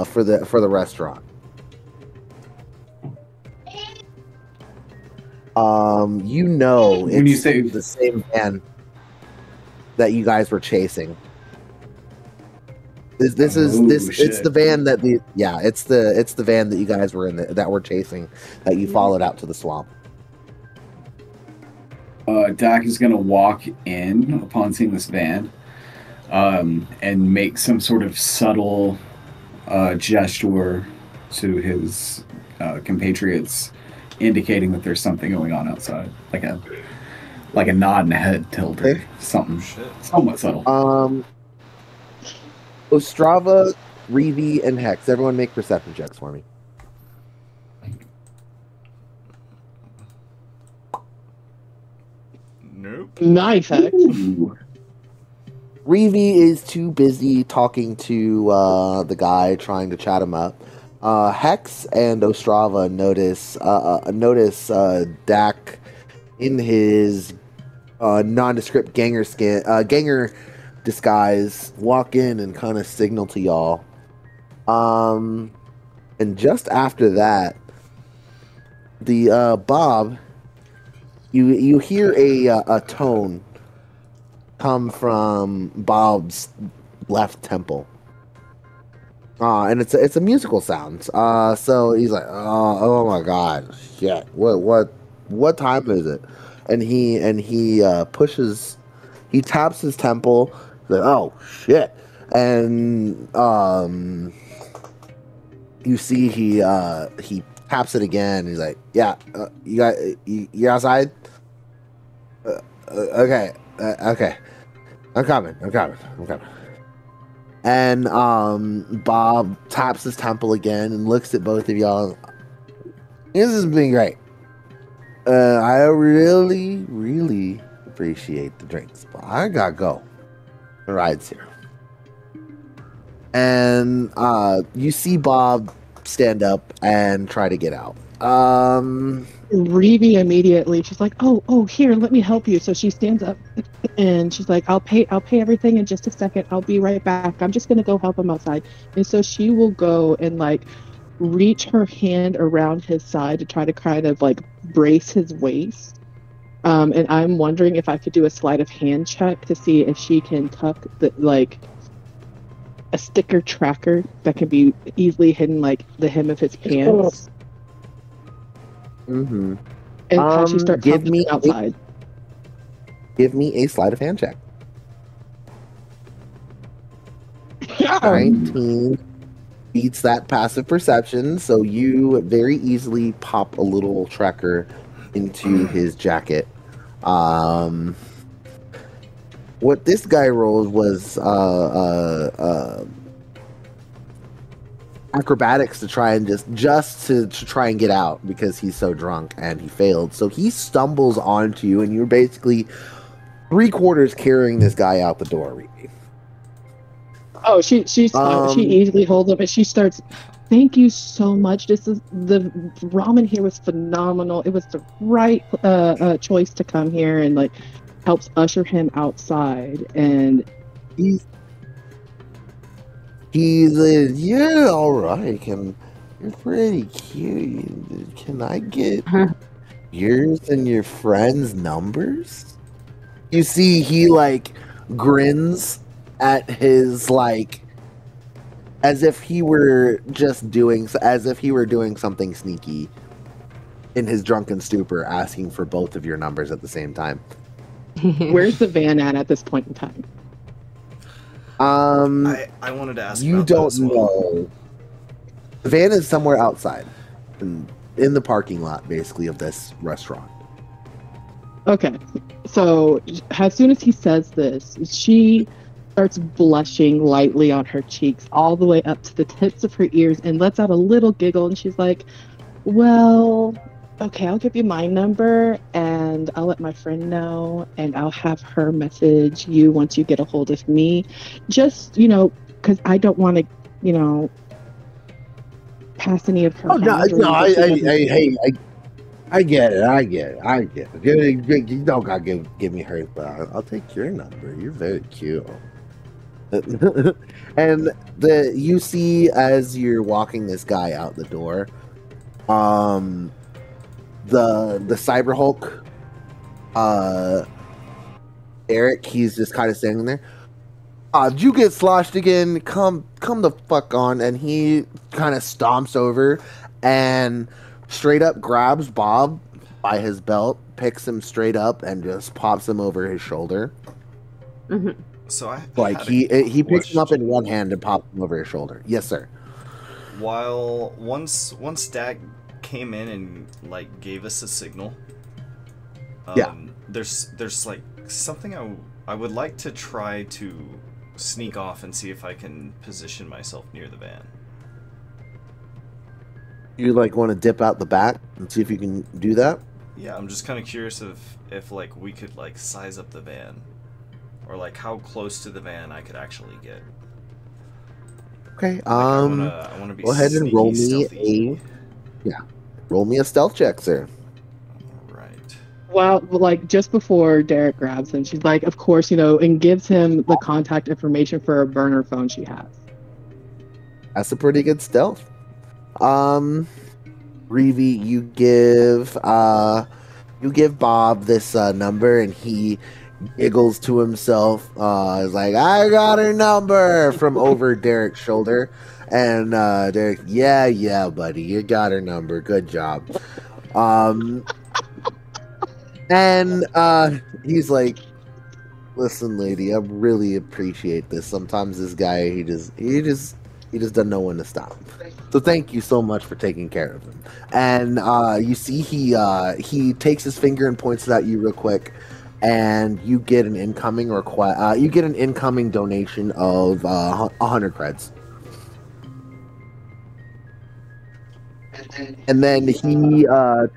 A: for the restaurant. You know,
D: when you say
A: the same van that you guys were chasing. It's the van that it's the van that you guys were in that were chasing, that you followed out to the swamp.
D: Dak is gonna walk in upon seeing this van, and make some sort of subtle gesture to his compatriots, indicating that there's something going on outside, like a nod and a head tilt or something somewhat subtle.
A: Ostrava, Reeve, and Hex, everyone make perception checks for me.
C: Nope.
B: Nice, Hex.
A: Reeve is too busy talking to the guy, trying to chat him up. Hex and Ostrava notice Dak in his nondescript ganger disguise walk in and kind of signal to y'all. And just after that, the Bob, you hear a tone come from Bob's left temple. And it's a musical sound. So he's like, oh my god, shit, what time is it? And he taps his temple. Like, oh shit, and you see he taps it again. He's like, yeah, you outside? Okay, I'm coming. And Bob taps his temple again and looks at both of y'all. This has been great. I really appreciate the drinks, but I gotta go. The ride's here. And you see Bob stand up and try to get out.
B: Reeve immediately, she's like, oh, here, let me help you. So she stands up and she's like, I'll pay everything in just a second. I'll be right back. I'm just gonna go help him outside. And so she will go and like reach her hand around his side to try to kind of like brace his waist. And I'm wondering if I could do a sleight of hand check to see if she can tuck a sticker tracker that can be easily hidden like the hem of his pants.
A: Mm-hmm.
B: And how she start coming outside.
A: Give me a sleight of hand check. 19 beats that passive perception, so you very easily pop a little tracker into his jacket. What this guy rolled was acrobatics to try and just to try and get out because he's so drunk, and he failed. So he stumbles onto you, and you're basically 3/4 carrying this guy out the door, Reedy.
B: Oh, she's fine. She easily holds up and she starts. Thank you so much. This is the ramen here was phenomenal. It was the right choice to come here and like helps usher him outside. And
A: he's yeah, all right. You're pretty cute. Can I get yours and your friends' numbers? You see, he like grins at his like. As if he were doing something sneaky in his drunken stupor, asking for both of your numbers at the same time.
B: Where's the van at this point in time?
C: I wanted to ask.
A: You
C: about
A: don't
C: that as well.
A: know. The van is somewhere outside, in the parking lot, basically, of this restaurant.
B: Okay, so as soon as he says this, she starts blushing lightly on her cheeks all the way up to the tips of her ears and lets out a little giggle, and she's like, well, okay, I'll give you my number and I'll let my friend know and I'll have her message you once you get a hold of me. Just, because I don't want to, pass any of her.
A: Oh, no, I get it. You don't gotta give me hers, but I'll take your number. You're very cute. And you see as you're walking this guy out the door, the Cyber Hulk, Eric, he's just kind of standing there. Did you get sloshed again? Come the fuck on. And he kind of stomps over and straight up grabs Bob by his belt, picks him straight up, and just pops him over his shoulder.
E: Mm-hmm.
C: So
A: he picks him up in one hand and pops him over his shoulder. Yes, sir.
C: While once Dak came in and like gave us a signal, there's like something I would like to try to sneak off and see if I can position myself near the van.
A: You like want to dip out the back and see if you can do that?
C: Yeah, I'm just kind of curious if like we could like size up the van. Or like how close to the van I could actually get.
A: Okay.
C: Like, I wanna be
A: go ahead and roll me roll me a stealth check, sir.
C: Right.
B: Well, like just before Derek grabs him, she's like, of course, and gives him the contact information for a burner phone she has.
A: That's a pretty good stealth. Reevy, you give Bob this number, and he giggles to himself. Is like, I got her number from over Derek's shoulder, and Derek, yeah, buddy, you got her number. Good job. And he's like, listen, lady, I really appreciate this. Sometimes this guy, he just doesn't know when to stop. So thank you so much for taking care of him. And you see he takes his finger and points it at you real quick, and you get an incoming request. You get an incoming donation of 100 creds. And then he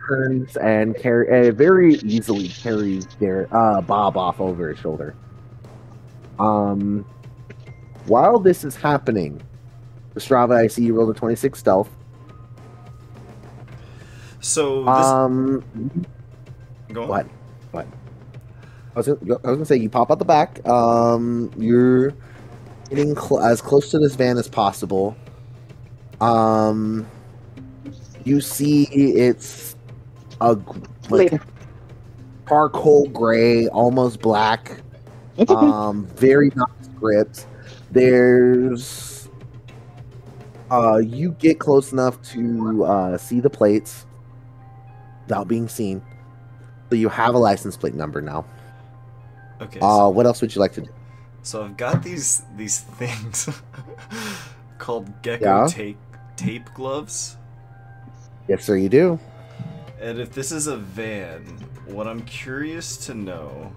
A: turns and very easily carries Bob off over his shoulder. While this is happening, Strava, I see you rolled a 26 stealth.
C: So
A: go on. What? I was gonna say you pop out the back. You're getting as close to this van as possible. You see it's a charcoal gray, almost black. Very nondescript. There's you get close enough to see the plates without being seen. So you have a license plate number now.
C: Okay.
A: What else would you like to do?
C: So I've got these things called gecko tape gloves.
A: Yes, sir, you do.
C: And if this is a van, what I'm curious to know,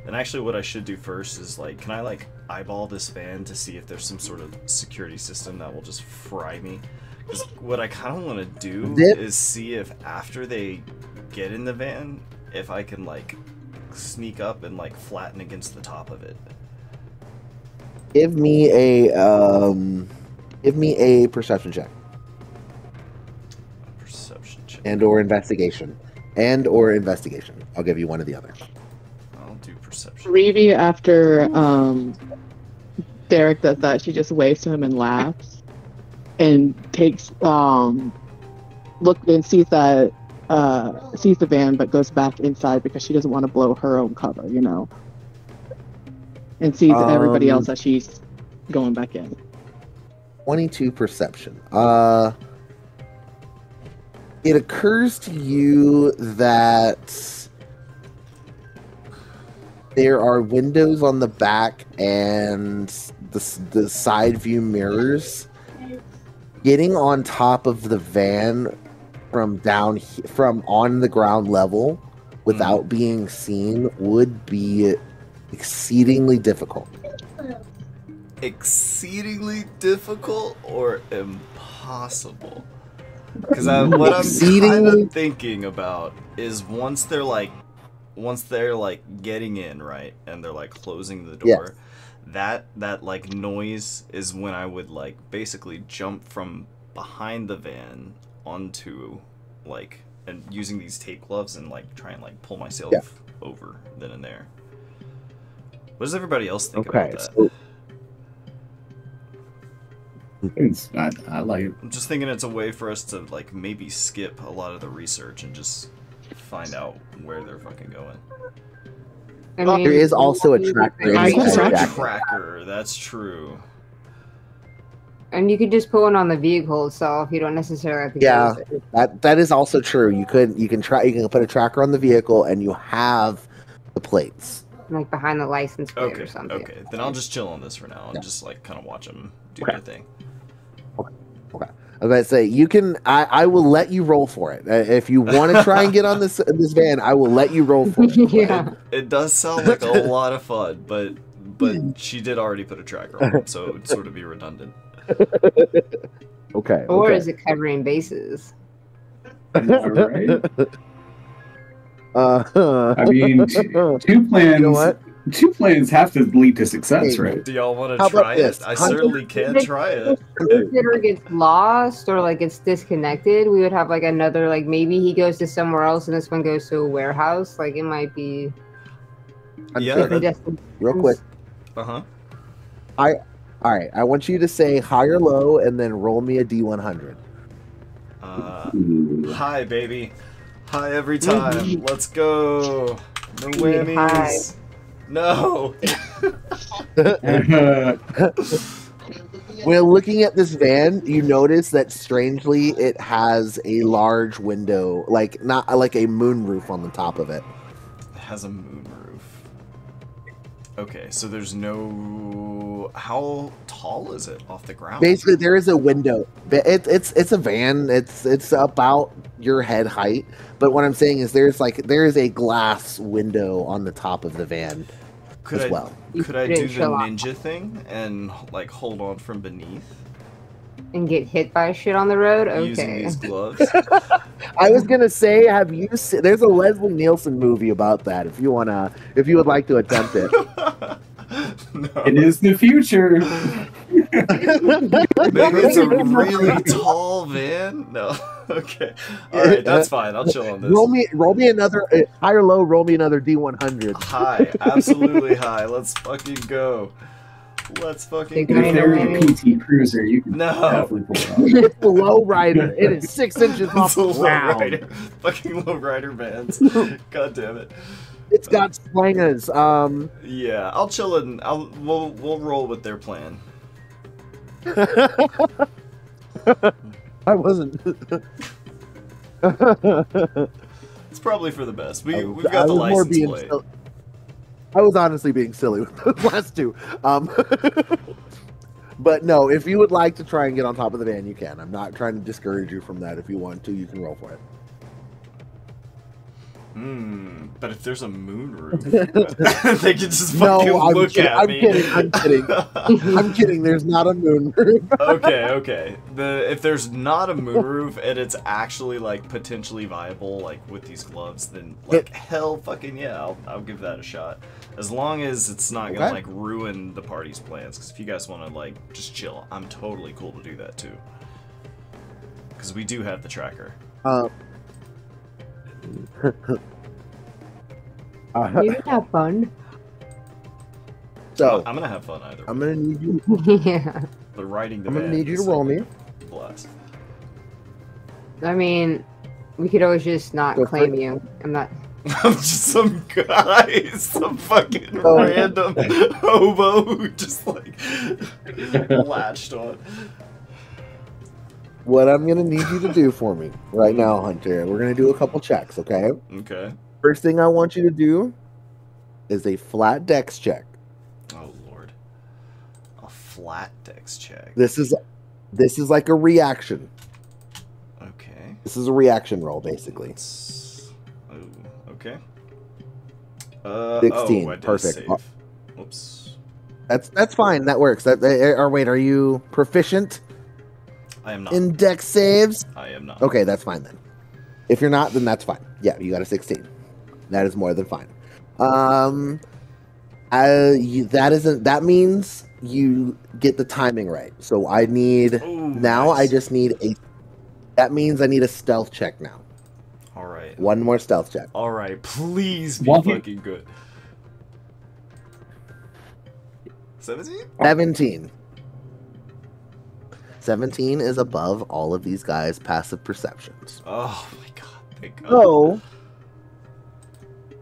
C: and actually what I should do first is like, can I like eyeball this van to see if there's some sort of security system that will just fry me? Because what I kind of want to do is see if after they get in the van, if I can like sneak up and like flatten against the top of it.
A: Give me a perception check.
C: Perception check.
A: And/or investigation. I'll give you one or the other.
C: I'll do perception.
B: Reevie, after Derek does that, she just waves to him and laughs, and takes look and sees that sees the van, but goes back inside because she doesn't want to blow her own cover, you know, and sees everybody else as she's going back in.
A: 22 perception. It occurs to you that there are windows on the back and the side view mirrors. Getting on top of the van from on the ground level without being seen would be exceedingly difficult.
C: Exceedingly difficult or impossible? Because what I'm kind of thinking about is once they're like getting in, right, and they're like closing the door, that like noise is when I would like basically jump from behind the van onto like, and using these tape gloves and like try and like pull myself over then and there. What does everybody else think about that?
A: So
D: I like it.
C: I'm just thinking it's a way for us to like maybe skip a lot of the research and just find out where they're fucking going.
E: I mean,
A: there is also a tracker.
C: Tracker, that's true.
E: And you could just put one on the vehicle itself. You don't necessarily have to go there.
A: that is also true. You can put a tracker on the vehicle and you have the plates.
E: Like behind the license plate or something.
C: Okay, then I'll just chill on this for now and just like kind of watch them do their thing.
A: Okay. I was about to say, you can. I will let you roll for it. If you want to try and get on this van, I will let you roll for it.
E: Yeah.
C: It does sound like a lot of fun, but she did already put a tracker on it, so it would sort of be redundant.
A: Okay.
E: Or is it covering bases?
D: Right. I mean, two plans.
A: You know what?
D: Two plans have to lead to success, right?
C: Do y'all want to try it? I certainly can try it.
E: If it ever gets lost or like gets disconnected, we would have like another, like maybe he goes to somewhere else and this one goes to a warehouse. Like it might be.
C: Yeah.
A: Real quick.
C: Uh-huh.
A: All right. I want you to say high or low, and then roll me a D100.
C: High, baby. High every time. Let's go. No whammies. No.
A: When looking at this van, you notice that strangely it has a large window, like not like a moonroof on the top of it.
C: It has a moonroof. Okay, so there's no. How tall is it off the ground?
A: Basically, there is a window. It's a van. It's about your head height. But what I'm saying is there is a glass window on the top of the van as well.
C: Could I do the ninja thing and like hold on from beneath?
E: And get hit by shit on the road? Okay.
C: Using these gloves.
A: I was gonna say, have you seen, there's a Leslie Nielsen movie about that. If you would like to attempt it.
C: No.
D: It is the future.
C: Maybe it's a really tall van. No. Okay. All right, that's fine. I'll chill on this.
A: Roll me another high or low. Roll me another D100.
C: High, absolutely high. Let's fucking go. Let's fucking go.
D: If there is a PT Cruiser, you can definitely pull it off.
A: It's the low rider. It is 6 inches off the ground.
C: Fucking low rider bands. God damn it.
A: It's got slangers.
C: Yeah, I'll chill and we'll roll with their plan.
A: I wasn't.
C: It's probably for the best. We've got the license plate.
A: I was honestly being silly with the last two. But no, if you would like to try and get on top of the van, you can. I'm not trying to discourage you from that. If you want to, you can roll for it.
C: But if there's a moonroof, they can just fucking look at me.
A: I'm kidding. I'm kidding. There's not a moonroof.
C: Okay. If there's not a moonroof and it's actually like potentially viable, like with these gloves, then like hell, fucking yeah, I'll give that a shot. As long as it's not gonna like ruin the party's plans. Because if you guys want to like just chill, I'm totally cool to do that too. Because we do have the tracker.
E: You can have fun.
A: So
C: I'm gonna have fun either.
A: I'm gonna need you.
E: Yeah.
C: But riding the
A: I'm gonna
C: van
A: need you to
C: is
A: roll
C: like
A: me.
C: a blast.
E: I mean, we could always just not
A: Go
E: claim
A: for it.
E: you. I'm not.
C: I'm just some guy, some fucking random hobo who just like latched on.
A: What I'm gonna need you to do for me right now, Hunter. We're gonna do a couple checks, okay?
C: Okay.
A: First thing I want you to do is a flat dex check.
C: Oh lord. A flat dex check.
A: This is like a reaction.
C: Okay.
A: This is a reaction roll, basically.
C: Oh, okay.
A: 16.
C: Oh, I did
A: Perfect.
C: Save. Whoops.
A: That's fine. That works. Or wait, are you proficient
C: I am not.
A: in dex saves?
C: I am not.
A: Okay, that's fine then. If you're not, then that's fine. Yeah, you got a 16. That is more than fine. That means you get the timing right. So I need now.
C: Nice.
A: I just need a. That means I need a stealth check now.
C: All right.
A: One more stealth check.
C: All right. Please be
D: One.
C: fucking good. 17?
A: 17. 17 is above all of these guys' passive perceptions.
C: Oh my god. Thank God.
A: So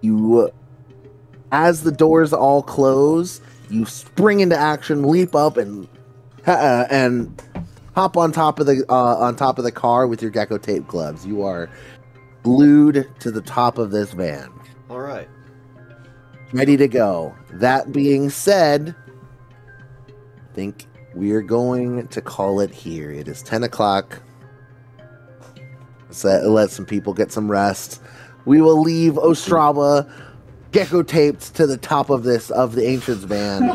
A: you, as the doors all close, you spring into action, leap up, and hop on top of the car with your gecko tape gloves. You are glued to the top of this van,
C: All right.
A: ready to go. That being said, I think we are going to call it here. It is 10 o'clock. So let some people get some rest. We will leave Ostrava gecko taped to the top of the Ancients van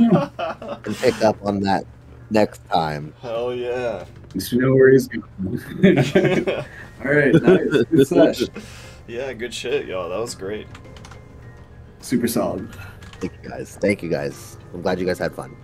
A: and pick up on that next time.
C: Hell yeah.
D: You know where he's going. All right, nice. Good sesh.
C: Yeah, good shit, y'all. That was great.
D: Super solid.
A: Thank you guys. I'm glad you guys had fun.